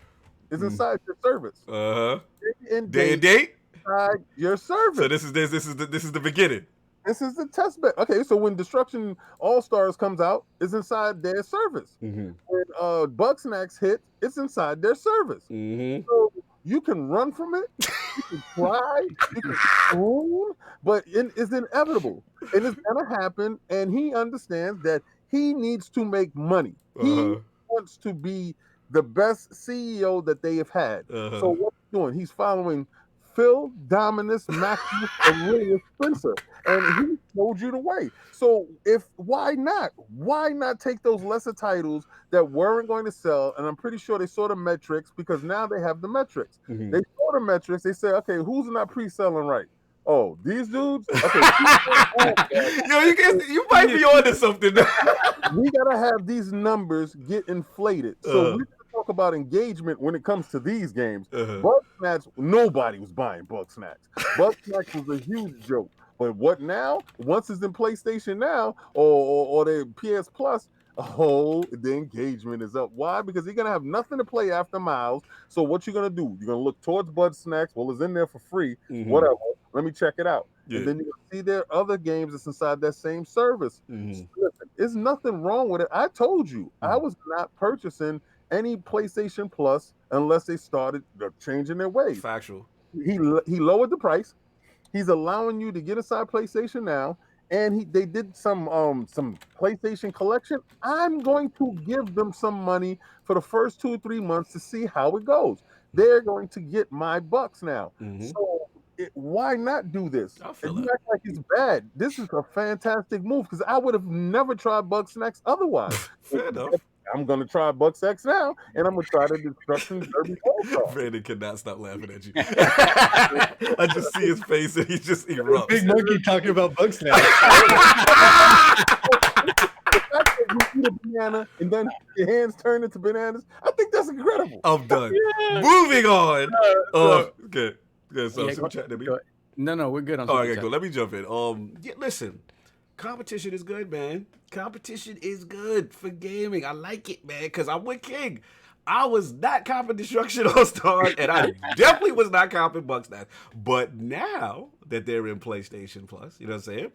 It's inside your service. Day and date inside your service. So this is the beginning. This is the test bed. Okay, so when Destruction All-Stars comes out, it's inside their service. When Bugsnax hit, it's inside their service. So you can run from it, you can cry, you can swoon, but it's inevitable. And it's gonna happen, and he understands that he needs to make money. He wants to be the best CEO that they have had. So what's he doing? He's following Phil, Dominus, Maximus, and William Spencer, and he showed you the way. So why not? Why not take those lesser titles that weren't going to sell? And I'm pretty sure they saw the metrics, because now they have the metrics. They saw the metrics. They said, okay, who's not pre-selling right? Oh, these dudes. Okay, yo, you might be onto something. We gotta have these numbers get inflated. So we talk about engagement when it comes to these games. Bugsnax, nobody was buying Bugsnax. Bugsnax was a huge joke. But what now? Once it's in PlayStation Now or the PSPlus, the engagement is up. Why? Because you're gonna have nothing to play after Miles. So what you're gonna do? You're gonna look towards Bugsnax. Well, it's in there for free. Whatever. Let me check it out. And then you're gonna see there are other games that's inside that same service. Listen, there's nothing wrong with it. I told you I was not purchasing any PlayStation Plus unless they started changing their ways. Factual. He lowered the price. He's allowing you to get inside PlayStation Now, and they did some PlayStation collection. I'm going to give them some money for the first 2 or 3 months to see how it goes. They're going to get my bucks now. So why not do this? And you act like it's bad. This is a fantastic move, because I would have never tried Bugsnax otherwise. Fair enough. I'm gonna try Bugsnax now, and I'm gonna try the Destruction Derby All-Star. Brandon cannot stop laughing at you. I just see his face, and he just erupts. Big monkey talking about Bugsnax. The fact that you eat a banana and then your hands turn into bananas, I think that's incredible. I'm done. Moving on. Okay. So super chat. No, we're good on all right, go. Let me jump in. Listen, competition is good, man. Competition is good for gaming. I like it, man, because I'm with King. I was not comping Destruction All-Stars, and I definitely was not comping Bugsnax. But now that they're in PlayStation Plus, you know what I'm saying?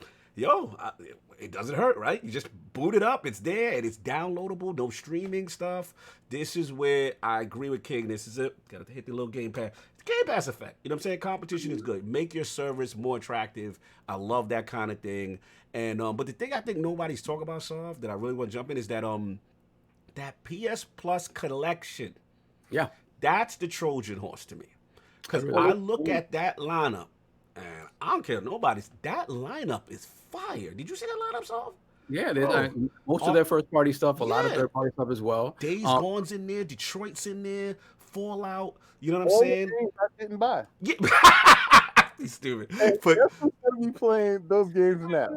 It doesn't hurt, right? You just boot it up. It's there, and it's downloadable. No streaming stuff. This is where I agree with King. This is it. Got to hit the little Game Pass. Game Pass effect. You know what I'm saying? Competition is good. Make your service more attractive. I love that kind of thing. And but the thing I think nobody's talking about, Sov, that I really want to jump in is that that PS Plus collection. Yeah. That's the Trojan horse to me. Because I look at that lineup, and I don't care nobody's. That lineup is fire. Did you see that lineup, Sov? Yeah, most of their first party stuff, a lot of third party stuff as well. Days Gone's in there, Detroit's in there, Fallout. You know what I'm saying? I didn't buy. Yeah. He's stupid. Hey, but guess who's gonna be playing those games now?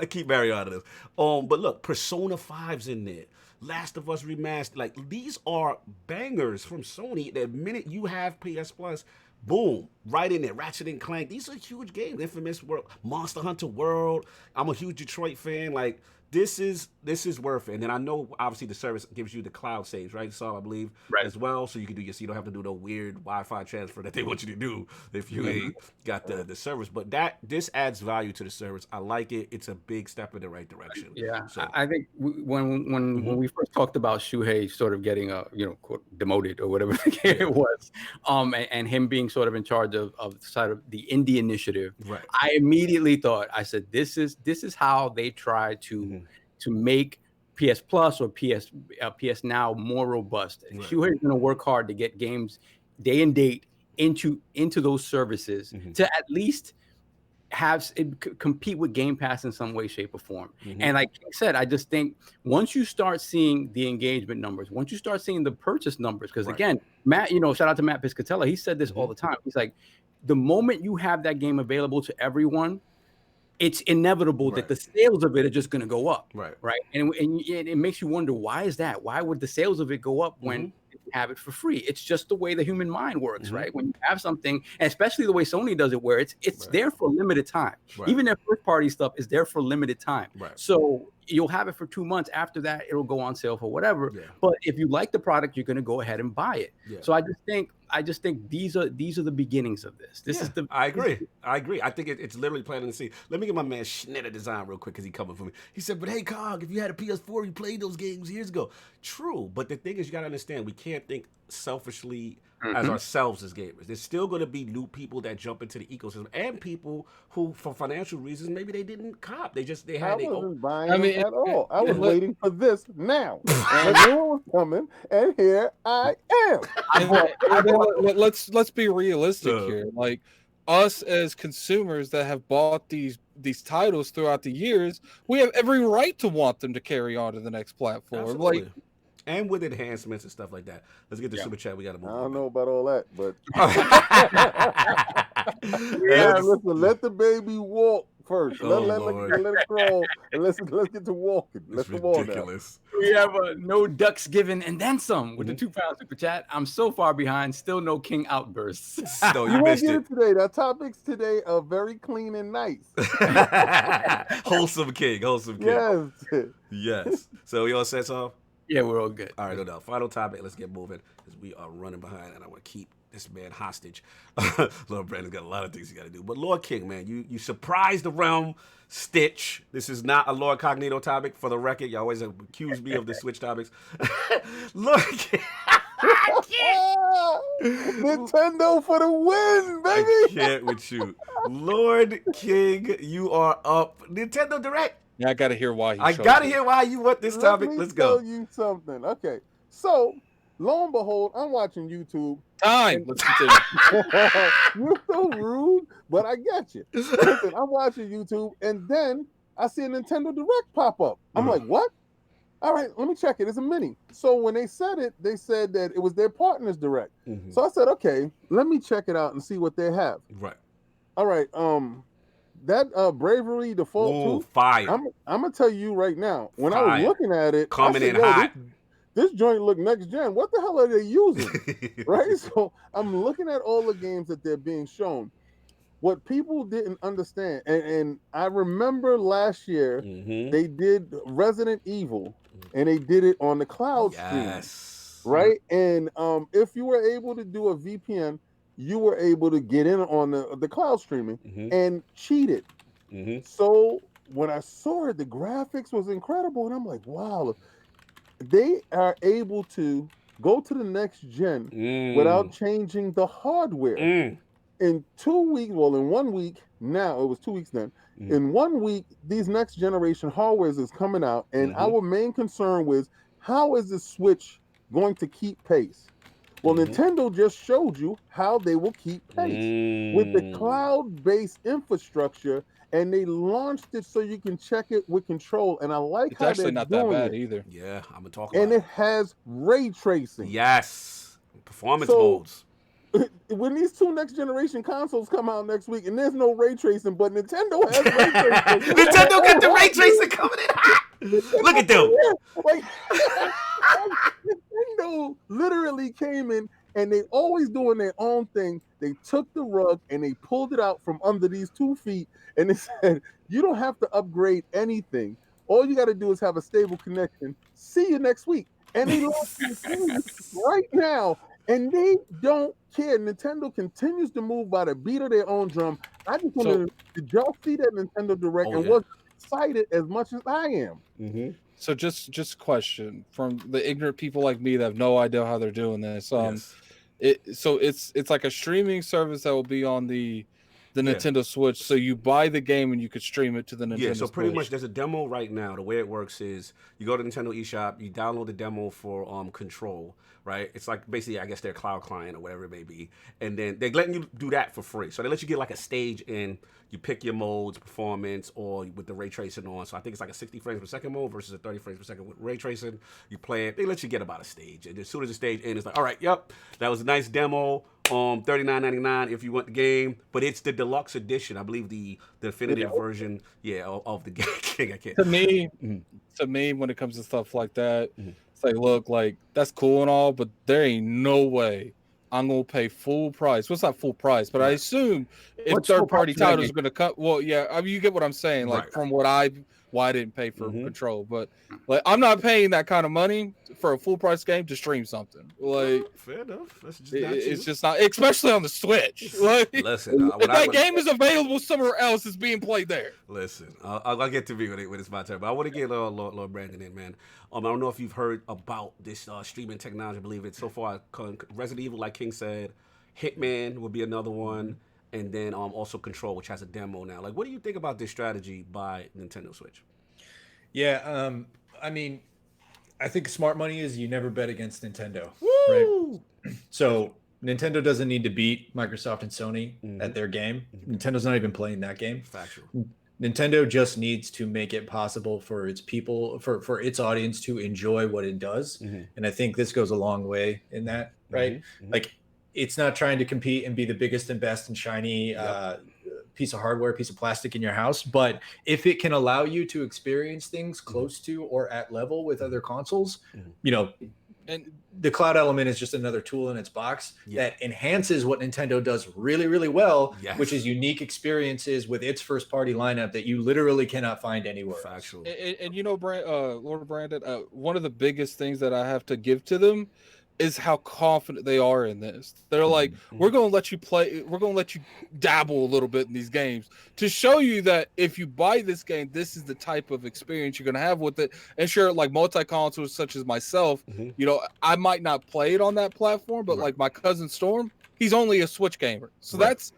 Keep Mario out of this. But look, Persona 5's in there. Last of Us Remastered. Like, these are bangers from Sony. The minute you have PS Plus, boom, right in there. Ratchet and Clank. These are huge games. Infamous World, Monster Hunter World. I'm a huge Detroit fan. Like, this is worth it. And then I know obviously the service gives you the cloud saves, right? So I believe as well. So you can do so you don't have to do the weird Wi-Fi transfer that they want you to do if you ain't got the service. But this adds value to the service. I like it. It's a big step in the right direction. Yeah. So I think when we first talked about Shuhei sort of getting quote, demoted or whatever it was, and him being sort of in charge of side of the indie initiative, right. I immediately thought, I said, this is how they try to make PS Plus or PS Now more robust. Right. Shuhei's going to work hard to get games day and date into those services to at least have it compete with Game Pass in some way, shape, or form. And like I said, I just think once you start seeing the engagement numbers, once you start seeing the purchase numbers, because again, Matt, shout out to Matt Piscatella, he said this all the time. He's like, the moment you have that game available to everyone, it's inevitable that the sales of it are just going to go up, right? And it makes you wonder, why is that? Why would the sales of it go up when you have it for free. It's just the way the human mind works, right? When you have something, and especially the way Sony does it, where it's there for a limited time. Even their first party stuff is there for a limited time. So you'll have it for 2 months. After that, it'll go on sale for whatever. But if you like the product, you're going to go ahead and buy it. So I just think these are the beginnings of this. This is the. I agree. I think it's literally planting the seed. Let me get my man Schnitter Design real quick because he coming for me. He said, "But hey, Cog, if you had a PS4, you played those games years ago." True, but the thing is, you got to understand, we can't think selfishly as ourselves as gamers. There's still going to be new people that jump into the ecosystem, and people who, for financial reasons, maybe they didn't cop. They had. I wasn't buying them at all. I was waiting for this now. And the one was coming, and here I am. Let's be realistic here. Like us as consumers that have bought these titles throughout the years, we have every right to want them to carry on to the next platform. Absolutely. Like. And with enhancements and stuff like that. Let's get the super chat. We got to move. I don't know about all that, but listen, let the baby walk first. Let it crawl, and let's get to walking. Let's go on now. We have no ducks given and then some with the £2 super chat. I'm so far behind, still no king outbursts. No, you won't get it today. The topics today are very clean and nice. Wholesome king. Yes. So you all set off? Yeah, we're all good. All right, no doubt. Final topic. Let's get moving because we are running behind, and I want to keep this man hostage. Lord Brandon's got a lot of things he got to do. But Lord King, man, you surprised the realm. Stitch. This is not a LordCognito topic, for the record. You always accuse me of the Switch topics. Lord King. Nintendo for the win, baby. I can't with you. Lord King, you are up. Nintendo Direct. Yeah, I gotta hear why. I gotta hear why you want this topic. Let's go. Tell you something. Okay, so lo and behold, I'm watching YouTube. Let's continue. You're so rude, but I get you. Listen, I'm watching YouTube, and then I see a Nintendo Direct pop up. I'm like, what? All right, let me check it. It's a mini. So when they said it, they said that it was their partners Direct. So I said, okay, let me check it out and see what they have. Right. All right. That Bravery Default 2, fire. I'm gonna tell you right now. When I was looking at it, coming in hot. This joint look next gen. What the hell are they using? Right? So I'm looking at all the games that they're being shown. What people didn't understand, and I remember last year they did Resident Evil, and they did it on the cloud stream. Right? And if you were able to do a VPN, you were able to get in on the cloud streaming and cheat it. So when I saw it, the graphics was incredible. And I'm like, wow, they are able to go to the next gen without changing the hardware. In 2 weeks, well, in 1 week, now it was 2 weeks then. In 1 week, these next generation hardwares is coming out. And our main concern was, how is the Switch going to keep pace? Well, Nintendo just showed you how they will keep pace with the cloud-based infrastructure, and they launched it so you can check it with control. And I like it's how actually not that bad either. Yeah, I'm gonna talk about it. And it has ray tracing. Yes, performance modes. When these two next generation consoles come out next week, and there's no ray tracing, but Nintendo has ray tracing. Nintendo got the ray tracing coming in hot. Look at them. Like, Nintendo literally came in, and they always doing their own thing. They took the rug and they pulled it out from under these 2 feet, and they said, you don't have to upgrade anything. All you got to do is have a stable connection. See you next week. And they right now, and they don't care. Nintendo continues to move by the beat of their own drum. I just wanted did y'all see that Nintendo Direct and was excited as much as I am? So just question from the ignorant people like me that have no idea how they're doing this. It's like a streaming service that will be on the Nintendo Switch. So you buy the game and you could stream it to the Nintendo Switch. Yeah, so pretty much there's a demo right now. The way it works is you go to Nintendo eShop, you download the demo for Control, right? It's like basically, I guess, their cloud client or whatever it may be. And then they're letting you do that for free. So they let you get like a stage in. You pick your modes, performance, or with the ray tracing on. So I think it's like a 60 frames per second mode versus a 30 frames per second with ray tracing. You play it. They let you get about a stage. And as soon as the stage ends, it's like, all right, yep, that was a nice demo. $39.99 if you want the game, but it's the deluxe edition. I believe the definitive version, of the game. I can't. To me, when it comes to stuff like that, it's say, look, like that's cool and all, but there ain't no way I'm gonna pay full price. What's not full price, but I assume if third-party titles are gonna cut, well, yeah, I mean, you get what I'm saying. Like from what why I didn't pay for Control, but like I'm not paying that kind of money for a full price game to stream something. Like fair enough. That's just it's just not, especially on the Switch. Like, listen, if that game is available somewhere else, it's being played there. Listen, I'll get to me when it's my turn, but I want to get Lord Brandon in, man. I don't know if you've heard about this streaming technology. I believe it so far. Resident Evil, like King said, Hitman will be another one, and then also Control, which has a demo now. Like, what do you think about this strategy by Nintendo Switch? Yeah, I mean, I think smart money is you never bet against Nintendo. Woo! Right? So Nintendo doesn't need to beat Microsoft and Sony at their game. Nintendo's not even playing that game. Factual. Nintendo just needs to make it possible for its people, for its audience to enjoy what it does. And I think this goes a long way in that, right? Like, it's not trying to compete and be the biggest and best and shiny piece of hardware, piece of plastic in your house. But if it can allow you to experience things close to or at level with other consoles, you know, and the cloud element is just another tool in its box that enhances what Nintendo does really, really well, which is unique experiences with its first party lineup that you literally cannot find anywhere. Factual. And you know, Lord Brandon, one of the biggest things that I have to give to them is how confident they are in this. They're like, we're going to let you play, we're going to let you dabble a little bit in these games to show you that if you buy this game, this is the type of experience you're going to have with it. And sure, like multi-consoles such as myself, you know, I might not play it on that platform, but like my cousin Storm, he's only a Switch gamer. So that's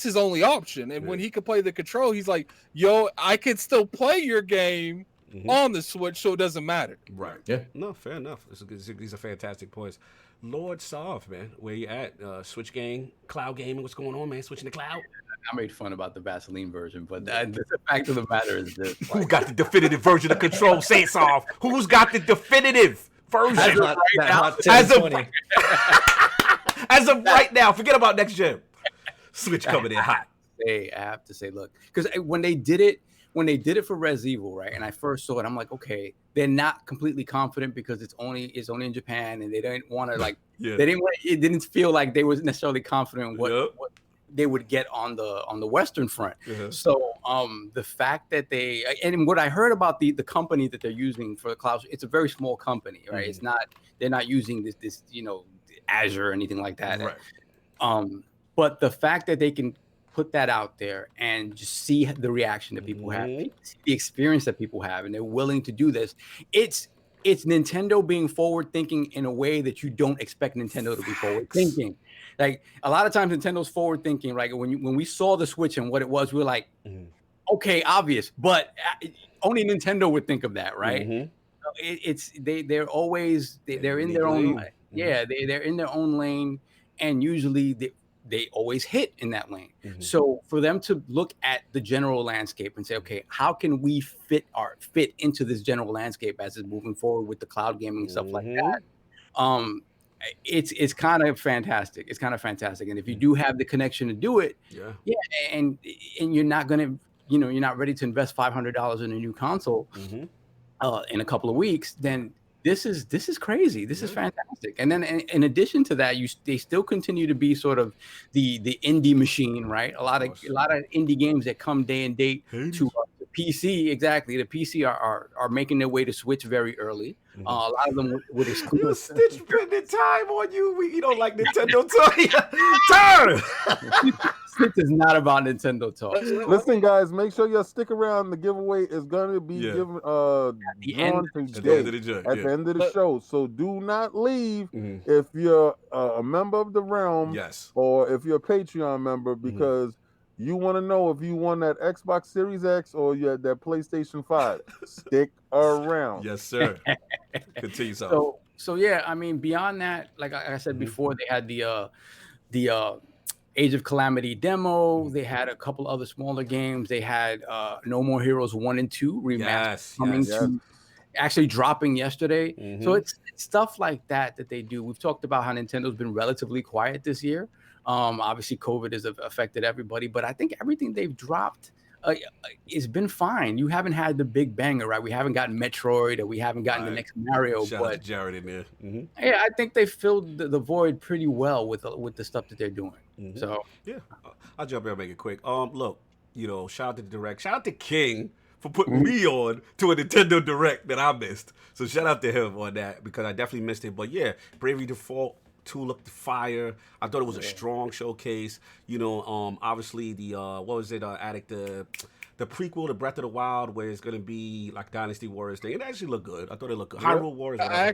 his only option. And when he could play the Control, he's like, yo, I can still play your game on the Switch, so it doesn't matter. Right. Yeah. No, fair enough. These are fantastic points. Lord Soft, man, where you at? Switch game, cloud gaming, what's going on, man? Switching to cloud? I made fun about the Vaseline version, but the fact of the matter is this. Who got the definitive version of Control? Say it, Soft. Who's got the definitive version? As of right now, forget about next gen. Switch coming in hot. I have to say, look, because when they did it for Res Evil, right? And I first saw it, I'm like, okay, they're not completely confident because it's only in Japan, and they didn't want to like, it didn't feel like they was necessarily confident what they would get on the Western front. So the fact that and what I heard about the company that they're using for the cloud, it's a very small company, right? It's not, they're not using this you know, Azure or anything like that. Right. But the fact that they can put that out there and just see the reaction that people have, see the experience that people have, and they're willing to do this. It's Nintendo being forward thinking in a way that you don't expect Nintendo to be forward thinking. Like a lot of times Nintendo's forward thinking, right? When we saw the Switch and what it was, we were like, okay, obvious, but only Nintendo would think of that, right? They're always they're in their own lane. They're in their own lane, and usually they always hit in that lane. So for them to look at the general landscape and say, okay, how can we fit into this general landscape as it's moving forward with the cloud gaming and stuff like that? It's kind of fantastic. It's kind of fantastic. And if you do have the connection to do it, and you're not gonna, you know, you're not ready to invest $500 in a new console in a couple of weeks, then this is crazy. This is fantastic. And then in addition to that, they still continue to be sort of the indie machine, right? A lot of indie games that come day and date to the PC. Exactly, the PC are making their way to Switch very early. A lot of them would exclude. You stitch spending time on you. You don't like Nintendo talk. Turn. This is not about Nintendo talk. Listen, guys, make sure you stick around. The giveaway is going to be given at the end of the show. So do not leave if you're a member of the realm, or if you're a Patreon member, because you want to know if you won that Xbox Series X or you had that PlayStation 5. Stick around. Yes, sir. Continue. So yeah, I mean, beyond that, like I said before, they had the Age of Calamity demo. They had a couple other smaller games. They had No More Heroes 1 and 2 remastered actually dropping yesterday. So it's stuff like that they do. We've talked about how Nintendo's been relatively quiet this year. Obviously, COVID has affected everybody, but I think everything they've dropped it's been fine. You haven't had the big banger, right? We haven't gotten Metroid, or we haven't gotten the next Mario. Shout out to But Jared in there. yeah, I think they filled the void pretty well with the stuff that they're doing. So yeah, I'll jump in and make it quick. Look, shout out to the Direct. Shout out to King for putting me on to a Nintendo Direct that I missed. So shout out to him on that because I definitely missed it. But yeah, Bravely Default 2 looked fire. I thought it was a strong showcase. Obviously the what was it? Addict the prequel to Breath of the Wild, where it's gonna be like Dynasty Warriors thing. It actually looked good. I thought it looked good. Hyrule Warriors. I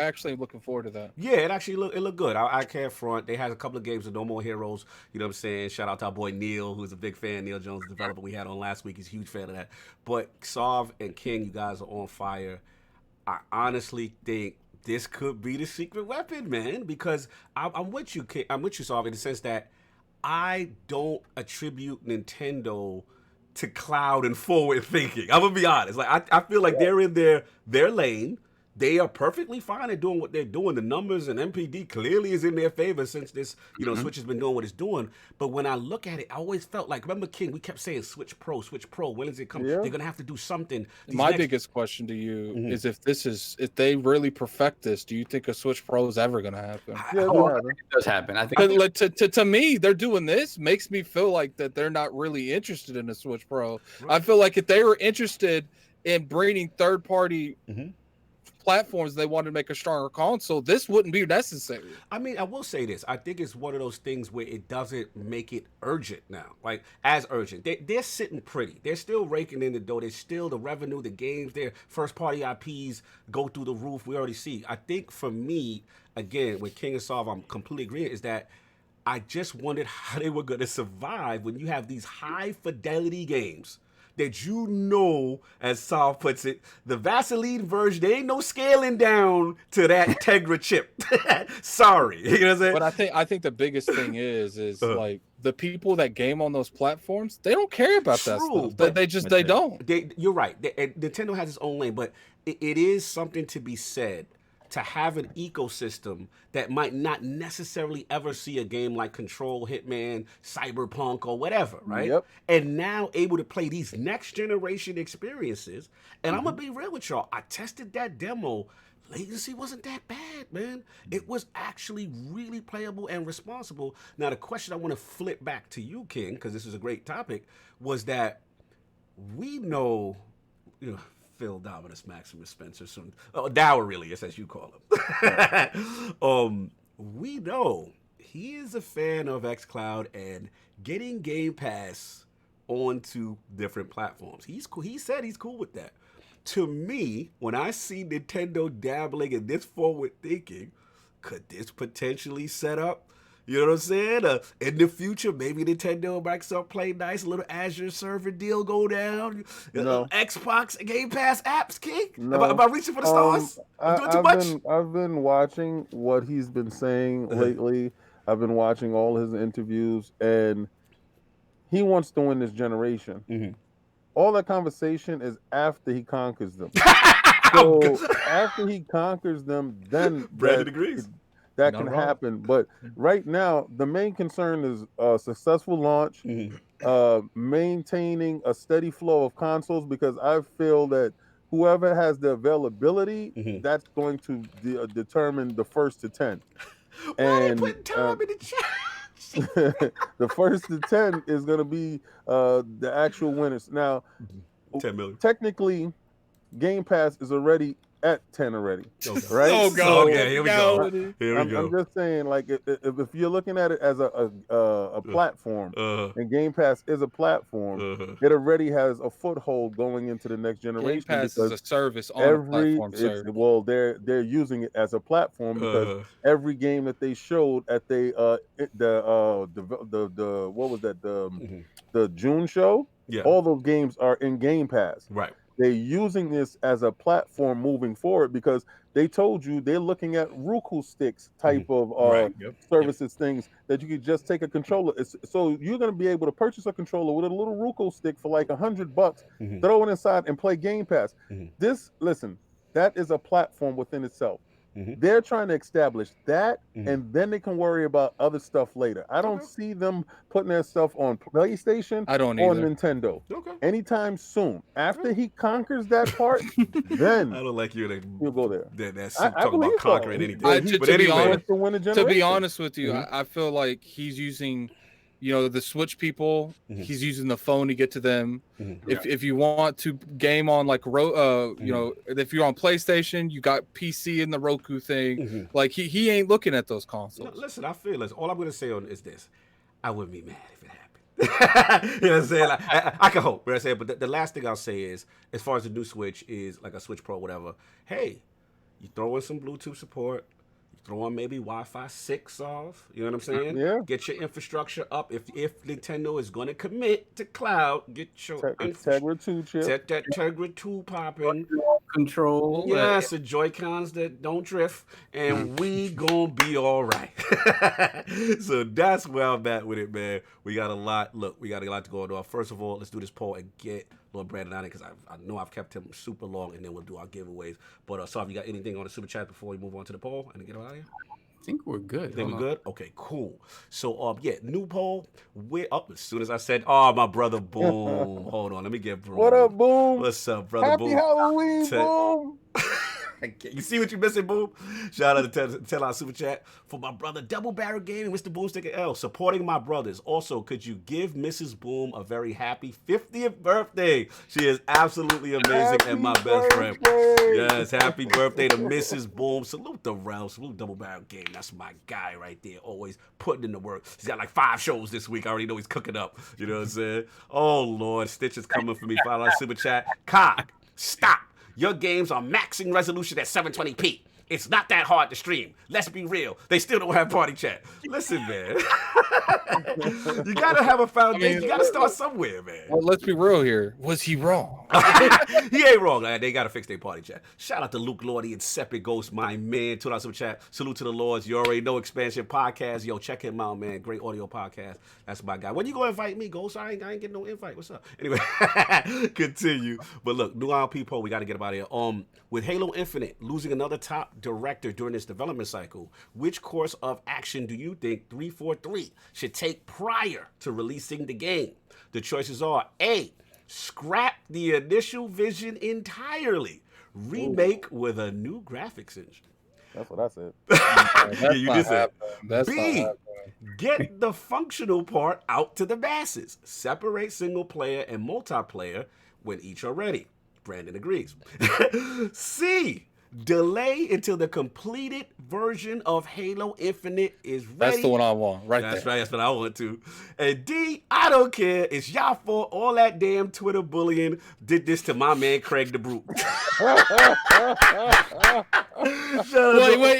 actually am looking forward to that. Yeah, it looked good. I can't front. They had a couple of games of No More Heroes. You know what I'm saying? Shout out to our boy Neil, who's a big fan. Neil Jones, the developer we had on last week. He's a huge fan of that. But Sov and King, you guys are on fire. I honestly think this could be the secret weapon, man. Because I'm with you, King. I'm with you, Sov, in the sense that I don't attribute Nintendo to cloud and forward thinking. I'm gonna be honest. Like I feel like they're in their lane. They are perfectly fine at doing what they're doing. The numbers and MPD clearly is in their favor since this, Switch has been doing what it's doing. But when I look at it, I always felt like, remember King, we kept saying Switch Pro. When does it come? Yeah. They're gonna have to do something. My biggest question to you is if they really perfect this, do you think a Switch Pro is ever gonna happen? It does happen. I think to me, they're doing this makes me feel like that they're not really interested in a Switch Pro. Right. I feel like if they were interested in bringing third party platforms, they wanted to make a stronger console, this wouldn't be necessary. I mean, I will say this. I think it's one of those things where it doesn't make it urgent now. Like, as urgent. They're sitting pretty. They're still raking in the dough. There's still the revenue, the games, their first-party IPs go through the roof. We already see. I think for me, again, with King and Solve, I'm completely agreeing, is that I just wondered how they were going to survive when you have these high-fidelity games that as Saul puts it, the Vaseline version, there ain't no scaling down to that Tegra chip. Sorry. You know what I'm saying? But I think the biggest thing is like the people that game on those platforms, they don't care about that stuff. They don't. You're right. Nintendo has its own lane, but it is something to be said to have an ecosystem that might not necessarily ever see a game like Control, Hitman, Cyberpunk, or whatever, right? Yep. And now able to play these next generation experiences. And I'm gonna be real with y'all. I tested that demo. Latency wasn't that bad, man. It was actually really playable and responsible. Now, the question I want to flip back to you, King, because this is a great topic, was that we know, Phil Dominus Maximus Spencer, Dow Aurelius, as you call him. We know he is a fan of xCloud and getting Game Pass onto different platforms. He's cool. He said he's cool with that. To me, when I see Nintendo dabbling in this forward thinking, could this potentially set up, you know what I'm saying? In the future, maybe Nintendo and Microsoft play nice, a little Azure server deal go down. No. Xbox Game Pass apps, King? No. Am I reaching for the stars? I've been watching what he's been saying lately. I've been watching all his interviews, and he wants to win this generation. Mm-hmm. All that conversation is after he conquers them. So after he conquers them, then Brandon agrees. That can happen, but right now the main concern is a successful launch, maintaining a steady flow of consoles, because I feel that whoever has the availability, that's going to determine the first to 10. Why are you putting time in the chat? The first to 10 is going to be the actual winners. Now, 10 million. Technically, Game Pass is already at 10 already, okay. Right? Oh God! Okay, here we go. I'm just saying, like, if you're looking at it as a platform, and Game Pass is a platform, it already has a foothold going into the next generation. Game Pass is a service on a platform. Well, they're using it as a platform because every game that they showed at the what was that, the June show? Yeah, all those games are in Game Pass. Right. They're using this as a platform moving forward because they told you they're looking at Roku sticks type of services, things that you could just take a controller. So you're going to be able to purchase a controller with a little Roku stick for like $100, throw it inside and play Game Pass. Listen, that is a platform within itself. They're trying to establish that, and then they can worry about other stuff later. I don't see them putting their stuff on PlayStation I don't or either. Nintendo anytime soon. After he conquers that part, then I don't like you. he'll go there. That's I talking believe about conquering so. anything. To be honest with you, I feel like he's using, the Switch people. He's using the phone to get to them. If you want to game on like if you're on PlayStation, you got PC and the Roku thing. Like he ain't looking at those consoles. No, listen, I feel this. All I'm gonna say on is this: I wouldn't be mad if it happened. You know what I'm saying? Like, I can hope. You know what I'm saying? But the last thing I'll say is, as far as the new Switch is like a Switch Pro, whatever. Hey, you throw in some Bluetooth support. Throw on maybe Wi-Fi 6 off. You know what I'm saying? Yeah. Get your infrastructure up. If Nintendo is going to commit to cloud, get your Tegra 2 chip. Set that Tegra 2 popping. Control. Yes, the Joy-Cons that don't drift. And we gonna be all right. So that's where I'm at with it, man. We got a lot. Look, we got a lot to go on. First of all, let's do this poll and get Lord Brandin on it, because I know I've kept him super long, and then we'll do our giveaways. But so, if you got anything on the super chat before we move on to the poll and get out of here? I think we're good. Think we're good? Okay, cool. So, new poll. We're up as soon as I said, my brother Boom. Hold on, let me get Boom. What up, Boom? What's up, brother Happy Boom? Halloween, Boom. You see what you're missing, Boom? Shout out to Tell Our Super Chat for my brother Double Barrel Gaming, Mr. Boomsticker L, supporting my brothers. Also, could you give Mrs. Boom a very happy 50th birthday? She is absolutely amazing and my best friend. Yes, happy birthday to Mrs. Boom. Salute the realm, salute Double Barrel Gaming. That's my guy right there, always putting in the work. He's got like 5 shows this week. I already know he's cooking up. You know what I'm saying? Oh, Lord, Stitch is coming for me. $5 Super Chat. Cog, stop. Your games are maxing resolution at 720p. It's not that hard to stream. Let's be real. They still don't have party chat. Listen, man. You got to have a foundation. You got to start somewhere, man. Well, let's be real here. Was he wrong? He ain't wrong. They got to fix their party chat. Shout out to Luke Lordy and Sepid Ghost, my man. $2 Super Chat. Salute to the Lords. You already know Expansion Podcast. Yo, check him out, man. Great audio podcast. That's my guy. When you go invite me, Ghost? I ain't getting no invite. What's up? Anyway, continue. But look, new ILP poll. We got to get up out of here. With Halo Infinite losing another top director during its development cycle, which course of action do you think 343 should take prior to releasing the game? The choices are A, scrap the initial vision entirely, remake with a new graphics engine. That's what I said. You just said. B, get the functional part out to the masses. Separate single player and multiplayer when each are ready. Brandin agrees. C, delay until the completed version of Halo Infinite is ready. That's the one I want, right there. That's right, that's what I want to. And D, I don't care. It's y'all fault. All that damn Twitter bullying did this to my man Craig the Brute. Wait,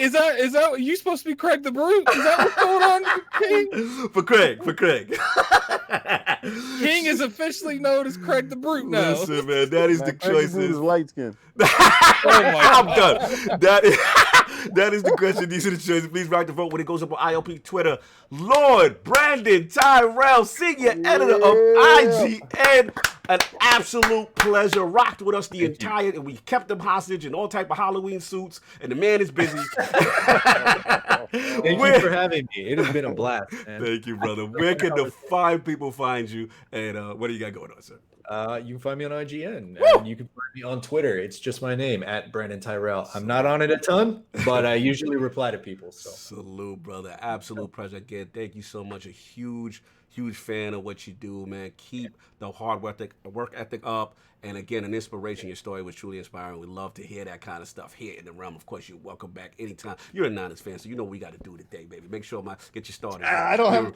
is that you supposed to be Craig the Brute? Is that what's going on, King? For Craig. King is officially known as Craig the Brute now. Listen, man, that is the choices. Craig the Brute is light skin. I'm done. That is the question. These are the choices. Please write the vote when it goes up on ILP Twitter. Lord Brandin Tyrrel, senior editor of IGN. An absolute pleasure. Rocked with us the entire, and we kept him hostage in all type of Halloween suits, and the man is busy. Thank you for having me. It has been a blast, man. Thank you, brother. Where can the fine people find you, and what do you got going on, sir? You can find me on IGN, and you can find me on Twitter. It's just my name, @Brandin Tyrrel. I'm not on it a ton, but I usually reply to people. So salute, brother. Absolute pleasure. Again, thank you so much. A huge fan of what you do, man. Keep the hard work ethic up. And again, an inspiration. Your story was truly inspiring. We love to hear that kind of stuff here in the realm. Of course, you're welcome back anytime. You're a Niners fan, so you know what we got to do today, baby. Make sure get you started. I don't have.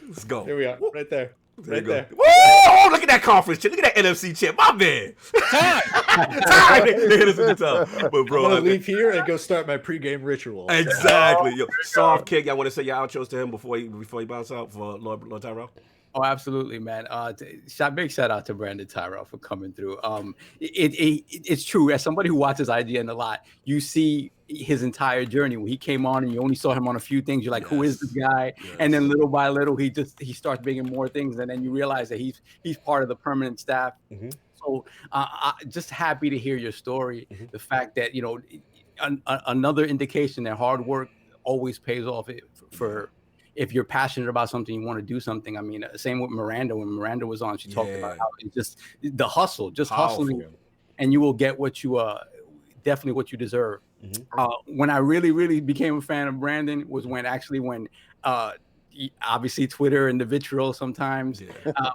Let's go. Here we are, right there. Right there. Woo! Oh, look at that conference chip. Look at that NFC chip. My man. Time. They hit us at the time. But bro, I'm gonna leave here and go start my pregame ritual. Exactly. Yo, Soft King, I want to say your outros to him before he bounce out for Lord Tyrrel. Oh, absolutely, man. Big shout out to Brandin Tyrrel for coming through. It's true. As somebody who watches IGN a lot, you see his entire journey. When he came on and you only saw him on a few things, you're like, who is this guy? Yes. And then little by little, he starts bringing more things. And then you realize that he's part of the permanent staff. Mm-hmm. So just happy to hear your story. Mm-hmm. The fact that, another indication that hard work always pays off for if you're passionate about something, you want to do something. I mean, same with Miranda. When Miranda was on, she talked about how it's just the hustle, just hustling, and you will get what you definitely what you deserve. When I really became a fan of Brandin was when obviously Twitter and the vitriol sometimes.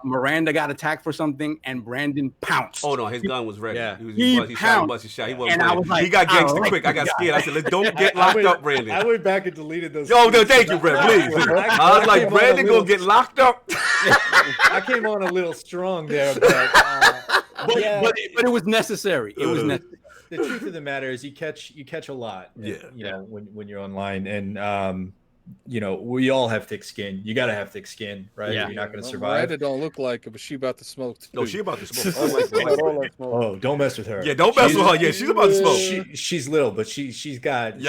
Miranda got attacked for something and Brandin pounced. Oh no, his gun was ready. Yeah. He shot, busted shot. He wasn't and playing. I was like, he got gangster quick. I got scared. I said, "Don't get locked up, Brandin." I went back and deleted those. Yo, no, thank you, Brandin. Please. I was like, Brandin gonna get locked up. I came on a little strong there, but it was necessary. It was necessary. The truth of the matter is, you catch a lot. You know, when you're online, and you know, we all have thick skin. You got to have thick skin, right? Yeah. You're not going to survive. Miranda don't look like it, but she about to smoke too. No, she about to smoke. Oh, don't mess with her. Yeah, don't mess with her. Yeah, she's about to smoke. She's little, but she packs.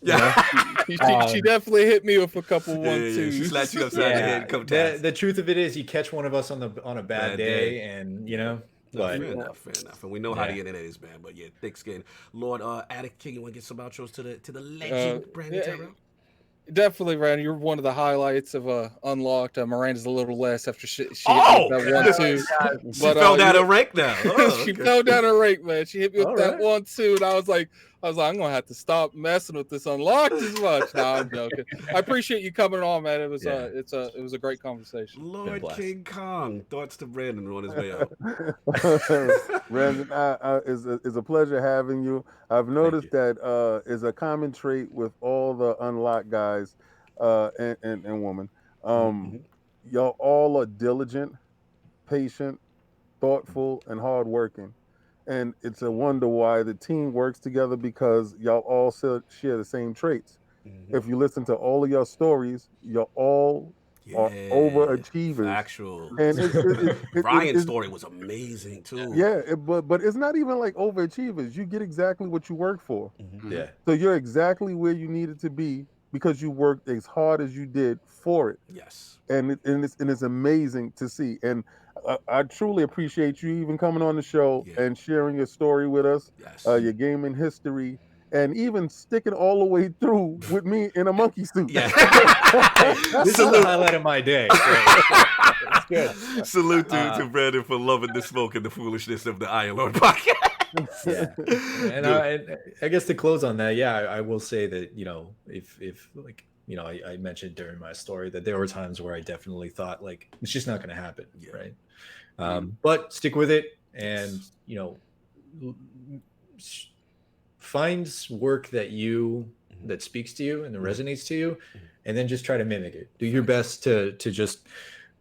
Yeah, she definitely hit me with a couple 1-2s. She slapped you upside the head a couple times. The truth of it is, you catch one of us on a bad day, and you know. Fair enough. And we know how the internet is, man. But yeah, thick skin. Lord Attic King, you want to get some outros to the legend, Brandin Tyrrel? Definitely, Brandon. You're one of the highlights of Unlocked. Miranda's a little less after she hit me with that 1-2. She fell down a rank now. She fell down a rank, man. She hit me with that 1-2, and I was like, I'm gonna have to stop messing with this Unlocked as much. No, I'm joking. I appreciate you coming on, man. It was it was a great conversation. Lord King Kong, thoughts to Brandin on his way out. Brandin, it's a pleasure having you. I've noticed that is a common trait with all the Unlocked guys and women. Y'all all are diligent, patient, thoughtful, and hardworking. And it's a wonder why the team works together, because y'all all share the same traits. If you listen to all of your stories, you're all are overachievers. Actual. And Ryan's story was amazing too. Yeah, but it's not even like overachievers. You get exactly what you work for. Yeah. So you're exactly where you needed to be because you worked as hard as you did for it. Yes. And it's amazing to see. And I truly appreciate you even coming on the show and sharing your story with us, your gaming history, and even sticking all the way through with me in a monkey suit. Yeah. This is the highlight of my day. It's good. Salute to Brandin for loving the smoke and the foolishness of the Iron Lord podcast. And I guess to close on that, I will say that, you know, if like, you know, I mentioned during my story that there were times where I definitely thought like it's just not going to happen, right? But stick with it, and you know, find work that speaks to you and that resonates to you, and then just try to mimic it. Do your best to just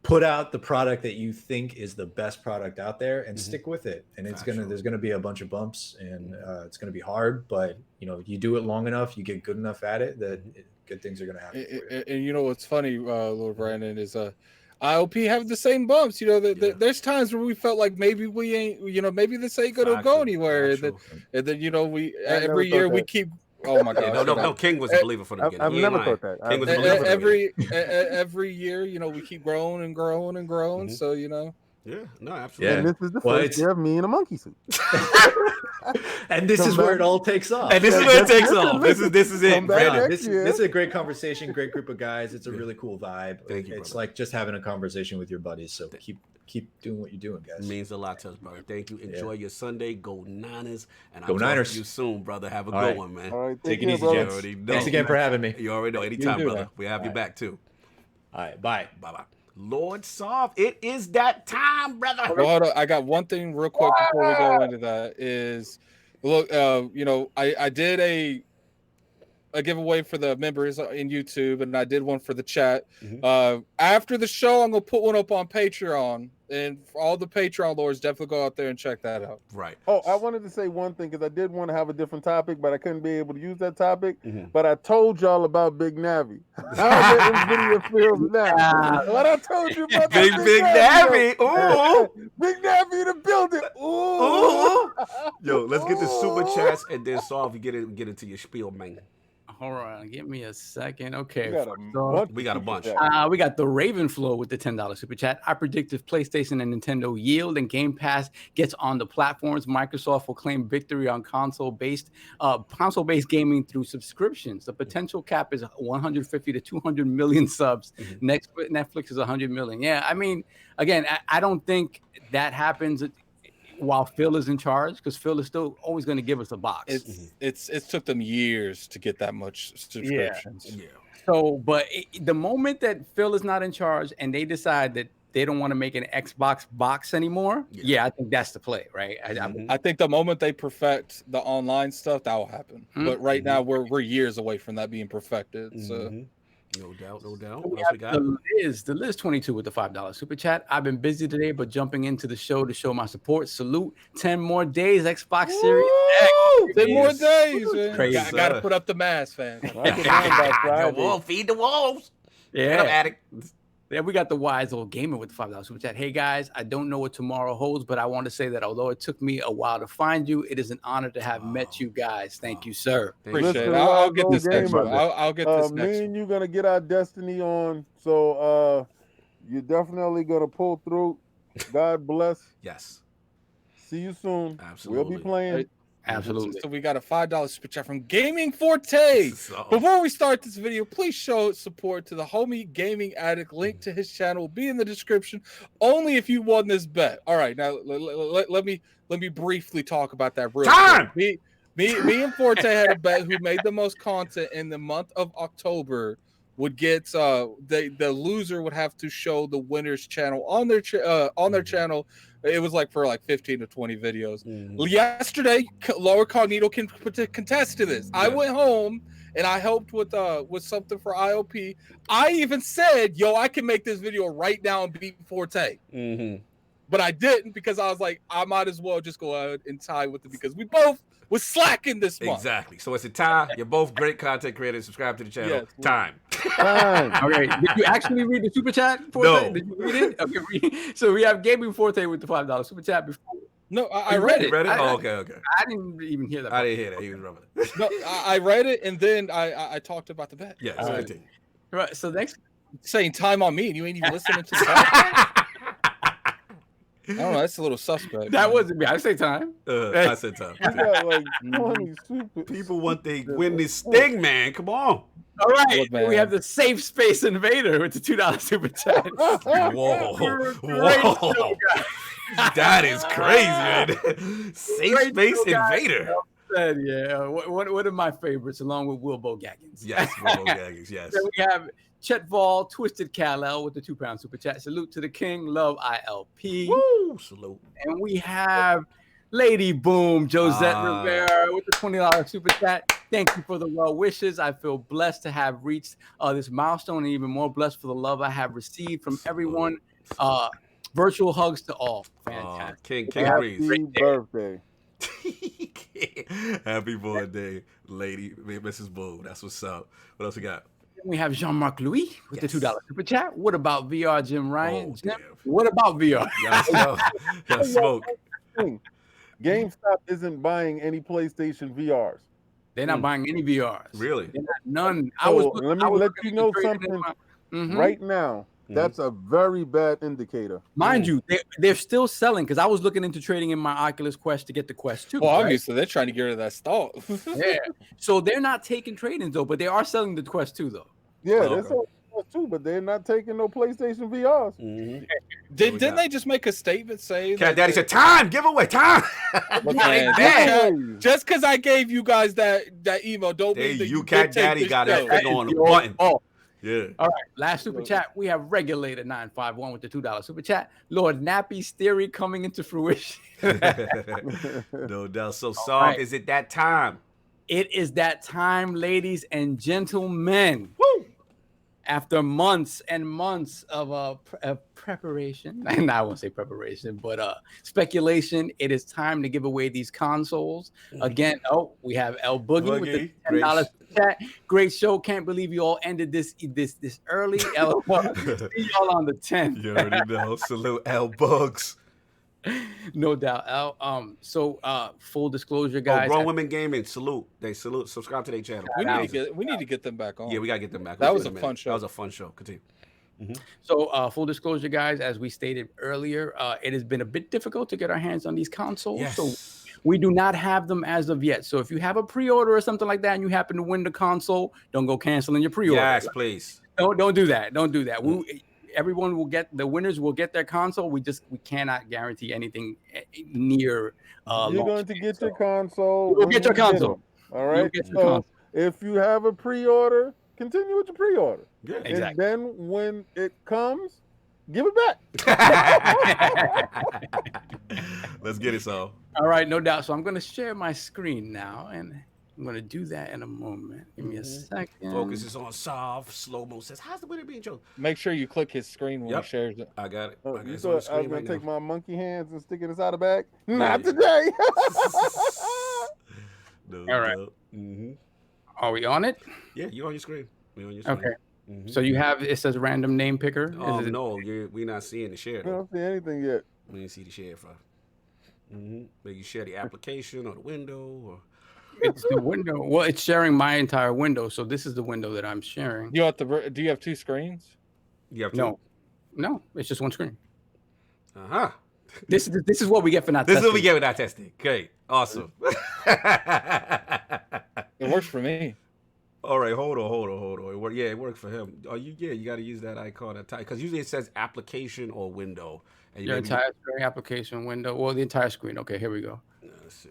put out the product that you think is the best product out there, and stick with it. And there's gonna be a bunch of bumps, and it's gonna be hard, but you know, you do it long enough, you get good enough at it that good things are gonna happen. And you know what's funny, Lord Brandin, is ILP have the same bumps. You know, there's times where we felt like maybe we ain't, you know, maybe this ain't gonna go anywhere. And then you know, every year we keep. Oh my God! No, King was a believer from the beginning. I've never thought that. King was a believer every year, you know, we keep growing and growing and growing. So you know. Yeah, no, absolutely. And this is the first year of me in a monkey suit. And this is where it all takes off. And this is where it takes off. This is it, Brandin. This is a great conversation, great group of guys. It's a really cool vibe. Thank you. It's brother. Like just having a conversation with your buddies. So keep doing what you're doing, guys. It means a lot to us, brother. Thank you. Enjoy your Sunday. Go Niners. And I'll talk to you soon, brother. Have a good one, man. All right, take it easy, gents. Thanks again for having me. You already know. Anytime, brother. We have you back too. All right, bye. Bye. Lord Soft, it is that time, brother. Well, hold on. I got one thing real quick before we go into that is, look, you know, I did a giveaway for the members in YouTube, and I did one for the chat. After the show, I'm going to put one up on Patreon, and for all the Patreon lords, definitely go out there and check that out. Right. Oh, I wanted to say one thing, because I did want to have a different topic, but I couldn't be able to use that topic. But I told y'all about Big Navi. I'll get in video feels now. What I told you about Big Navi. Ooh. Big Navi in the building. Ooh. Yo, let's get the super chats, and then Soft, you get into your spiel, man. Hold on, give me a second. Okay, We got first off, We got a bunch. we got the Ravenflow with the $10 super chat. I predict if PlayStation and Nintendo yield and Game Pass gets on the platforms, Microsoft will claim victory on console-based gaming through subscriptions. The potential cap is 150 to 200 million subs. Next, Netflix is 100 million. Yeah, I mean, again, I don't think that happens while Phil is in charge, because Phil is still always going to give us a box. It took them years to get that much subscriptions. Yeah. So, but the moment that Phil is not in charge and they decide that they don't want to make an Xbox box anymore, I think that's the play, right? I think the moment they perfect the online stuff, that will happen. But right now, we're years away from that being perfected. So. No doubt. So What else we we got? the Liz 22 with the $5 super chat. I've been busy today, but jumping into the show to show my support. Salute. 10 more days, Xbox Series X. 10 more days, man. Crazy. Got to put up the mask, fam. The wolf, feed the wolves. Yeah. Get 'em, addict. Yeah, we got the wise old gamer with the $5 super chat. Hey guys, I don't know what tomorrow holds, but I want to say that although it took me a while to find you, it is an honor to have met you guys. Thank you, sir. Appreciate it. I'll get this next one. I'll get this next Me one. and you gonna get our destiny on, so you're definitely gonna pull through. God bless. Yes. See you soon. Absolutely. We'll be playing. Absolutely. So we got a $5 super chat from Gaming Forte. Before we start this video, please show support to the homie Gaming Addict. Link to his channel will be in the description. Only if you won this bet. All right, now let me briefly talk about that real quick. Me and Forte had a bet who made the most content in the month of October would get the loser would have to show the winner's channel on their channel. It was for 15 to 20 videos. Yesterday, LordCognito can contest to this. I went home and I helped with something for ILP. I even said, "Yo, I can make this video right now and beat Forte." But I didn't, because I was like, I might as well just go out and tie with it, because we both was slacking this month. Exactly. So it's a tie. You're both great content creators. Subscribe to the channel. Yes. Time. Okay. Did you actually read the super chat? Forte? No. Did you read it? Okay. So we have Gaming Forte with the $5 super chat before. No, I read it. Read it? Okay. I didn't even hear that. I didn't hear that. He was rubbing it. No, I read it, and then I talked about the bet. Yes. Continue. Right. So next, Saying time on me, and you ain't even listening to the podcast. I don't know. That's a little suspect. that wasn't me. I say time. I said time. We got 20 super. People want they win this thing, man. Come on. All right. Look, man. We have the Safe Space Invader with the $2 super chat. Whoa. That is crazy, man. Safe Space Invader. Yeah. One of my favorites, along with Wilbo Gaggins. Yes, Wilbo Gaggins, yes. Then we have Chet Vol, Twisted Kal-El with the £2 super chat. Salute to the king. Love ILP. Woo! Salute. And we have Lady Boom, Josette Rivera with the $20 super chat. Thank you for the well wishes. I feel blessed to have reached this milestone, and even more blessed for the love I have received from everyone. Virtual hugs to all. Fantastic. King Breeze. Happy birthday. Happy birthday, lady, Mrs. Boom. That's what's up. What else we got? We have Jean-Marc Louis with the $2 super chat. What about VR, Jim Ryan? Jim, damn. what about VR? Y'all smoke. GameStop isn't buying any PlayStation VRs. They're not buying any VRs. Really? None. So let me let you know something right now. That's a very bad indicator. Mind you, they're still selling, because I was looking into trading in my Oculus Quest to get the Quest 2. Well, obviously, they're trying to get rid of that stock. Yeah. So they're not taking trade-ins, though, but they are selling the Quest 2, though. Yeah, they're selling the Quest 2, but they're not taking no PlayStation VRs. Didn't they just make a statement saying Cat Daddy said, time, giveaway, time. Just because I gave you guys that email, don't mean that you Cat Daddy got that finger on the button. Yeah. All right. Last super chat. We have Regulator 951 with the $2 super chat. Lord Nappy's theory coming into fruition. No doubt. So, Sog, is it that time? It is that time, ladies and gentlemen. Woo! After months and months of preparation, and I won't say preparation, but speculation, it is time to give away these consoles. Again, we have El Boogie with the $10 chat. Great show. Can't believe you all ended this early. See y'all on the 10th. You already know. Salute El Bugs. No doubt. So full disclosure, guys. Grown Women Gaming, salute. They salute. Subscribe to their channel. We need to get them back on. Yeah, we gotta get them back. That was a fun show. That was a fun show. Continue. So full disclosure, guys, as we stated earlier, it has been a bit difficult to get our hands on these consoles. Yes. So we do not have them as of yet. So if you have a pre-order or something like that and you happen to win the console, don't go canceling your pre-order. Yes, please. Don't do that. Don't do that. Everyone will get, the winners will get their console. We cannot guarantee anything near. You're going to get your console. You'll get your console. All right. So if you have a pre-order, continue with your pre-order. Yeah, exactly. And then when it comes, give it back. Let's get it, so. All right, no doubt. So I'm going to share my screen now, and I'm going to do that in a moment. Give me a second. Focus is on soft. Slow-mo says, how's the winner being chosen? Make sure you click his screen when he shares it. I got it. You thought I was going to take my monkey hands and stick it inside the bag? Not today. All right. Are we on it? Yeah, you're on your screen. We're on your screen. Okay. So you have, it says random name picker. No, we're not seeing the share. I don't see anything yet. We didn't see the share for. Maybe you share the application or the window or. It's the window. Well, it's sharing my entire window, so this is the window that I'm sharing. Do you have two screens? You have two? No, it's just one screen. This is what we get for not testing. This is what we get for not testing. Great. Awesome. It works for me. All right, hold on. Yeah, it worked for him. You got to use that icon at time because usually it says application or window. And your entire screen, application, window, or the entire screen. Okay, here we go. Let's see.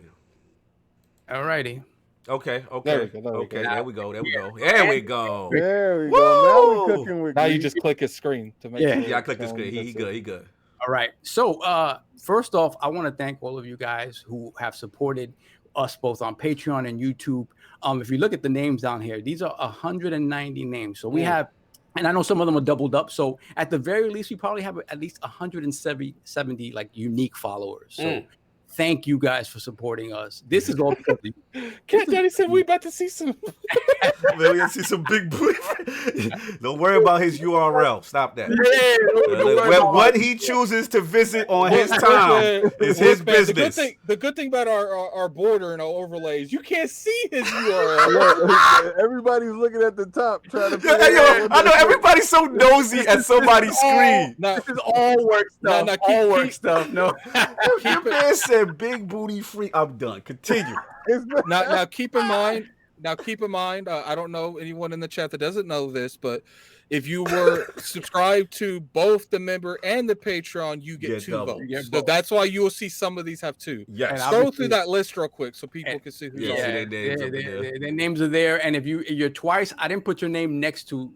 All righty. Okay. There we go. There we go. Now we cooking with. Now you just click his screen to make. Yeah, I clicked the screen. He good. All right. So first off, I want to thank all of you guys who have supported us both on Patreon and YouTube. If you look at the names down here, these are 190 names. So we have, and I know some of them are doubled up. So at the very least, we probably have at least 170 like unique followers. So thank you guys for supporting us. This is all because of you. Cat Daddy said we about to see some. We gonna see some big booty. Don't worry about his URL. Stop that. What he chooses to visit on his time is his business. The good thing about our border and our overlays, you can't see his URL. Everybody's looking at the top trying to. I know everybody's so nosy at somebody's screen. This is all work stuff. All work stuff. No. Your man said big booty free. I'm done. Continue. Now keep in mind. I don't know anyone in the chat that doesn't know this, but if you were subscribed to both the member and the Patreon, you get two votes. So that's why you will see some of these have two. Yes. Go through that list real quick so people can see who's on. Their names are there, and if you're twice, I didn't put your name next to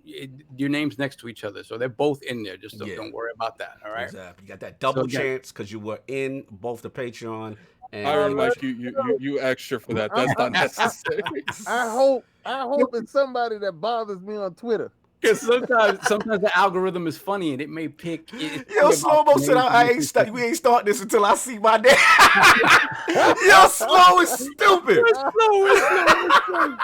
your names next to each other, so they're both in there. Just don't worry about that. All right. Exactly. You got that double chance because you were in both the Patreon. And I like you extra for that. That's not necessary. I hope it's somebody that bothers me on Twitter. Because sometimes the algorithm is funny and it may pick. Slow-mo said we ain't start this until I see my name. Slow is stupid. Slow.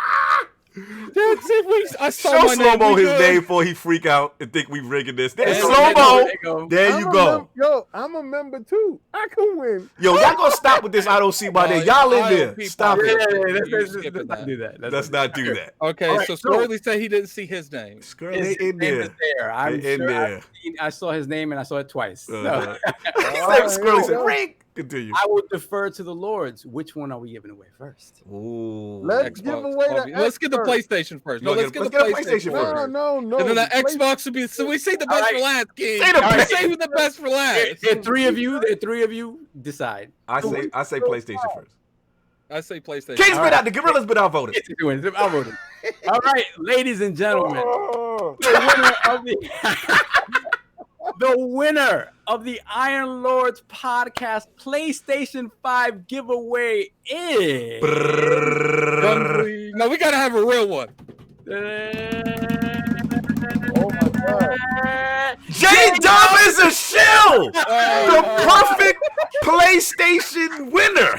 That's it. I saw Show Slow-mo his name before he freak out and think we rigging this. There's Slow-mo. There you go. I'm a member too. I can win. Y'all gonna stop with this? I don't see my name. Y'all in there. Stop it. Let's not do that. Let's not do that. Okay, right, so Skirley said he didn't see his name. Skirley in there. I'm in there. I saw his name and I saw it twice. Skirley said, "Ring." Continue. I would defer to the Lords. Which one are we giving away first? Ooh, let's give away the. Let's get the PlayStation first. No, let's get the PlayStation first. No. And then the Xbox would be. So we say the best for last, King. Save the best for last. There are three of you. Decide. I say PlayStation first. I say PlayStation. King's been out. The Gorilla's been outvoted. I voted. All right, ladies and gentlemen, the winner of the Iron Lords podcast PlayStation 5 giveaway is. No, we gotta have a real one. Oh my God. J-Dub is a shill. The perfect PlayStation winner.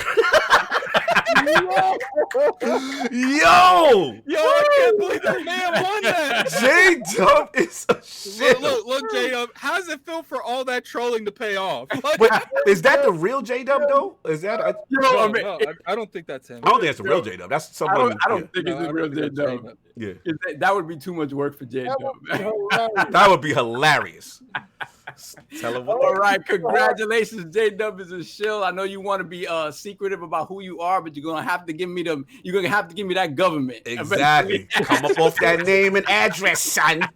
Yo, I can't believe this man won that. J-Dub is a shit. Look, J-Dub, how does it feel for all that trolling to pay off? Like, Wait, is that the real J-Dub though? Is that? I I don't think that's him. don't think it's the real J-Dub. That's someone. I don't think it's the real J-Dub. Yeah. That would be too much work for J-Dub. That would be hilarious. Tell him what. All right, congratulations, J-Dub is a shill. I know you want to be secretive about who you are, but you're gonna have to give me them. You're gonna have to give me that government. Exactly. Come up off that name and address, son.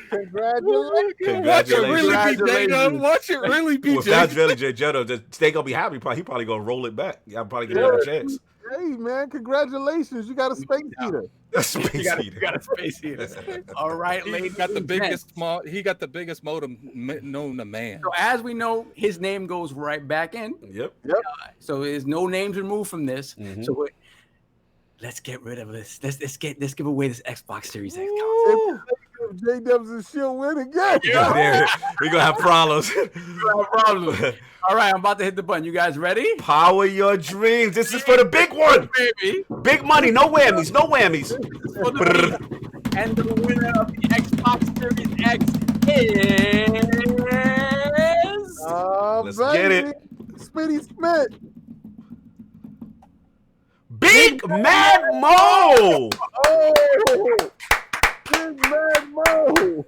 Congratulations. Watch it really be J-Dub. Watch it really be Well, if that's really J-Dub, they gonna be happy. He probably gonna roll it back. Y'all probably get another chance. Hey man, congratulations! You got a space heater. A space heater. You got a space heater. All right, He ladies. got the and biggest gents. he got the biggest modem known to man. So as we know, his name goes right back in. Yep. So there's no names removed from this. Mhm. So let's get rid of this. Let's give away this Xbox Series X. J-Dub's a she'll win again. We're gonna have problems. No problem. All right, I'm about to hit the button. You guys ready? Power your dreams. This is for the big one. Baby. Big money. No whammies. No whammies. And the winner of the Xbox Series X is Let's get it. Spitty Smith. Big Mad Mo. Oh, Big Mad Mo.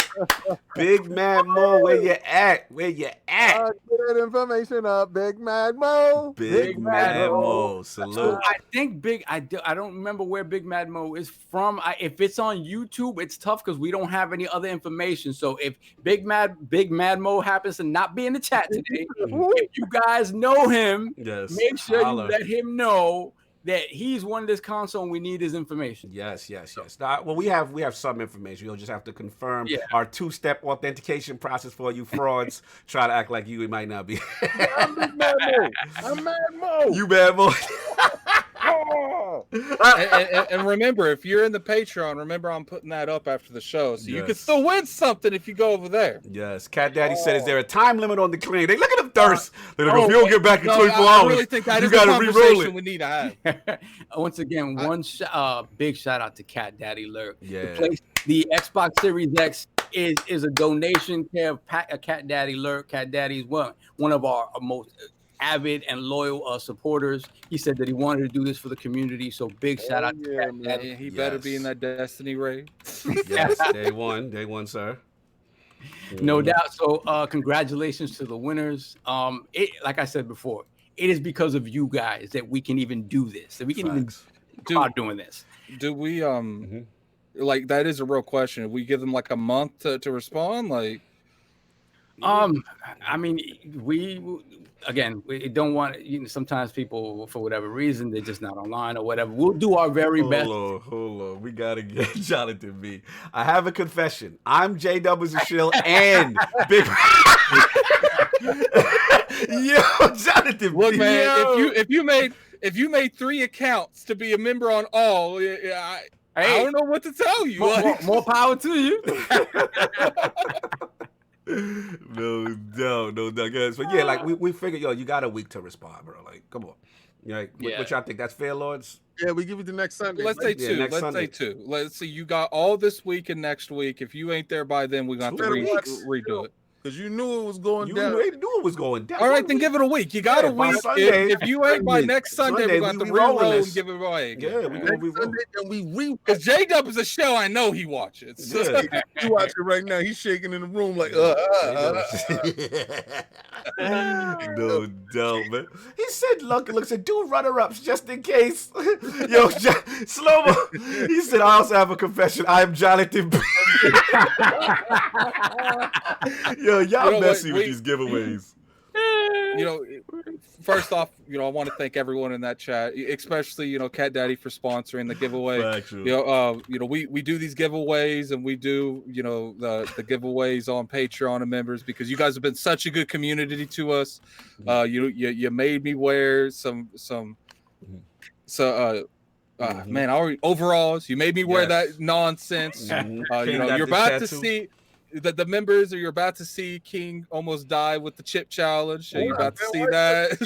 Big Mad Mo. Where you at? Where you at? Get that information up, Big Mad Mo. Big Mad Mo. Salute. So I think I don't remember where Big Mad Mo is from. If it's on YouTube, it's tough because we don't have any other information. So if Big Mad Mo happens to not be in the chat today, if you guys know him, Yes. make sure Holla. you let him know that he's won this console and we need his information. Yes. Now, well, we have some information. You'll just have to confirm our two-step authentication process for you frauds. Try to act like you might not be. I'm Big Mad Mo. I'm Mad Mo. You Mad Mo. Oh. and remember, if you're in the Patreon, remember I'm putting that up after the show, so you can still win something if you go over there. Yes. Cat Daddy said, "Is there a time limit on the claim?" They look at him thirst. If you don't get back in 24 I hours, really think that you is a got to re-roll conversation it. we need to have. Once again, big shout out to Cat Daddy Lurk. Yeah. The Xbox Series X is a donation care of Cat Daddy Lurk. Cat Daddy is one of our most avid and loyal supporters. He said that he wanted to do this for the community, so big shout out to Cat Daddy. He better be in that Destiny raid. Yes, day one, sir. No doubt. So congratulations to the winners. Like I said before, it is because of you guys that we can even do this, that we can even start doing this. Do we like, that is a real question. If we give them like a month to respond, like I mean, we don't want, sometimes people, for whatever reason, they're just not online or whatever. We'll do our very best. Hold on. We got to get Jonathan B. I have a confession. I'm J-Dub as a shill and Big. Yo, Jonathan look, B. man, Yo. if you made 3 accounts to be a member on all, I don't know what to tell you. More power to you. No doubt, guys. But yeah, like we figured, you got a week to respond, bro. Like, come on. What y'all think? That's fair, Lords? Yeah, we give it the next Sunday. Let's say 2. Say 2. Let's see. You got all this week and next week. If you ain't there by then, we're going to have to redo it. Because you knew it was going down. You knew it was going down. All right, then give it a week. You got a week. If you ain't by next Sunday, we're going to have to re-roll and give it away again. Yeah, we're going to Sunday, because J-Dub is a show I know he watches. Yeah. You watch it right now. He's shaking in the room like, No doubt, man. He said, look, said, do runner-ups just in case. Yo, Slow-mo. He said, I also have a confession. I am Jonathan B. Yo, y'all messy with these giveaways. First off, I want to thank everyone in that chat, especially, Cat Daddy for sponsoring the giveaway. We do these giveaways and we do, the giveaways on Patreon and members because you guys have been such a good community to us. You made me wear some overalls. You made me wear that nonsense. You're about to see the members, or you're about to see King almost die with the chip challenge. So you're about to see that.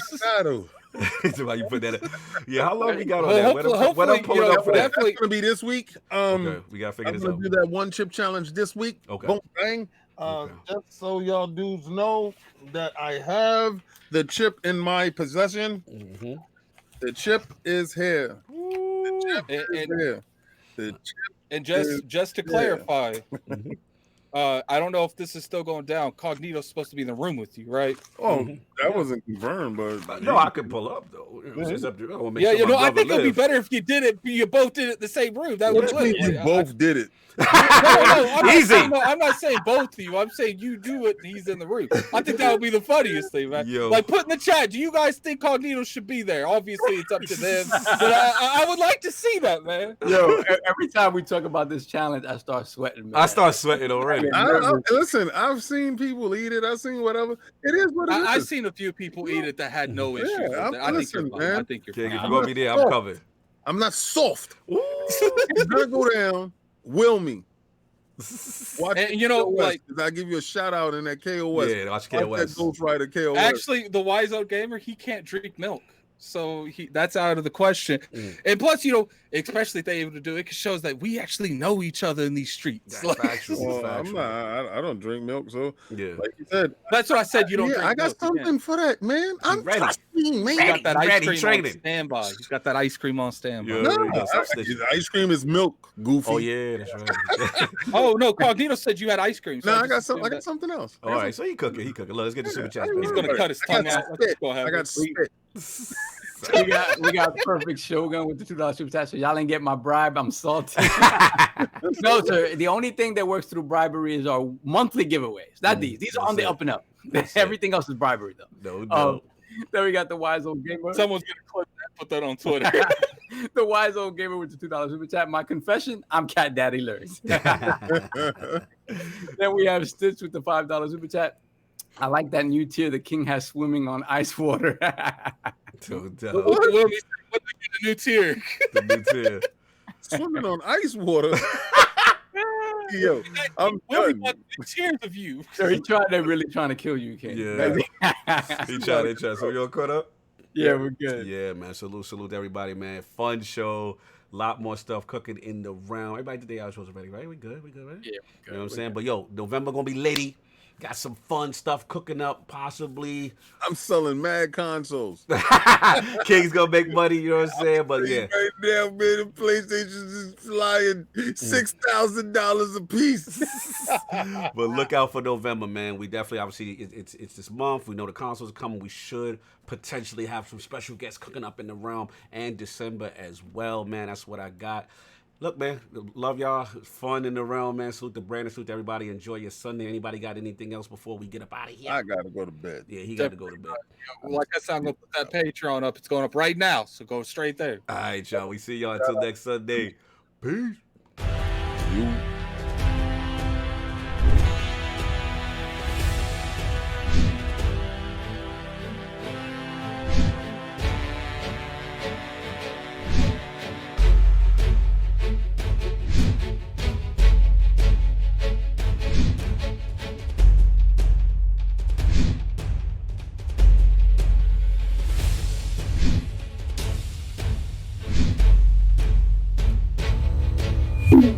So why you put that in? Yeah, how long we got on that? Hopefully, When I'm pulling up for that? definitely That's gonna be this week. Okay, we gotta figure I'm this gonna out. do that one chip challenge this week. Okay. Boom, bang. Okay. Just so y'all dudes know that I have the chip in my possession. Mm-hmm. The chip is here. The chip is here. The chip And just to yeah. clarify, Mm-hmm. I don't know if this is still going down. Cognito's supposed to be in the room with you, right? Oh, that wasn't confirmed, but No, I could pull up though. You know, it's up to you. I wanna make Yeah, sure you know, my I think brother it'd be lives. better if you did it. You both did it in the same room. That what would you mean you both did it? No, I'm Easy. I'm not saying both of you. I'm saying you do it and he's in the room. I think that would be the funniest thing, man. Yo. Like, put in the chat, do you guys think Cognito should be there? Obviously, it's up to them. But I would like to see that, man. Yo, every time we talk about this challenge, I start sweating, man. I start sweating already. Listen, I've seen people eat it. I've seen whatever. It is what it is. I've seen a few people eat it that had no issues with it. I think you're fine. man. I think you're Okay, fine. if you want me there, I'm covered. I'm not soft. Ooh. It's gonna go down. Will me. Watch And, you know, KOS, like- 'cause I give you a shout out in that KOS. Yeah, watch Watch KOS. that Ghost Rider KOS. Actually, the Wise Out Gamer, he can't drink milk. So that's out of the question. Mm. And plus, you know, especially if they're able to do it, it shows that we actually know each other in these streets. That's Like, factual. Well, That's I'm factual. not. I don't drink milk, so Yeah. like you said, that's what I said. You don't yeah, drink I got milk. You something can't. for that, man. I'm ready. trusting, man. He got that ice Ready, cream on training. standby. He's got that ice cream on standby. Yeah. No, Already got some stitches. ice cream is milk, goofy. Oh yeah, that's right. Oh no, Cognito said you had ice cream. So No, I just got some. assumed I got that something else. All right, so he cooking. Look, let's get the super chat. He's gonna cut his I tongue got out. spit. Let's go ahead. I got spit. we got perfect Shogun with the $2 super chat. So y'all didn't get my bribe. I'm salty. No, sir. The only thing that works through bribery is our monthly giveaways. Not these. These are on the up and up. Everything else is bribery, though. No. Then we got the wise old gamer. Someone's gonna clip that, put that on Twitter. The wise old gamer with the $2 super chat. My confession: I'm Cat Daddy Lurks. Then we have Stitch with the $5 super chat. I like that new tier the king has swimming on ice water. Too dope. What the new tier? The new tier. Swimming on ice water. Yo, I'm What done. about the tiers of you? So they're really trying to kill you, King. Yeah. He tried. So you all caught up? Yeah, we're good. Yeah, man. Salute to everybody, man. Fun show. Lot more stuff cooking in the round. Everybody did their outros already, right? We good, right? Yeah, we're good. You know what I'm saying? But yo, November gonna be litty. Got some fun stuff cooking up, possibly. I'm selling mad consoles. King's gonna make money, you know what I'm saying? But yeah. Right now, man, the PlayStation is flying $6,000 a piece. But look out for November, man. We definitely, obviously, it's this month. We know the consoles are coming. We should potentially have some special guests cooking up in the realm, and December as well, man. That's what I got. Look, man, love y'all. Fun in the realm, man. Salute to Brandon. Salute to everybody. Enjoy your Sunday. Anybody got anything else before we get up out of here? I gotta go to bed. Yeah, he got to go to bed. Like I said, I'm gonna put that Patreon up. It's going up right now, so go straight there. All right, y'all. We see y'all until next Sunday. Peace. You